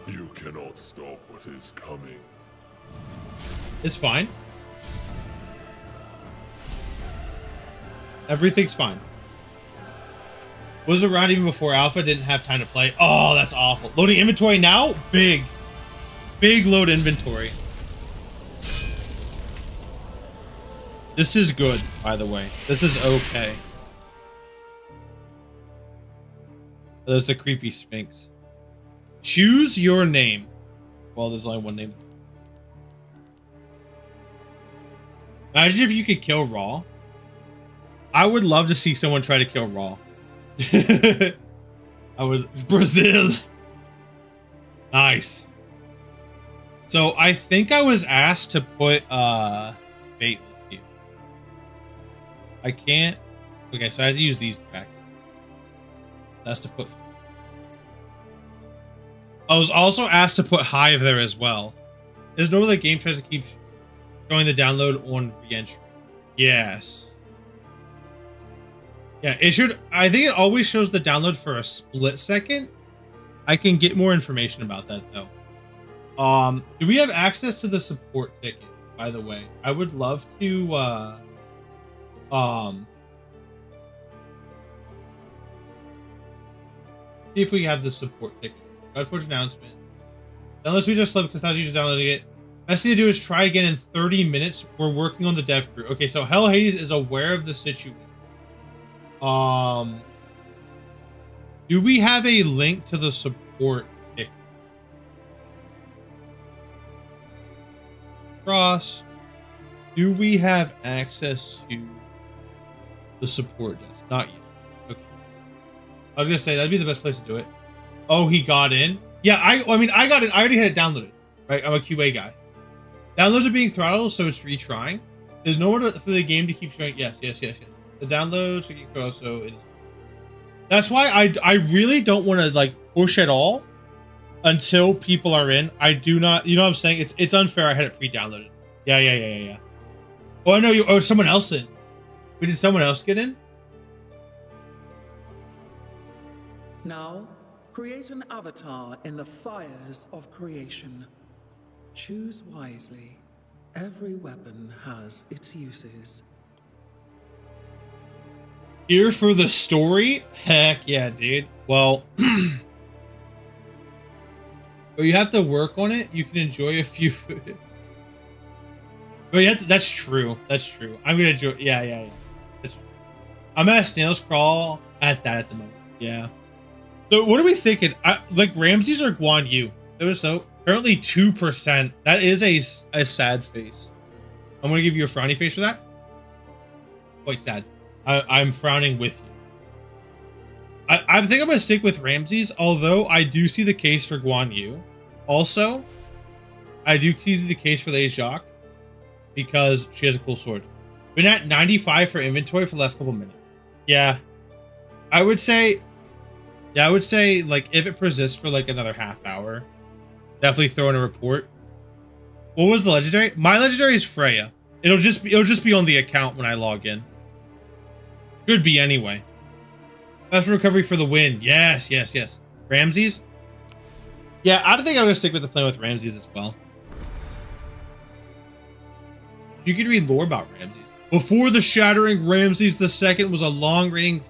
You cannot stop what is coming. It's fine. Everything's fine. Was around even before Alpha, didn't have time to play. Oh, that's awful. Loading inventory now? Big load inventory. This is good, by the way. This is okay. There's the creepy Sphinx. Choose your name. Well, there's only one name. Imagine if you could kill Raw. I would love to see someone try to kill Raw. I would. Brazil. Nice. So I think I was asked to put Fateless here. I can't. Okay, so I have to use these back. That's to put. I was also asked to put Hive there as well. There's no way the game tries to keep showing the download on re-entry. Yes. Yeah, it should. I think it always shows the download for a split second. I can get more information about that though. Do we have access to the support ticket, by the way? I would love to see if we have the support ticket. Godforge announcement. Unless we just slept because now you're downloading it. Best thing to do is try again in 30 minutes. We're working on the dev crew. Okay, so Hell Hades is aware of the situation. Do we have a link to the support ticket? Cross. Do we have access to the support desk? Not yet. Okay. I was gonna say that'd be the best place to do it. Oh, he got in. Yeah, I mean, I got it. I already had it downloaded. Right, I'm a QA guy. Downloads are being throttled, so it's retrying. There's nowhere for the game to keep showing. Yes. The downloads are getting crossed, so it is. That's why I really don't want to like push at all until people are in. I do not. You know what I'm saying? It's unfair. I had it pre-downloaded. Yeah. Oh, I know you. Oh, someone else in. Wait, did someone else get in? Now, create an avatar in the fires of creation. Choose wisely. Every weapon has its uses. Here for the story? Heck yeah, dude. Well, but you have to work on it. You can enjoy a few. But yeah, that's true. That's true. I'm gonna enjoy. Yeah. That's true. I'm at a snail's crawl at that at the moment. Yeah. So what are we thinking? Like Ramses or Guan Yu? There was so currently 2%. That is a sad face. I'm gonna give you a frowny face for that. Quite sad. I'm frowning with you. I think I'm gonna stick with Ramses, although I do see the case for Guan Yu. Also, I do see the case for Lady Jacques because she has a cool sword. Been at 95 for inventory for the last couple minutes. Yeah, I would say like if it persists for like another half hour, definitely throw in a report. What was the legendary? My legendary is Freya. It'll just be on the account when I log in. Should be anyway. Fast recovery for the win. Yes, yes, yes. Ramses? Yeah, I think I'm going to stick with the plan with Ramses as well. You could read lore about Ramses. Before the shattering, Ramses II was a long-reigning...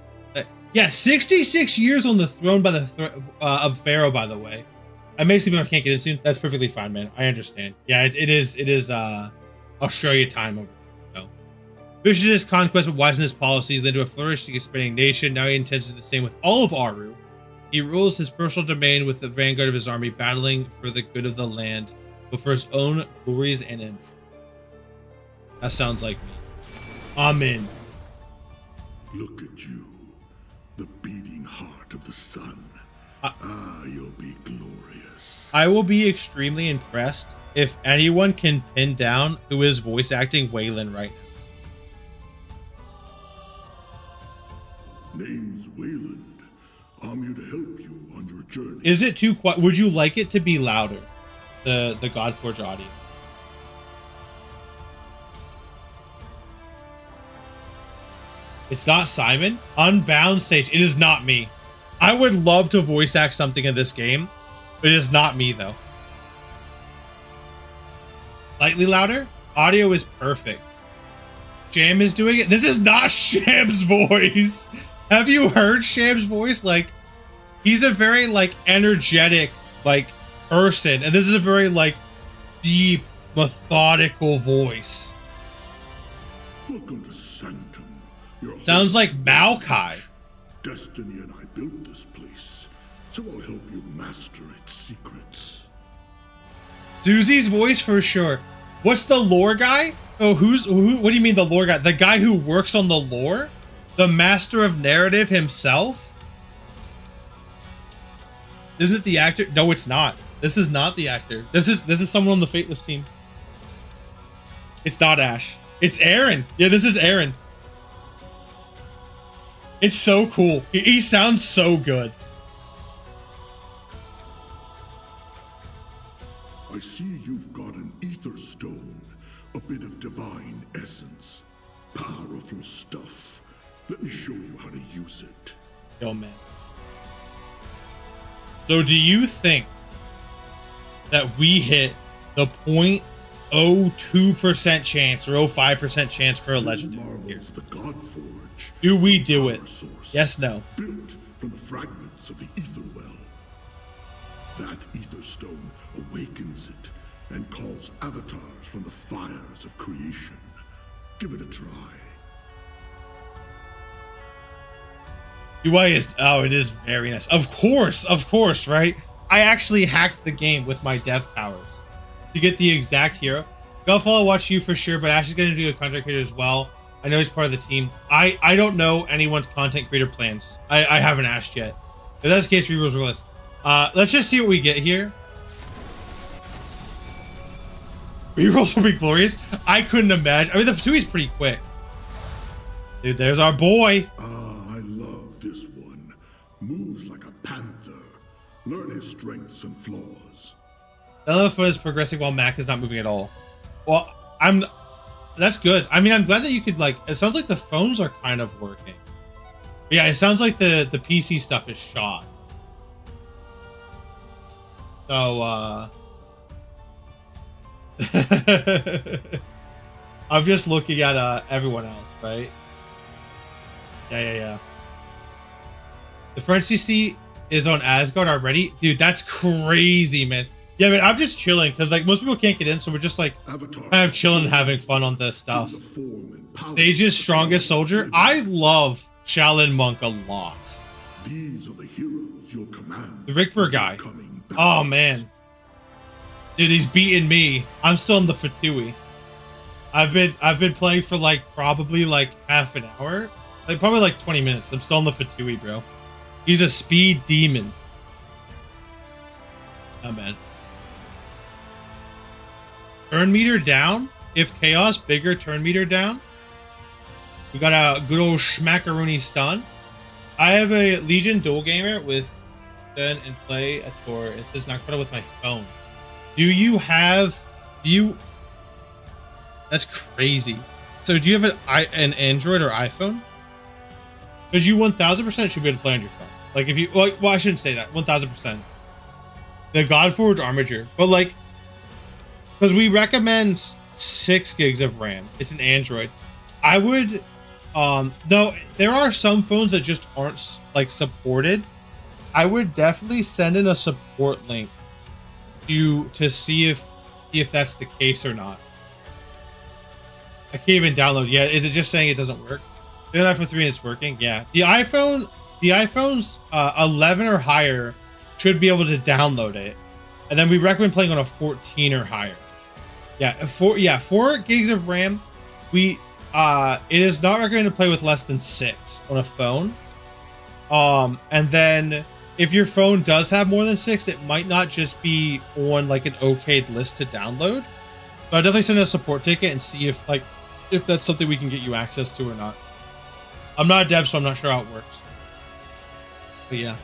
Yeah, 66 years on the throne by the of Pharaoh, by the way. That makes me I can't get in soon. That's perfectly fine, man. I understand. Yeah, it is Australia time over. Vicious his conquest but wisen his policies, led to a flourishing, expanding nation. Now he intends to do the same with all of Aru. He rules his personal domain with the vanguard of his army, battling for the good of the land, but for his own glories and envy. That sounds like me. Amen. Look at you, the beating heart of the sun. You'll be glorious. I will be extremely impressed if anyone can pin down who is voice acting Waylon right now. Name's Wayland. I'm here to help you on your journey. Is it too quiet? Would you like it to be louder? The Godforge audio. It's not Simon. Unbound Sage. It is not me. I would love to voice act something in this game, but it is not me though. Slightly louder. Audio is perfect. Sham is doing it. This is not Sham's voice. Have you heard Sham's voice? Like, he's a very like energetic like person, and this is a very like deep, methodical voice. Welcome to Sanctum. Sounds like Maokai. Destiny and I built this place, so I'll help you master its secrets. Susie's voice for sure. What's the lore guy? Oh, who? What do you mean the lore guy? The guy who works on the lore? The master of narrative himself? Isn't it the actor? No, it's not. This is not the actor. This is someone on the Fateless team. It's not Ash. It's Aaron. Yeah, this is Aaron. It's so cool. He sounds so good. I see you've got an ether stone, a bit of divine essence. Powerful stuff. Let me show you how to use it. Yo, man. So do you think that we hit the 0.02% chance or 0.05% chance for a legendary here? The Godforge. Do we do it? Yes, no. Built from the fragments of the ether well. That ether stone awakens it and calls avatars from the fires of creation. Give it a try. UI is, oh, it is very nice. Of course, right? I actually hacked the game with my dev powers to get the exact hero. Godfall, I'll watch you for sure, but Ash is going to do a content creator as well. I know he's part of the team. I don't know anyone's content creator plans. I haven't asked yet. If that's the case, rerolls will list. Let's just see what we get here. Rerolls will be glorious. I couldn't imagine. I mean, the Fatui's pretty quick. Dude, there's our boy. I love this one. Moves like a panther. Learn his strengths and flaws. Elephant is progressing while Mac is not moving at all. Well, that's good. I mean, I'm glad that you could like, it sounds like the phones are kind of working. But yeah, it sounds like the PC stuff is shot. So, I'm just looking at everyone else, right? Yeah. The French CC is on Asgard already? Dude, that's crazy, man. Yeah, man, I'm just chilling because like most people can't get in, so we're just like kind of chilling and having fun on this stuff. Sage's strongest soldier. I love Shaolin Monk a lot. These are the heroes you'll command. The Rickber guy. Oh man. Dude, he's beating me. I'm still in the Fatui. I've been playing for like probably like half an hour. Like probably like 20 minutes. I'm still in the Fatui, bro. He's a speed demon. Oh man. Turn meter down. If chaos, bigger turn meter down. We got a good old schmackaroonie stun. I have a Legion dual gamer with stun and play a tour. It says not caught up with my phone. That's crazy. So do you have an Android or iPhone? Because you 1000% should be able to play on your phone. Like if you, well, I shouldn't say that. 1000%. The Godforge Armature, but like, because we recommend 6 gigs of RAM. It's an Android. I would, no, there are some phones that just aren't like supported. I would definitely send in a support link to see if that's the case or not. I can't even download yet. Is it just saying it doesn't work? The iPhone 3 and it's working. Yeah, the iPhone's 11 or higher should be able to download it, and then we recommend playing on a 14 or higher. Yeah, 4 gigs of RAM. It is not recommended to play with less than 6 on a phone. And then if your phone does have more than 6, it might not just be on like an okayed list to download. So I definitely send a support ticket and see if that's something we can get you access to or not. I'm not a dev, so I'm not sure how it works. But yeah.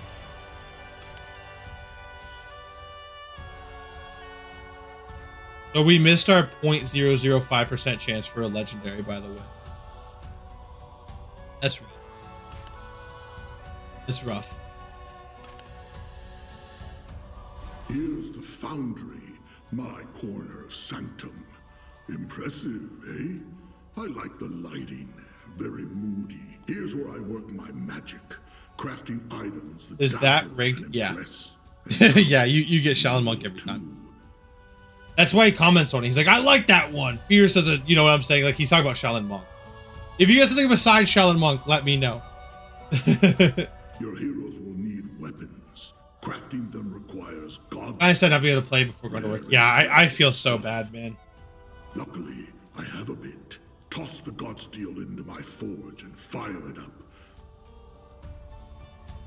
So we missed our 0.005% chance for a legendary, by the way. That's rough. It's rough. Here's the foundry, my corner of sanctum. Impressive, eh? I like the lighting. Very moody. Here's where I work my magic, crafting items that is that rigged? Yeah. Yeah, you get Shaolin Monk every time. That's why he comments on it. He's like, I like that one. Fear says it, you know what I'm saying? Like he's talking about Shaolin Monk. If you got something besides Shaolin Monk, let me know. Your heroes will need weapons. Crafting them requires gods. I said I'd be able to play before going to work. Yeah, I feel so bad, man. Luckily, I have a bit. Toss the god steel into my forge and fire it up.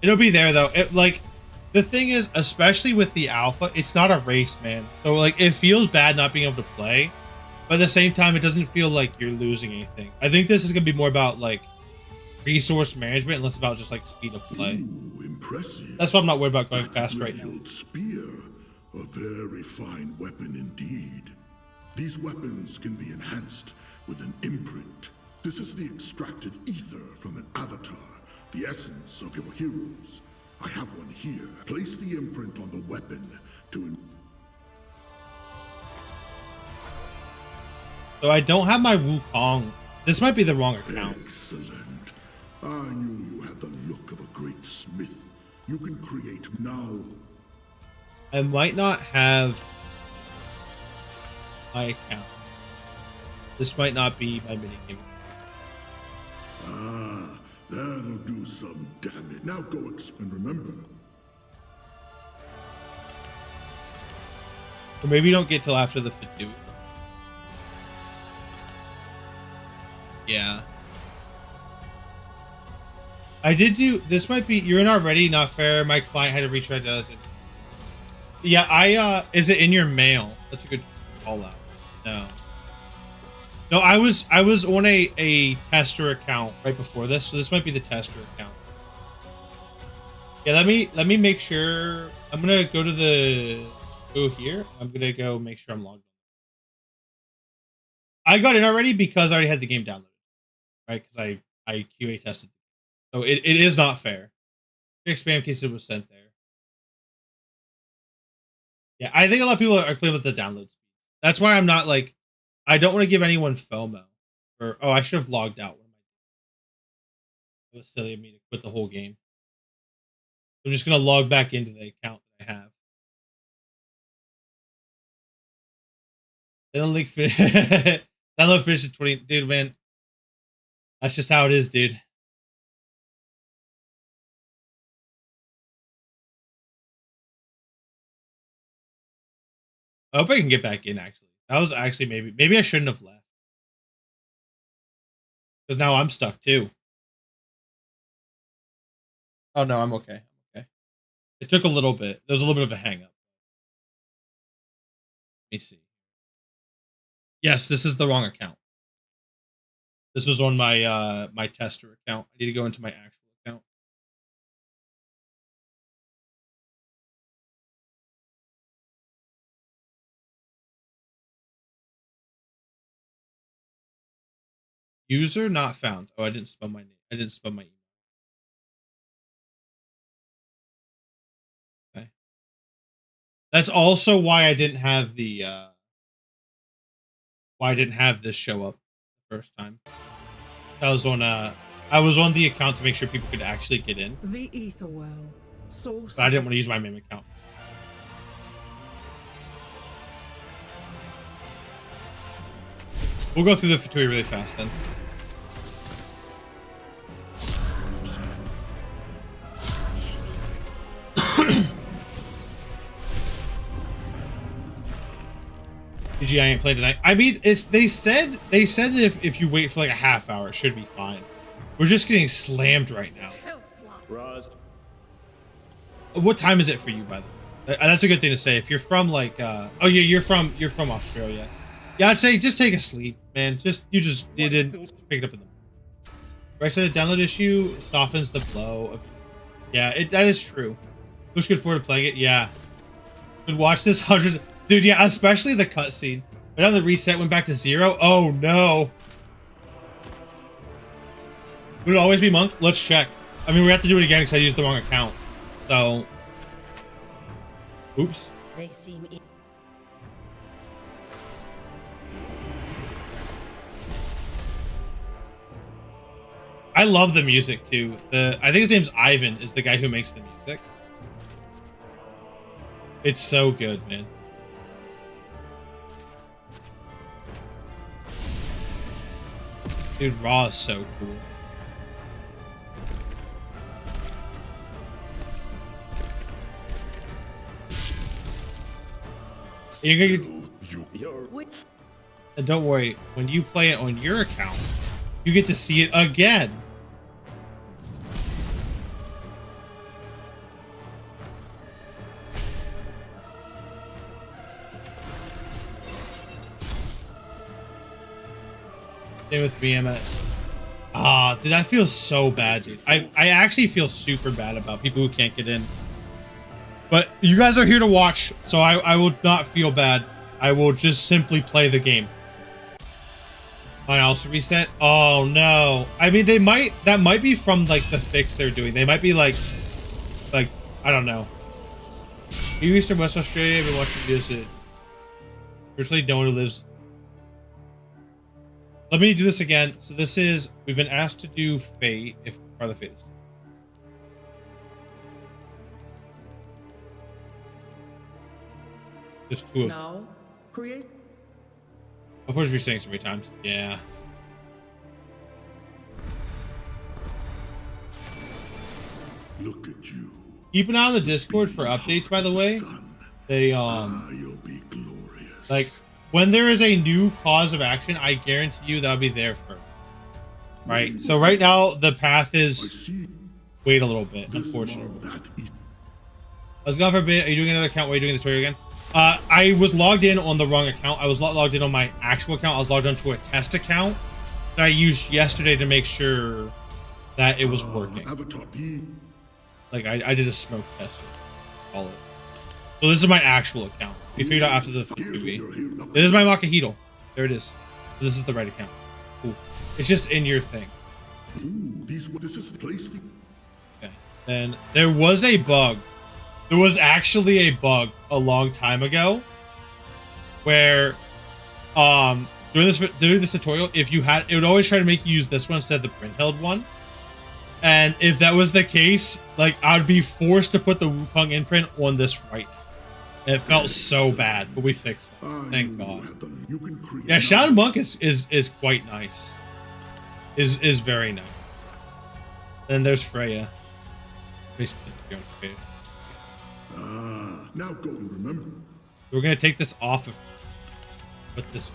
It'll be there though. The thing is, especially with the alpha, it's not a race, man. So like it feels bad not being able to play, but at the same time, it doesn't feel like you're losing anything. I think this is gonna be more about like resource management and less about just like speed of play. Ooh, impressive. That's why I'm not worried about going fast right now. Spear, a very fine weapon indeed. These weapons can be enhanced with an imprint. This is the extracted ether from an avatar, the essence of your heroes. I have one here. Place the imprint on the weapon to... So I don't have my Wukong. This might be the wrong account. Excellent. I knew you had the look of a great smith. You can create now. I might not have my account. This might not be my minigame. Ah, that'll do some damage. Now go and remember. Or maybe you don't get till after the Fatu. Yeah. I did do, this might be, you're in already, not fair. My client had to retry diligent. Yeah, is it in your mail? That's a good call out. No. No, I was on a tester account right before this, so this might be the tester account. Yeah, let me make sure. I'm gonna go here. I'm gonna go make sure I'm logged in. I got in already because I already had the game downloaded, right? Because I QA tested. So it is not fair. Check spam in case it was sent there. Yeah, I think a lot of people are clear with the download speed. That's why I'm not like, I don't want to give anyone FOMO. Or, oh, I should have logged out. It was silly of me to quit the whole game. I'm just going to log back into the account that I have. Download finish. Download finish at 20. Dude, man. That's just how it is, dude. I hope I can get back in, actually. That was actually maybe I shouldn't have left. Because now I'm stuck, too. Oh, no, I'm okay. Okay. It took a little bit. There was a little bit of a hang-up. Let me see. Yes, this is the wrong account. This was on my my tester account. I need to go into my actual account. User not found. Oh, I didn't spell my name. I didn't spell my email. That's also why I didn't have the why I didn't have this show up the first time. I was on the account to make sure people could actually get in. The Etherwell, source. But I didn't want to use my main account. We'll go through the Fatui really fast then. GG, I ain't played tonight. I mean, they said if you wait for like a half hour, it should be fine. We're just getting slammed right now. Rust. What time is it for you, by the way? That's a good thing to say. If you're from like, oh yeah, you're from Australia. Yeah, I'd say just take a sleep, man. You didn't pick it up in the morning. Right side, the download issue softens the blow of. Yeah, that is true. Who's good forward to playing it? Yeah. Could watch this 100. Dude, yeah, especially the cutscene. But now the reset went back to 0. Oh no. Would it always be Monk? Let's check. I mean, we have to do it again because I used the wrong account. So. Oops. They seem. I love the music too. I think his name's Ivan is the guy who makes the music. It's so good, man. Dude, Raw is so cool. You're gonna get, and don't worry, when you play it on your account, you get to see it again. Same with me, I'm at. Dude, that feels so bad, dude. I actually feel super bad about people who can't get in. But you guys are here to watch, so I will not feel bad. I will just simply play the game. I also reset. Oh no. I mean, that might be from like the fix they're doing. They might be like I don't know. East or West Australia, I've been watching visit. Virtually no one who lives. Let me do this again. So this is, we've been asked to do Fate, if part of the Fate is. There's 2 of them. Now, create. Of course, we're saying so many times. Yeah. Look at you. Keep an eye on the Discord for updates, by the way. They you'll be glorious. like when there is a new cause of action, I guarantee you that'll be there first. Right? So right now the path is wait a little bit, unfortunately. I was gone for a bit. Are you doing another account? Were you doing the tutorial again? I was logged in on the wrong account. I was not logged in on my actual account. I was logged onto a test account that I used yesterday to make sure that it was working. Like I did a smoke test. Call it. So this is my actual account. We figured out after the TV. This is my Makahito. There it is. This is the right account. Cool. It's just in your thing. Okay. Then there was a bug. There was actually a bug a long time ago where during this tutorial, if you had, it would always try to make you use this one instead of the print held one. And if that was the case, like I would be forced to put the Wukong imprint on this right now. And it felt so bad, but we fixed it. Thank God. Yeah, Shadow Monk is quite nice. Is very nice. Then there's Freya. Now go and remember. We're gonna take this off of. Put this.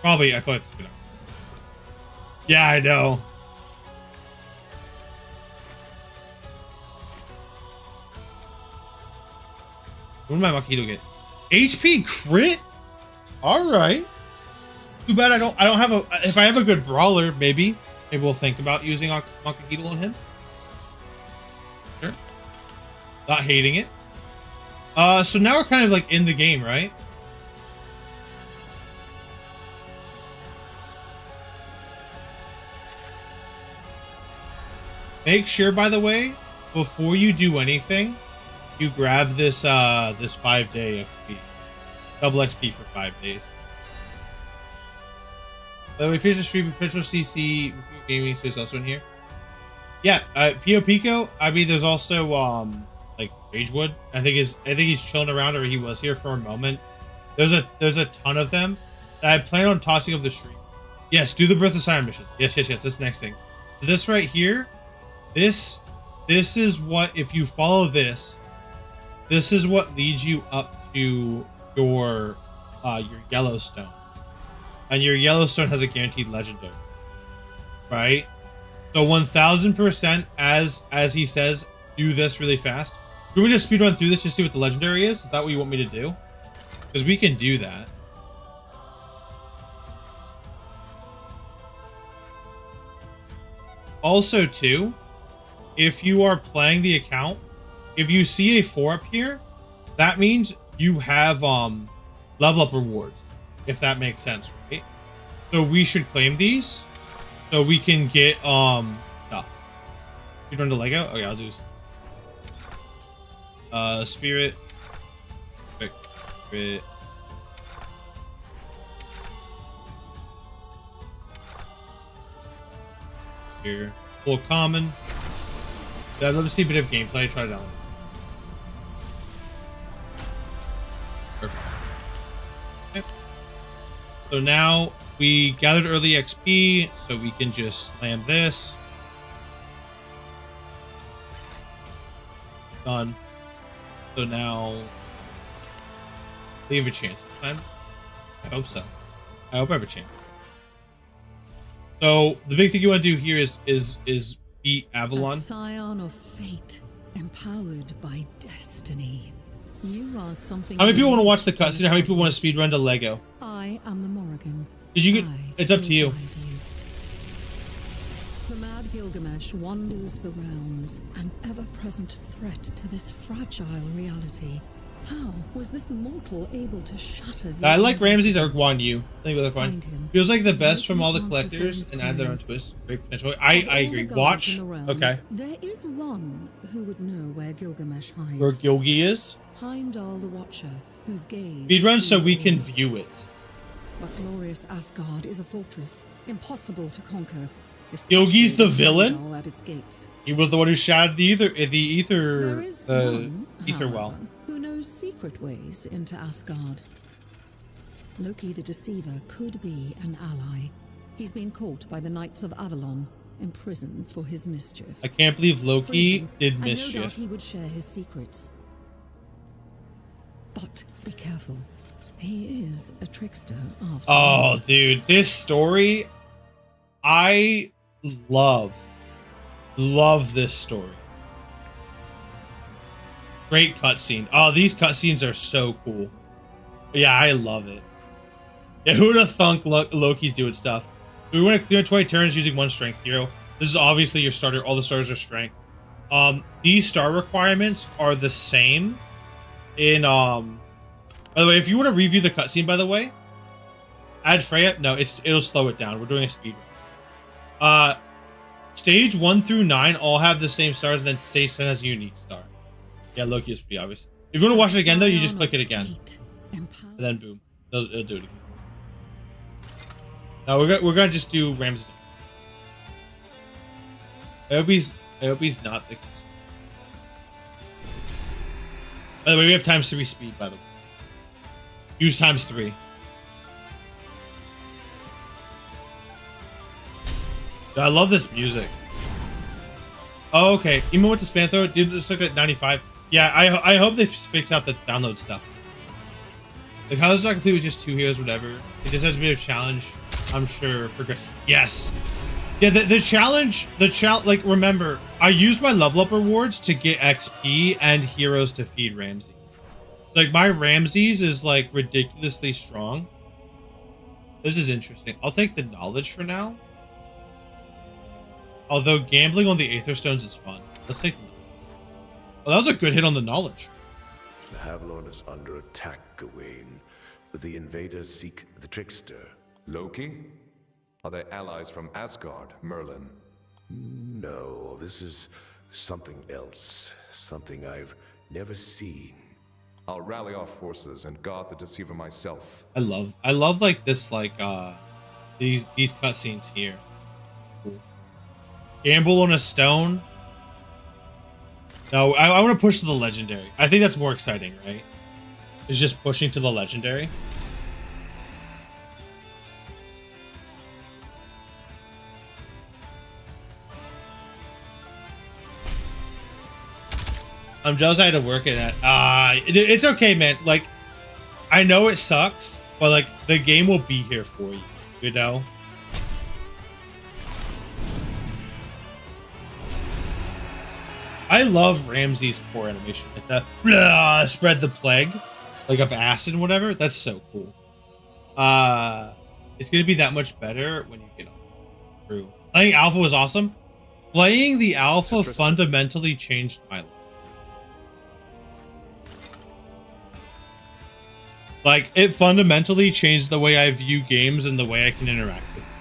Probably, I probably have to put it up. Yeah, I know. What did my Makito get? HP crit? Alright. Too bad I don't have a, if I have a good brawler, maybe we'll think about using Makahito on him. Sure. Not hating it. So now we're kind of like in the game, right? Make sure, by the way, before you do anything, you grab this this 5-day XP. Double XP for 5 days. By the way, here's a stream potential CC gaming, so it's also in here. Yeah, Pio Pico. I mean, there's also like Ragewood. I think he's chilling around, or he was here for a moment. There's a ton of them. I plan on tossing up the stream. Yes, do the Birth of Siren missions. Yes. That's the next thing. This right here, this is what, if you follow this is what leads you up to your Yellowstone, and your Yellowstone has a guaranteed legendary, right? So 1000%, as he says, do this really fast. Do we just speedrun through this to see what the legendary is? Is that what you want me to do? Because we can do that. Also, too, if you are playing the account, if you see a 4 up here, that means you have level up rewards, if that makes sense, right? So we should claim these so we can get stuff. You run to Lego? Okay, I'll do spirit. Spirit. Here. Full common. Yeah, I'd love to see a bit of gameplay. Try it out. Perfect. Okay. So now we gathered early XP, so we can just slam this. Done. So now we have a chance this time. I hope so. I hope I have a chance. So the big thing you want to do here is beat Avalon. A scion of fate, empowered by destiny. You are something. How many people want to watch the cutscene? How many people want to speedrun to Lego? I am the Morrigan. Did you get? It's up to you. The mad Gilgamesh wanders the realms, an ever-present threat to this fragile reality. How was this mortal able to shatter the I like Ramsey's or Guan Yu. I think they're fine. Feels like the best from all the collectors and add their own twist. Great potential. I agree. Watch. Okay. There is one who would know where Gilgamesh hides. Where Gilgi is? Heimdall the Watcher, whose gaze Speedrun so we can view it. But glorious Asgard is a fortress, impossible to conquer. Gilgi's the villain? At its gates. He was the one who shattered the ether There is one, ether however, well. who knows secret ways into Asgard. Loki the Deceiver could be an ally. He's been caught by the Knights of Avalon, imprisoned for his mischief. I can't believe Loki Freedom, did I no doubt mischief. he would share his secrets. But be careful. He is a trickster after all. Oh, dude, this story, I love this story. Great cutscene. Oh, these cutscenes are so cool. Yeah, I love it. Yeah, who'd have thunk Loki's doing stuff? We want to clear 20 turns using 1 strength hero. This is obviously your starter. All the starters are strength. These star requirements are the same in by the way, if you want to review the cutscene, by the way, add Freya. No, it'll slow it down. We're doing a speed run. Stage 1 through 9 all have the same stars, and then stage 10 has a unique star. Yeah, Loki is pretty obvious. If you want to watch it again, though, you just click it again, and then boom, it'll do it again. Now we're gonna just do Ramsden. I hope he's not the. By the way, we have times 3 speed. By the way, use times 3. I love this music. Oh, okay. Even with the span throw, it did just look at 95. Yeah, I hope they fix out the download stuff. Like, how does it not complete with just 2 heroes, whatever? It just has a bit of challenge. I'm sure progresses. Yes. Yeah, the challenge, like, remember, I used my level up rewards to get XP and heroes to feed Ramsey. Like, my Ramses is, like, ridiculously strong. This is interesting. I'll take the knowledge for now. Although gambling on the Aether Stones is fun. Let's take the knowledge. Oh, that was a good hit on the knowledge. The Avalon is under attack, Gawain. The invaders seek the trickster. Loki? Are they allies from Asgard, Merlin? No, this is something else. Something I've never seen. I'll rally our forces and guard the Deceiver myself. I love like this, like these cutscenes here. Cool. Gamble on a stone. No, I want to push to the legendary. I think that's more exciting, right? It's just pushing to the legendary. I'm jealous I had to work it at. It's okay, man. Like, I know it sucks, but like the game will be here for you, you know? I love Ramsey's core animation. Like the blah, spread the plague, like of acid and whatever. That's so cool. It's gonna be that much better when you get through. Playing Alpha was awesome. Playing the Alpha fundamentally changed my life. Like, it fundamentally changed the way I view games and the way I can interact with them.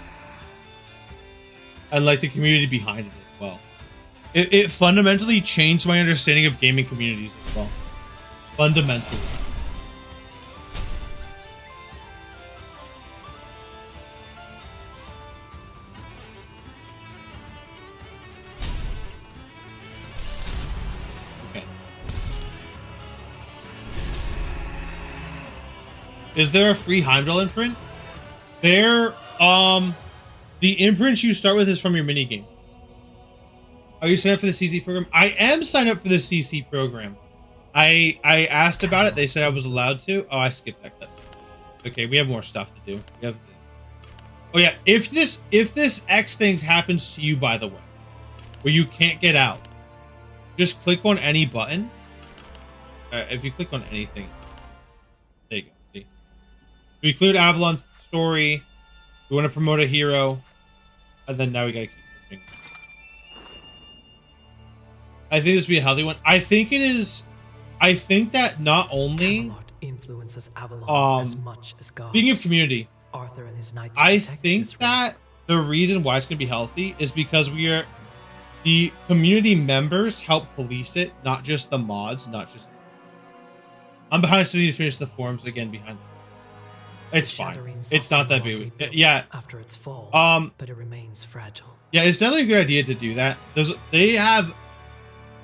And like the community behind it as well. It fundamentally changed my understanding of gaming communities as well. Fundamentally. Okay. Is there a free Heimdall imprint? There, the imprints you start with is from your minigame. Are you signed up for the CC program? I am signed up for the CC program. I asked about it. They said I was allowed to. Oh, I skipped that class. Okay, we have more stuff to do. We have. Oh yeah, if this X things happens to you, by the way, where you can't get out, just click on any button. If you click on anything, there you go. See, we cleared Avalon story. We want to promote a hero, and then now we gotta keep pushing. I think this would be a healthy one. I think it is. I think that not only influences Avalon as much as God. Speaking of community, Arthur and his knights I think that the reason why it's gonna be healthy is because the community members help police it, not just the mods, not just. I'm behind, so I need to finish the forums again behind. It's fine. It's not that big. Yeah. After its fall, but it remains fragile. Yeah, it's definitely a good idea to do that. They have.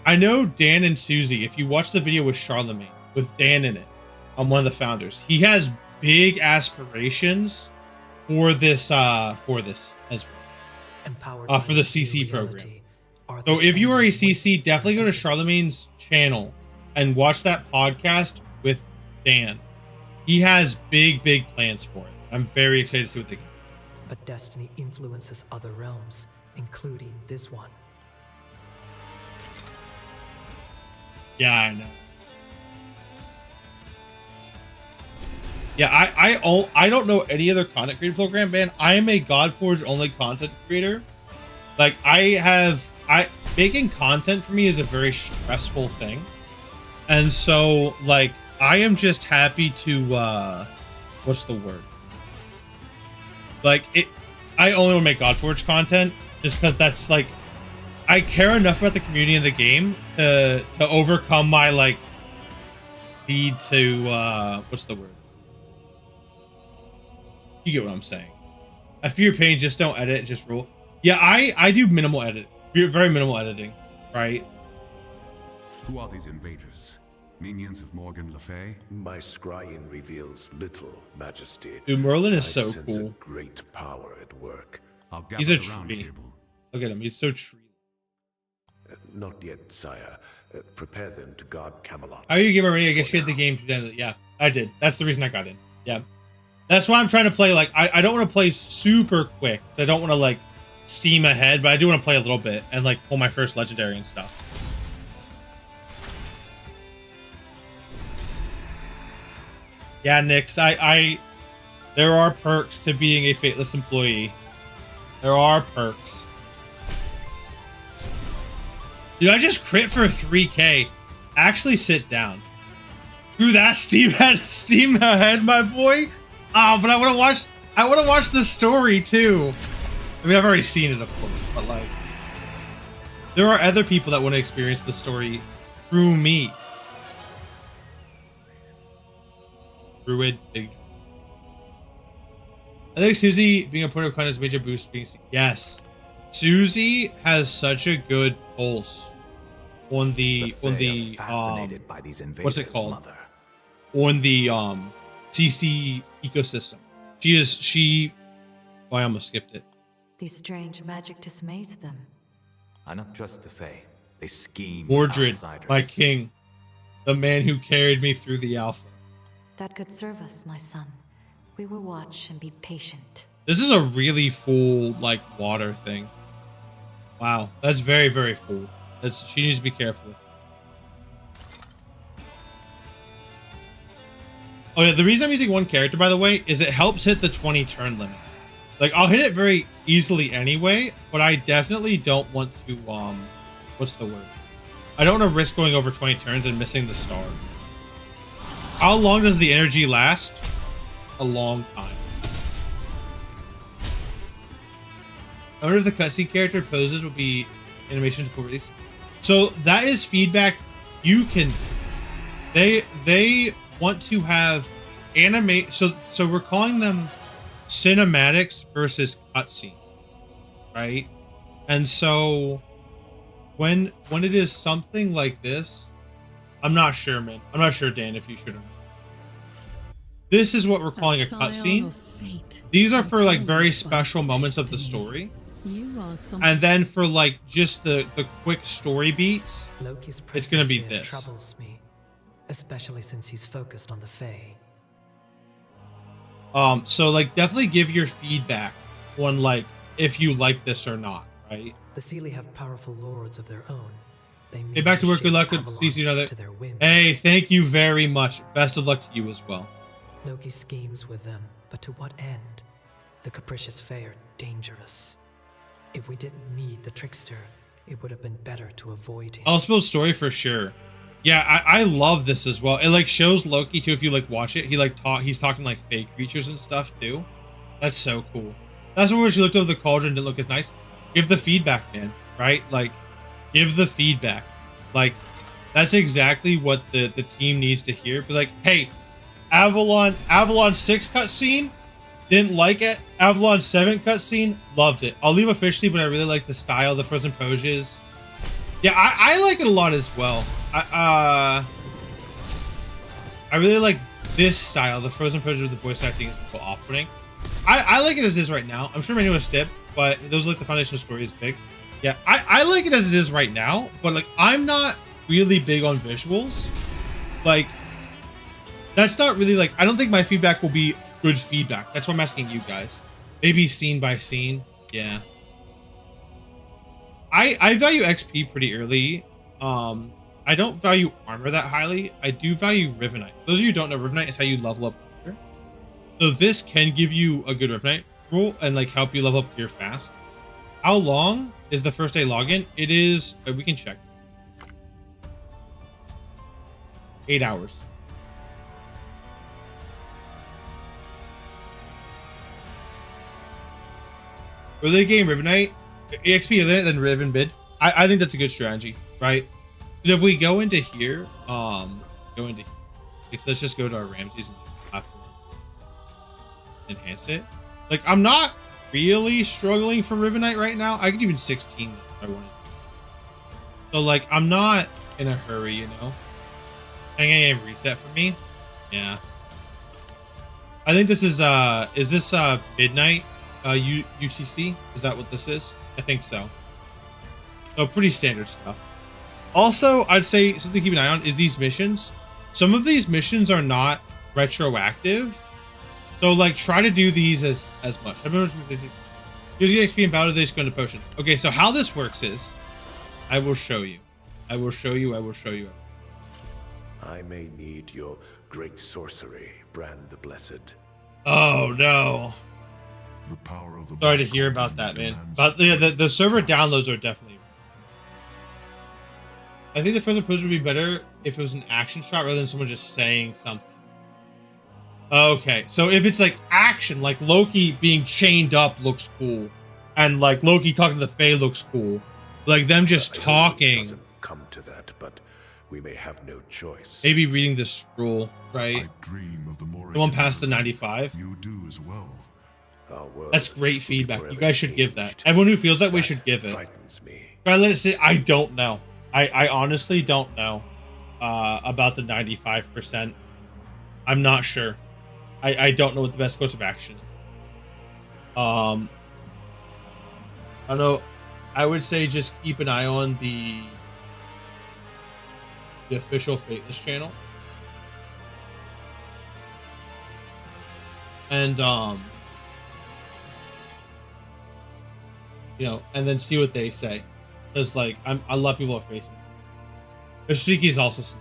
I know Dan and Susie, if you watch the video with Charlemagne, with Dan in it, I'm one of the founders. He has big aspirations for this as well. For the CC program. So if you are a CC, definitely go to Charlemagne's channel and watch that podcast with Dan. He has big plans for it. I'm very excited to see what they can do. But destiny influences other realms, including this one. Yeah, I know. Yeah, I don't know any other content creator program, man. I am a Godforge only content creator. Like making content for me is a very stressful thing. And so like I am just happy to what's the word? Like I only want to make Godforge content just because that's like I care enough about the community in the game to overcome my like need to what's the word? You get what I'm saying. I feel your pain, just don't edit, just rule. Yeah, I do minimal edit. Very minimal editing, right? Who are these invaders? Minions of Morgan Le Fay? My scrying reveals little, Majesty. Dude, Merlin is so sense cool. A great power at work. He's a tree. Look at him, he's so tree. Not yet, sire. Prepare them to guard Camelot. How you give already? I guess you had the game to end. Yeah, I did. That's the reason I got in. Yeah. That's why I'm trying to play, like, I don't want to play super quick. I don't want to, like, steam ahead, but I do want to play a little bit and, like, pull my first legendary and stuff. Yeah, Nix, there are perks to being a Fateless employee. There are perks. Dude, I just crit for 3K. Actually, sit down. Through that steam ahead, my boy. Oh, but I want to watch the story too. I mean, I've already seen it, of course, but like, There are other people that want to experience the story through me. Druid, big. I think Susie being a point of contact is a major boost. Yes, Susie has such a good pulse on the fascinated by these invaders, what's it called? Mother. On the CC ecosystem. Oh, I almost skipped it. These strange magic dismays them. I not trust the Fae. They scheme Mordred, outsiders. my king, the man who carried me through the alpha. That could serve us, my son. We will watch and be patient. This is a really full, like, water thing. Wow, that's very, very full. She needs to be careful. Oh yeah, the reason I'm using one character, by the way, is it helps hit the 20 turn limit. Like, I'll hit it very easily anyway, but I definitely don't want to, what's the word? I don't want to risk going over 20 turns and missing the star. How long does the energy last? A long time. I wonder if the cutscene character poses will be animation before release. So that is feedback you can. They want to have animate. So we're calling them cinematics versus cutscene, right? And so when it is something like this, I'm not sure, man. I'm not sure, Dan, if you should have. This is what we're calling a cutscene. These are for like very special moments of the story. And then for like just the quick story beats, it's gonna be this. Troubles me, especially since he's focused on the Fae. So like definitely give your feedback on like if you like this or not, right? The Seelie have powerful lords of their own. They hey, back to work. Good luck with CC. Another. Hey, thank you very much. Best of luck to you as well. Loki schemes with them, but to what end? The capricious Fae are dangerous. If we didn't meet the trickster, it would have been better to avoid him. I'll spill story for sure. Yeah, I love this as well. It like shows Loki too. If you like watch it, he's talking like fake creatures and stuff too. That's so cool. That's where she looked over the cauldron didn't look as nice. Give the feedback, man. Right? Like, give the feedback. Like, that's exactly what the team needs to hear. Be like, hey, Avalon 6 cutscene, didn't like it. Avalon 7 cutscene, loved it. I'll leave officially, but I really like the style, the frozen poses. Yeah, I like it a lot as well. I really like this style, the frozen poses with the voice acting is a little off-putting. I like it as is right now. I'm sure my newest tip, but those are like the foundational story is big. Yeah, I like it as it is right now, but like I'm not really big on visuals. Like, that's not really like, I don't think my feedback will be good feedback. That's what I'm asking you guys. Maybe scene by scene. Yeah. I value XP pretty early. I don't value armor that highly. I do value Rivenite. Those of you who don't know, Rivenite is how you level up gear. So this can give you a good Rivenite rule and like help you level up gear fast. How long is the first day login? It is, we can check. 8 hours. Early game Rivenite, EXP earlier than Riven bid. I think that's a good strategy, right? But if we go into here, let's just go to our Ramses and enhance it. Like, I'm not really struggling for Rivenite right now. I could even 16 this if I wanted. So like, I'm not in a hurry, you know. Hang reset for me. Yeah. I think this is this midnight UTC? Is that what this is? I think so. So pretty standard stuff. Also, I'd say something to keep an eye on is these missions. Some of these missions are not retroactive. So like try to do these as much. I remember using XP and battle, they just go into potions. Okay, so how this works is I will show you. I will show you. I may need your great sorcery, Brand the Blessed. Oh no. The power of the Sorry to hear about that, man. But yeah, the server downloads are definitely. I think the frozen pose would be better if it was an action shot rather than someone just saying something. Okay, so if it's like action, like Loki being chained up looks cool, and like Loki talking to the Fae looks cool, Like them just talking. It doesn't come to that, but we may have no choice. Maybe reading this scroll, right? I dream of the more The one past the 95. You do as well. That's great feedback. You guys should give that. Everyone who feels that way should give it. Frightens me. Try to let it sit. I don't know. I honestly don't know about the 95%. I'm not sure. I don't know what the best course of action is. I don't know. I would say just keep an eye on the official Fateless channel. And you know, and then see what they say. Because like I love people are facing. Yoshiti's also,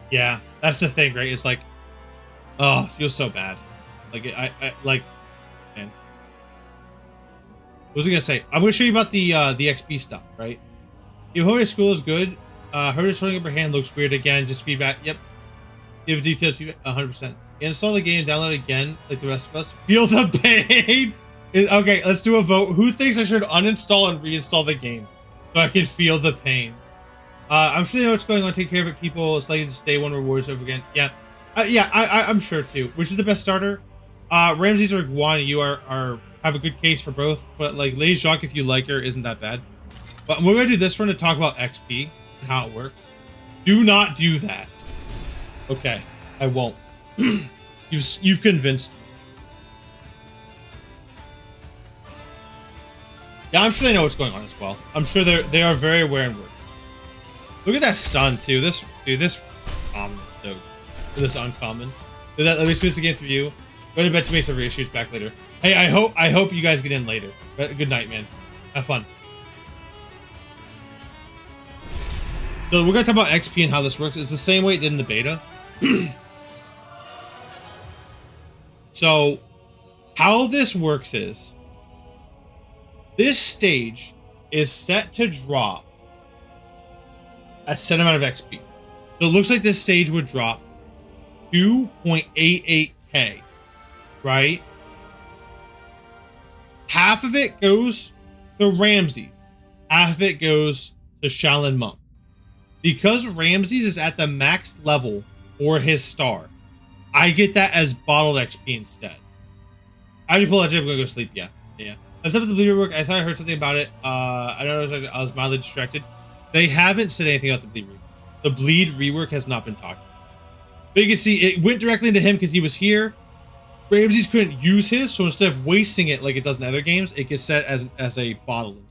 yeah, that's the thing, right? It's like, oh, it feels so bad. Like I like, man. What was I gonna say? I'm gonna show you about the XP stuff, right? Yohoi School is good. Her just holding up her hand looks weird again. Just feedback. Yep. Give detailed feedback. 100%. Install the game, download it again, like the rest of us. Feel the pain. Okay, let's do a vote. Who thinks I should uninstall and reinstall the game so I can feel the pain? I'm sure they know what's going on. Take care of it, people. It's like it's day one rewards over again. Yeah, I'm sure too. Which is the best starter? Ramses or Guan, you are have a good case for both. But like Lady Jacques, if you like her, isn't that bad. But we're gonna do this one to talk about XP and how it works. Do not do that. Okay, I won't. You've convinced me. Yeah, I'm sure they know what's going on as well. I'm sure they are very aware and working. Look at that stun too. This so this uncommon. Let me switch the game for you. Go to bed to make some reissues back later. Hey, I hope you guys get in later. Good night, man. Have fun. So we're gonna talk about XP and how this works. It's the same way it did in the beta. So how this works is this stage is set to drop a set amount of XP. So it looks like this stage would drop 2.88k, right? Half of it goes to Ramses. Half of it goes to Shaolin Monk. Because Ramses is at the max level for his star, I get that as bottled XP instead. I already pulled that chip. I'm gonna go sleep. Yeah. I thought the bleed rework. I thought I heard something about it. I don't know. I was mildly distracted. They haven't said anything about the bleed rework. The bleed rework has not been talked about. But you can see it went directly into him because he was here. Ramses couldn't use his, so instead of wasting it like it does in other games, it gets set as a bottle.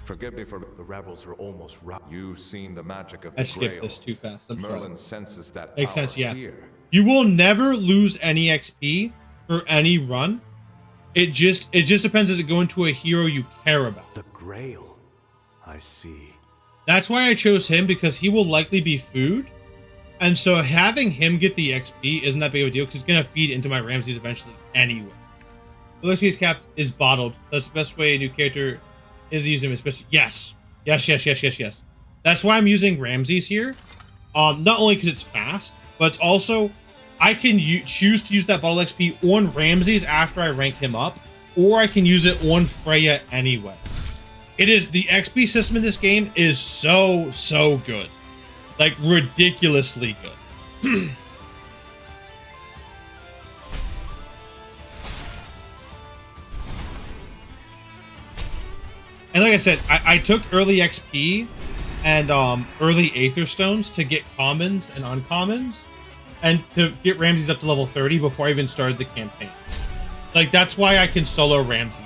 Forgive me for the rebels are almost right. You've seen the magic of the I skipped Grail. this too fast. I'm Merlin sorry. senses that Makes power sense, yeah. here. You will never lose any XP for any run. It just depends. Does it go into a hero you care about? The Grail. I see. That's why I chose him, because he will likely be food. And so having him get the XP isn't that big of a deal because it's going to feed into my Ramses eventually anyway. The Luxi's cap is bottled. That's the best way a new character is using him, especially. Yes. That's why I'm using Ramses here. Not only because it's fast, but it's also I can choose to use that bottle XP on Ramses after I rank him up, or I can use it on Freya anyway. It is the XP system in this game is so good, like ridiculously good. And like I said, I took early XP and early Aether Stones to get commons and uncommons, and to get Ramses up to level 30 before I even started the campaign. Like that's why I can solo Ramses.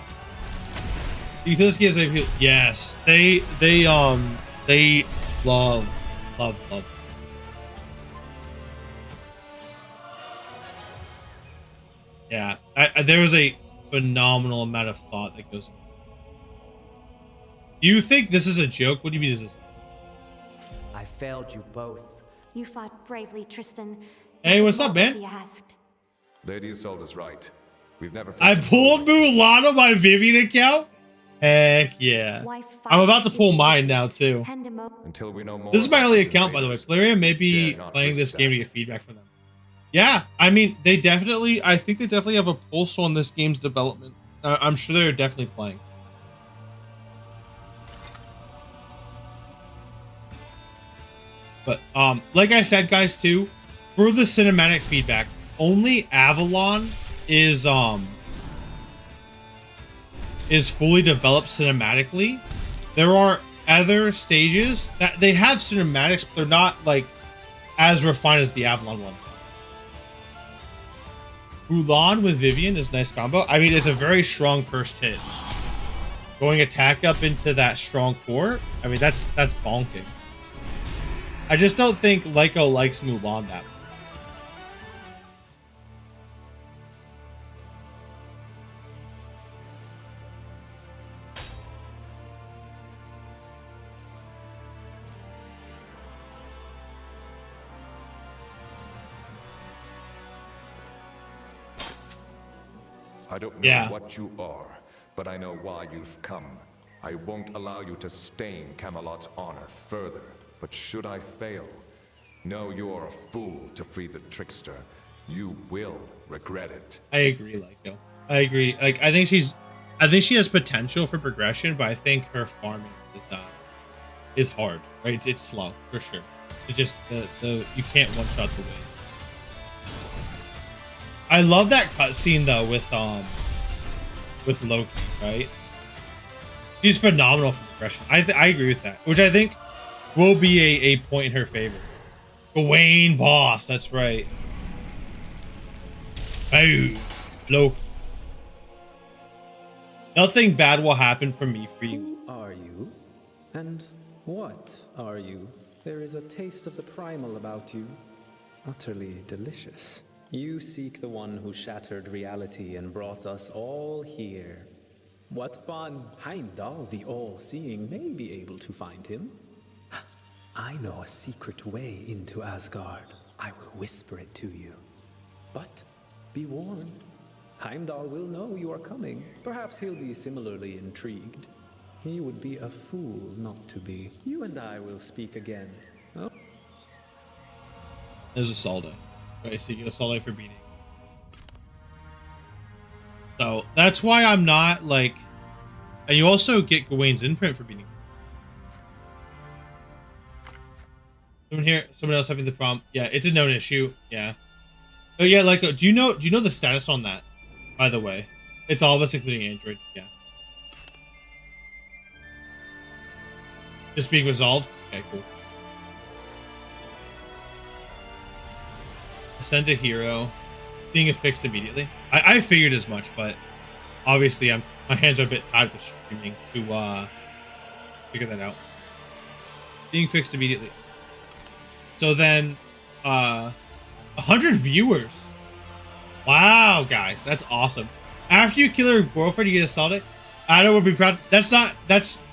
Do you feel this game? Yes, they love. Yeah, there was a phenomenal amount of thought that goes into it. Do you think this is a joke? What do you mean this is? I failed you both. You fought bravely, Tristan. Hey, what's up, man? Lady Isolde is right. We've never. I pulled Mulan on my Vivian account. Heck yeah! I'm about to pull mine now too. Until we know more. This is my only account, by the way. Plarium may be playing this game to get feedback from them. Yeah, I mean, I think they definitely have a pulse on this game's development. I'm sure they're definitely playing. But like I said, guys, too, for the cinematic feedback, only Avalon is fully developed cinematically. There are other stages that they have cinematics, but they're not like as refined as the Avalon ones. Mulan with Vivian is a nice combo. I mean, it's a very strong first hit. Going attack up into that strong core, I mean, that's bonking. I just don't think Lyco likes Mulan that much. I don't know what you are, but I know why you've come. I won't allow you to stain Camelot's honor further, but should I fail, know you're a fool to free the trickster. You will regret it. I agree, Lyco. I agree. Like, I think she has potential for progression, but I think her farming is hard, right? It's slow, for sure. It's just you can't one-shot the wave. I love that cutscene though with Loki, right? She's phenomenal for progression. I agree with that, which I think will be a point in her favor. Gawain boss, that's right. Oh, Loki. Nothing bad will happen from me for you. Who are you? And what are you? There is a taste of the primal about you. Utterly delicious. You seek the one who shattered reality and brought us all here. What fun! Heimdall, the all-seeing, may be able to find him. I know a secret way into Asgard. I will whisper it to you. But be warned, Heimdall will know you are coming. Perhaps he'll be similarly intrigued. He would be a fool not to be. You and I will speak again. Oh. There's a Salda. Okay, so you get a Salda for beating. So that's why I'm not like, and you also get Gawain's imprint for beating. Someone else having the problem. Yeah, it's a known issue. Yeah. Oh yeah, like, do you know the status on that? By the way, it's all of us, including Android. Yeah. Just being resolved. Okay, cool. Send a hero, being affixed immediately. I figured as much, but obviously my hands are a bit tied with streaming to figure that out. Being fixed immediately. So then 100 viewers. Wow, guys, that's awesome. After you kill her girlfriend, you get assaulted. I don't want to be proud.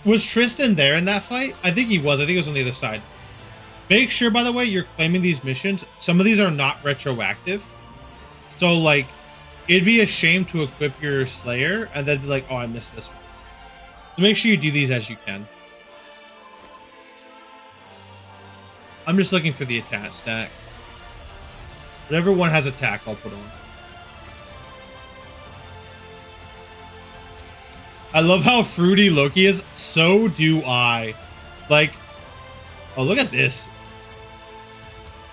Was Tristan there in that fight? I think he was. I think it was on the other side. Make sure, by the way, you're claiming these missions. Some of these are not retroactive. So, like, it'd be a shame to equip your Slayer and then be like, oh, I missed this one. So make sure you do these as you can. I'm just looking for the attack stack. Whatever one has attack, I'll put on. I love how fruity Loki is. So do I. Like, oh, look at this.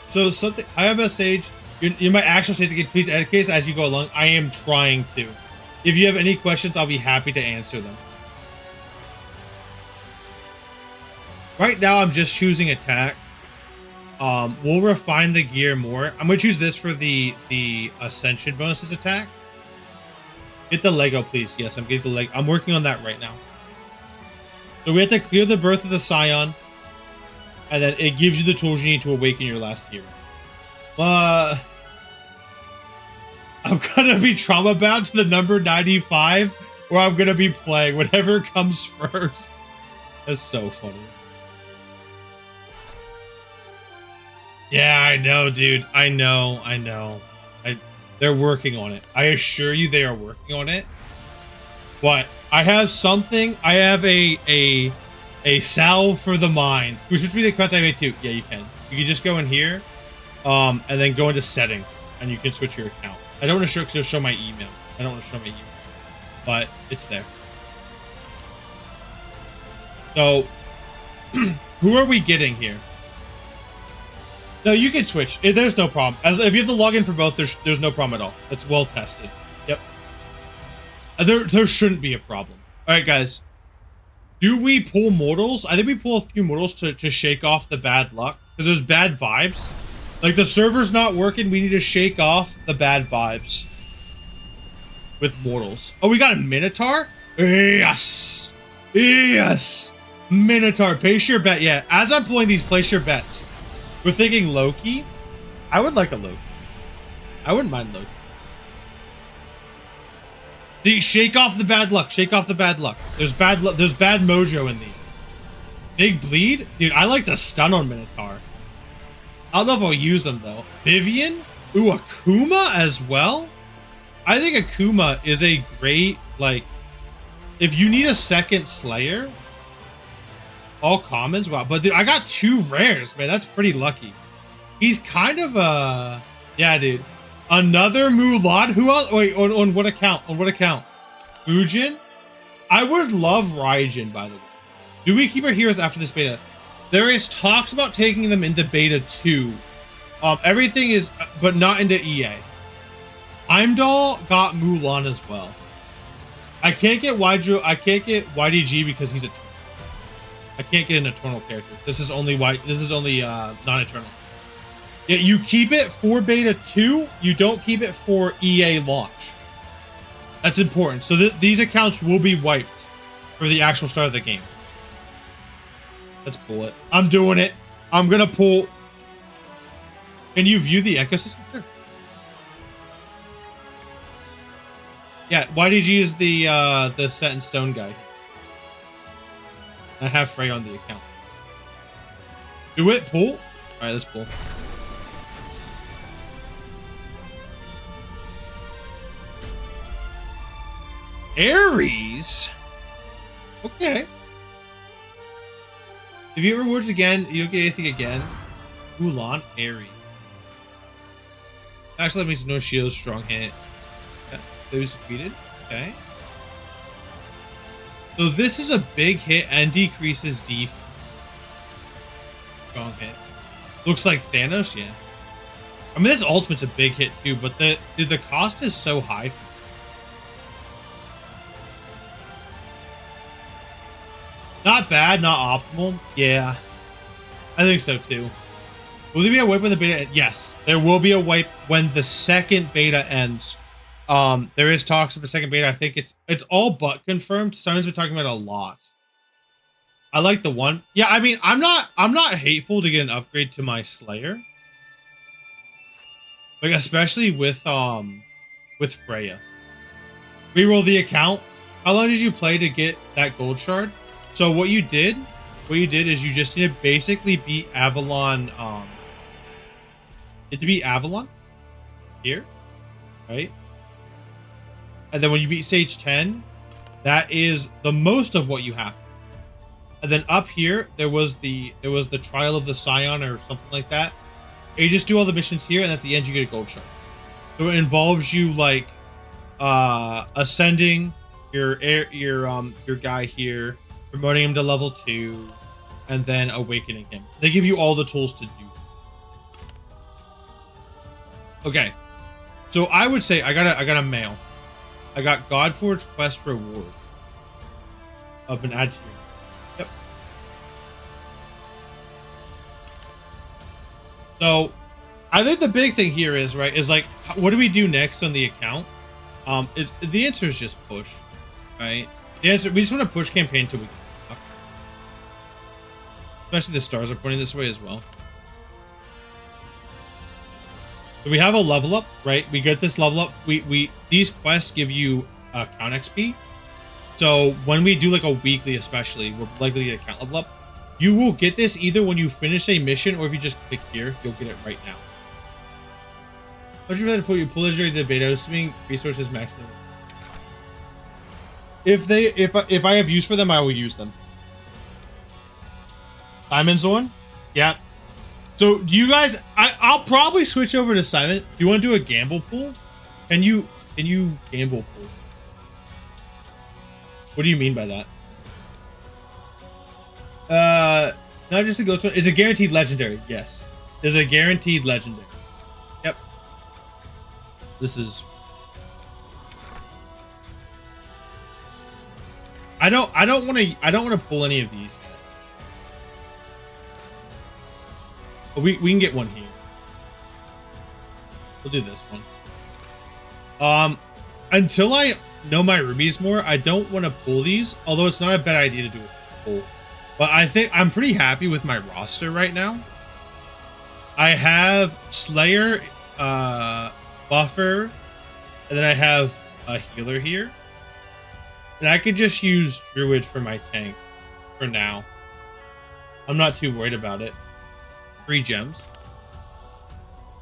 So something, I have a stage. You might actually say to get please edit case as you go along. I am trying to. If you have any questions, I'll be happy to answer them. Right now, I'm just choosing attack. We'll refine the gear more. I'm gonna choose this for the Ascension bonuses attack. Get the Lego, please. Yes, I'm getting the Lego. I'm working on that right now. So we have to clear the birth of the Scion. And then it gives you the tools you need to awaken your last hero. I'm gonna be trauma bound to the number 95, or I'm gonna be playing whatever comes first. That's so funny. Yeah, I know, dude. I know. They're working on it. I assure you they are working on it. But I have something. I have a salve for the mind. Which would be the content I made too. Yeah, you can. You can just go in here, and then go into settings, and you can switch your account. I don't want to show because it'll show my email. I don't want to show my email, but it's there. So, who are we getting here? No, you can switch. There's no problem. As if you have to log in for both, there's no problem at all. It's well tested. Yep. There shouldn't be a problem. All right, guys. Do we pull mortals? I think we pull a few mortals to shake off the bad luck because there's bad vibes. Like the server's not working. We need to shake off the bad vibes with mortals. Oh, we got a Minotaur. Yes. Yes. Minotaur. Place your bet. Yeah. As I'm pulling these, place your bets. We're thinking Loki. I would like a Loki. I wouldn't mind Loki. See, shake off the bad luck. Shake off the bad luck. There's bad mojo in these. Big bleed? Dude, I like the stun on Minotaur. I don't know if I'll use them, though. Vivian? Ooh, Akuma as well? I think Akuma is a great, like... If you need a second Slayer... All commons? Wow. But, dude, I got 2 rares, man. That's pretty lucky. He's kind of a... Yeah, dude. Another Mulan? Who else? Wait, on what account? On what account? Fujin? I would love Raijin, by the way. Do we keep our heroes after this beta? There is talks about taking them into beta 2. Everything is, but not into EA. Heimdall got Mulan as well. I can't get YDG because he's a... I can't get an Eternal character. This is only non-Eternal. Yeah, you keep it for beta 2. You don't keep it for EA launch. That's important. So these accounts will be wiped for the actual start of the game. Let's pull it. I'm doing it. I'm gonna pull. Can you view the ecosystem? Sure. Yeah, YDG is the set in stone guy. I have Frey on the account. Do it, pull. All right, let's pull. Ares? Okay. If you get rewards again, you don't get anything again. Mulan, Ares. Actually, that means no shields, strong hit. Okay. It was defeated. Okay. So this is a big hit and decreases defense. Strong hit. Looks like Thanos, yeah. I mean, this ultimate's a big hit too, but the cost is so high for Not bad, not optimal. Yeah, I think so too. Will there be a wipe when the beta? Yes, there will be a wipe when the second beta ends. There is talks of a second beta. I think it's all but confirmed. Simon's been talking about it a lot. I like the one. Yeah, I mean, I'm not hateful to get an upgrade to my Slayer. Like especially with Freya. Reroll the account. How long did you play to get that gold shard? So what you did is you just need to basically beat Avalon. It to beat Avalon here, right? And then when you beat stage 10, that is the most of what you have. And then up here, there was the trial of the Scion or something like that. And you just do all the missions here, and at the end you get a gold shard. So it involves you like ascending your guy here, promoting him to level 2, and then awakening him. They give you all the tools to do. Okay, so I would say I got a mail. I got Godforge quest reward. Up and add to your. Yep. So, I think the big thing here is like, what do we do next on the account? The answer is just push, right? The answer, we just want to push campaign till we get stuck. Especially the stars are pointing this way as well. So we have a level up, right? We get this level up. These quests give you account XP. So when we do like a weekly, especially, we're likely to get account level up. You will get this either when you finish a mission or if you just click here, you'll get it right now. What you rather put your pull during the beta, assuming resources maximum. If I have use for them, I will use them. Simon's on? Yeah. So do you guys I'll probably switch over to Simon. Do you want to do a gamble pool? Can you gamble pool? What do you mean by that? Not just to go through, it's a guaranteed legendary, yes. is a guaranteed legendary. Yep. This is. I don't want to pull any of these yet. But we can get one here. We'll do this one. Until I know my rubies more, I don't want to pull these. Although it's not a bad idea to do a pull. But I think I'm pretty happy with my roster right now. I have Slayer, Buffer, and then I have a healer here. And I could just use Druid for my tank for now. I'm not too worried about it. 3 gems.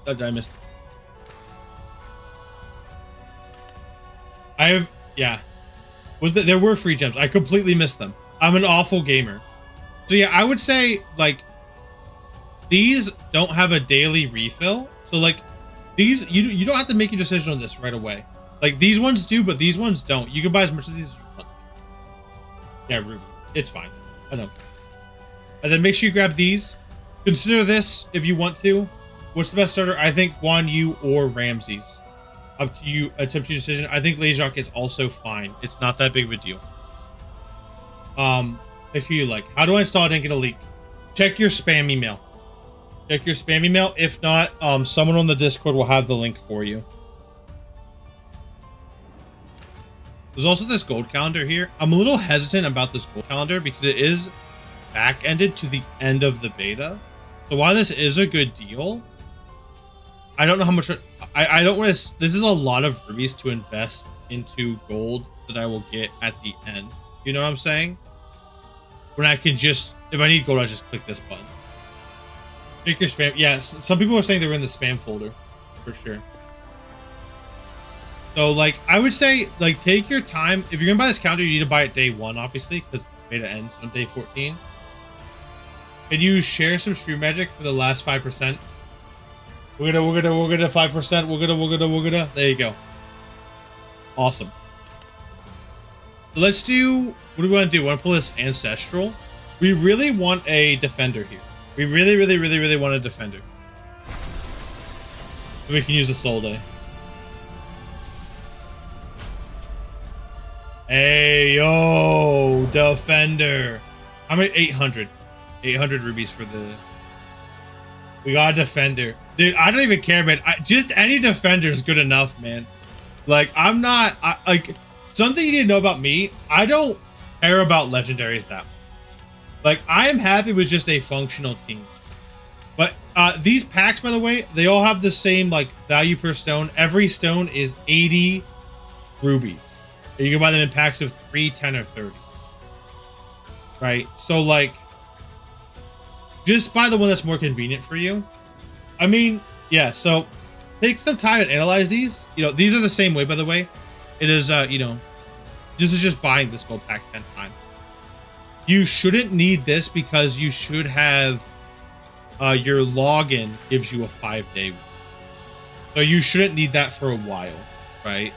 Oh, did I miss? I have, yeah. There were free gems. I completely missed them. I'm an awful gamer. So yeah, I would say like these don't have a daily refill. So like these, you don't have to make a decision on this right away. Like these ones do, but these ones don't. You can buy as much of these as you want. Yeah, Ruby. It's fine. I know. And then make sure you grab these. Consider this if you want to. What's the best starter? I think Guan Yu or Ramses. Up to you. It's up to your decision. I think Leijok is also fine. It's not that big of a deal. Pick who you like. How do I install it and get a leak? Check your spam email. Check your spam email. If not, someone on the Discord will have the link for you. There's also this gold calendar here. I'm a little hesitant about this gold calendar because it is back-ended to the end of the beta. So while this is a good deal, I don't know how much I don't want to. This is a lot of rubies to invest into gold that I will get at the end. You know what I'm saying? When I can just, if I need gold, I just click this button. Check your spam. Yes, some people are saying they're in the spam folder for sure. So like, I would say like take your time. If you're gonna buy this calendar, you need to buy it day 1, obviously, because the beta ends on day 14. Can you share some stream magic for the last 5%? We're gonna 5%. We're gonna. There you go. Awesome. So let's do. What do we want to do? We want to pull this ancestral. We really want a defender here. We really want a defender. So we can use a soul day. Hey yo, defender. How many? 800. 800 rubies for the. We got a defender. Dude, I don't even care, man. Just any defender is good enough, man. Like, I'm not... like, something you need to know about me, I don't care about legendaries that much. Like, I am happy with just a functional team. But these packs, by the way, they all have the same, like, value per stone. Every stone is 80 rubies. And you can buy them in packs of 3, 10, or 30. Right? So, like... just buy the one that's more convenient for you. I mean, yeah, so take some time and analyze these. You know, these are the same way, by the way. It is, you know, this is just buying this gold pack 10 times. You shouldn't need this because you should have your login gives you a 5-day. So you shouldn't need that for a while, right?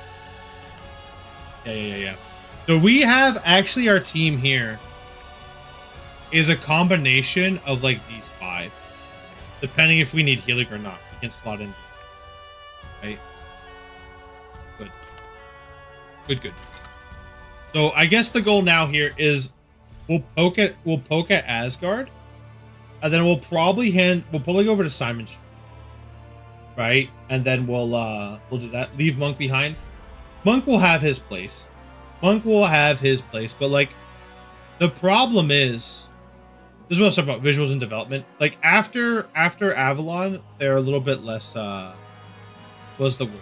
Yeah. So we have actually our team here is a combination of like these 5, depending if we need healing or not. We can slot in, right? Good. So I guess the goal now here is we'll poke at Asgard, and then we'll probably go over to Simon Street, right? And then we'll do that. Leave Monk behind. Monk will have his place. But like, the problem is. This is what I was talking about, visuals and development. Like after Avalon, they're a little bit less what's the word?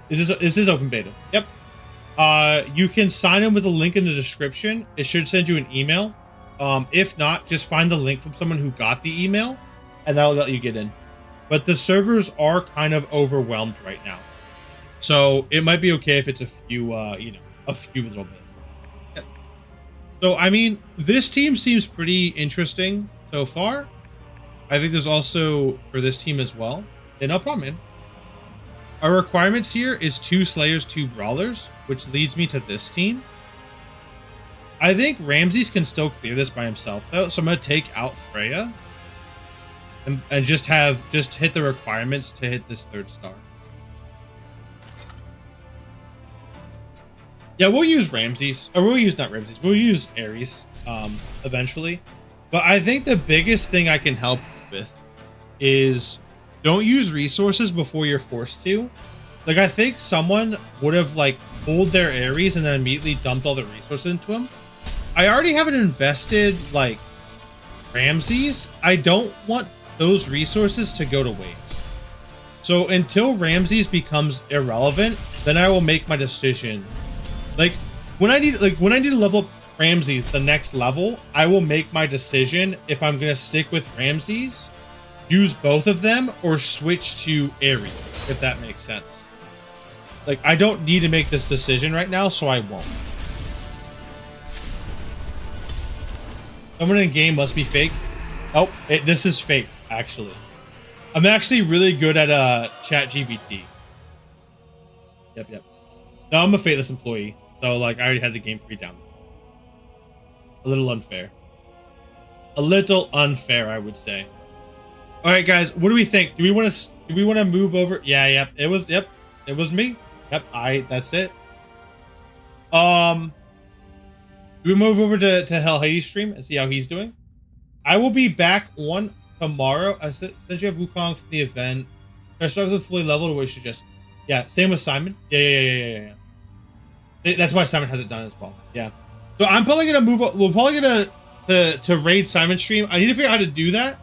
Is this open beta? Yep. You can sign in with a link in the description. It should send you an email. If not, just find the link from someone who got the email, and that'll let you get in. But the servers are kind of overwhelmed right now. So it might be okay if it's a few a few little bit. So, I mean, this team seems pretty interesting so far. I think there's also for this team as well. Yeah, no problem, man. Our requirements here is 2 Slayers, 2 Brawlers, which leads me to this team. I think Ramses can still clear this by himself though, so I'm gonna take out Freya and just hit the requirements to hit this 3rd star. Yeah, we'll use Ramses, or we'll use not Ramses, we'll use Ares eventually. But I think the biggest thing I can help with is don't use resources before you're forced to. Like, I think someone would have like pulled their Ares and then immediately dumped all the resources into him. I already haven't invested like Ramses. I don't want those resources to go to waste. So until Ramses becomes irrelevant, then I will make my decision. Like when I need to level up Ramses the next level, I will make my decision if I'm gonna stick with Ramses, use both of them, or switch to Ares, if that makes sense. Like, I don't need to make this decision right now, so I won't. Someone in game must be fake. Oh, this is faked, actually. I'm actually really good at ChatGPT. Yep. No, I'm a fateless employee. So, like, I already had the game pre-downloaded. A little unfair. A little unfair, I would say. All right, guys, what do we think? Do we want to move over? Yeah, it was me. Yep, that's it. Do we move over to Hell Hades stream and see how he's doing? I will be back on tomorrow. Since you have Wukong for the event, I start with fully leveled, or we should just, yeah, same with Simon. Yeah. That's why Simon hasn't done as well. Yeah. So I'm probably gonna move. We're probably gonna to raid Simon stream. I need to figure out how to do that.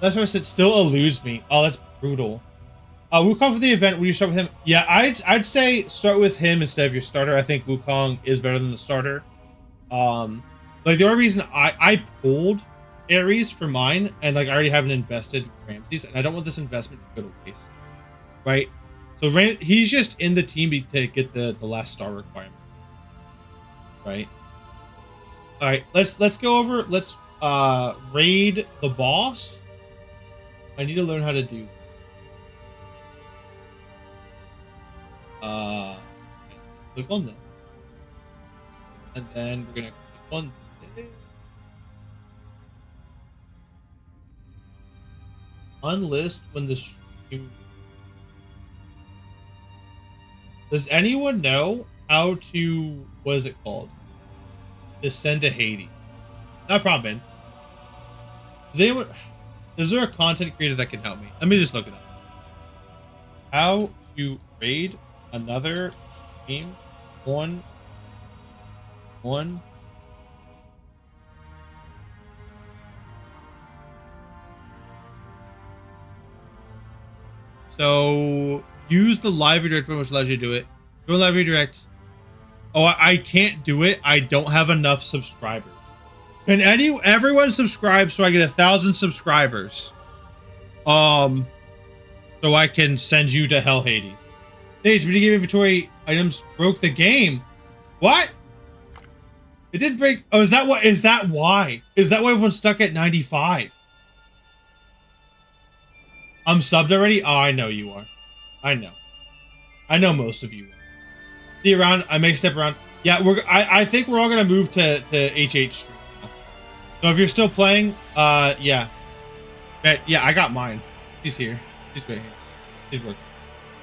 That's why I said still eludes me. Oh, that's brutal. Wukong for the event. Will you start with him? Yeah, I'd say start with him instead of your starter. I think Wukong is better than the starter. Like the only reason I pulled Ares for mine, and like I already haven't invested Ramses, and I don't want this investment to go to waste, right? So he's just in the team to get the last star requirement, right? All right, let's go over. Let's raid the boss. I need to learn how to do. Click on this, and then we're gonna click on this. Unlist when the stream. Does anyone know how to, what is it called? Descend to Hades. Not a problem, man. Is there a content creator that can help me? Let me just look it up. How to raid another stream on So use the live redirect button, which allows you to do it. Do a live redirect. Oh, I can't do it. I don't have enough subscribers. Can everyone subscribe so I get 1,000 subscribers? So I can send you to Hell Hades. Stage, video game inventory items broke the game. What? It didn't break. Oh, is that what? Is that why? Is that why everyone's stuck at 95? I'm subbed already? Oh, I know you are. I know most of you are. See you around. I may step around. Yeah, I think we're all gonna move to HH stream now. So if you're still playing, yeah. Yeah, I got mine. She's here. She's right here. She's working.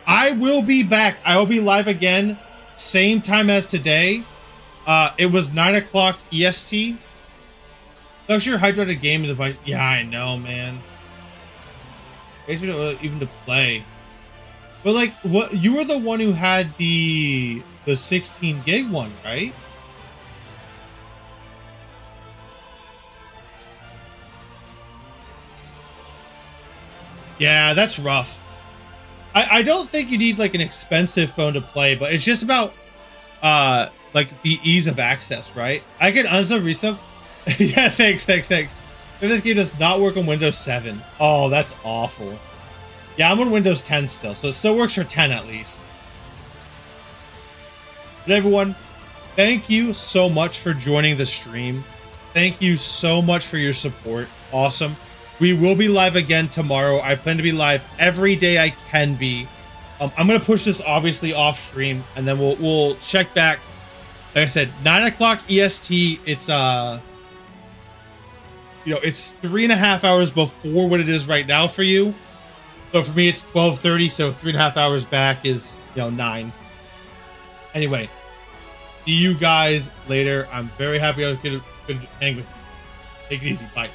I will be back. I will be live again, same time as today. It was 9 o'clock EST. I'm sure hyped about a game device. Yeah, I know, man. I don't know even to play. But like, what? You were the one who had the 16 gig one, right? Yeah, that's rough. I don't think you need like an expensive phone to play, but it's just about like the ease of access, right? I can unsub resub. Yeah, thanks. If this game does not work on Windows 7, oh, that's awful. Yeah, I'm on Windows 10 still, so it still works for 10 at least. But everyone, thank you so much for joining the stream. Thank you so much for your support. Awesome. We will be live again tomorrow. I plan to be live every day I can be. I'm gonna push this obviously off stream, and then we'll check back like I said, 9 o'clock EST. It's it's 3.5 hours before what it is right now for you. So for me, it's 12:30. So 3.5 hours back is 9. Anyway, see you guys later. I'm very happy I could hang with you. Take it easy. Bye.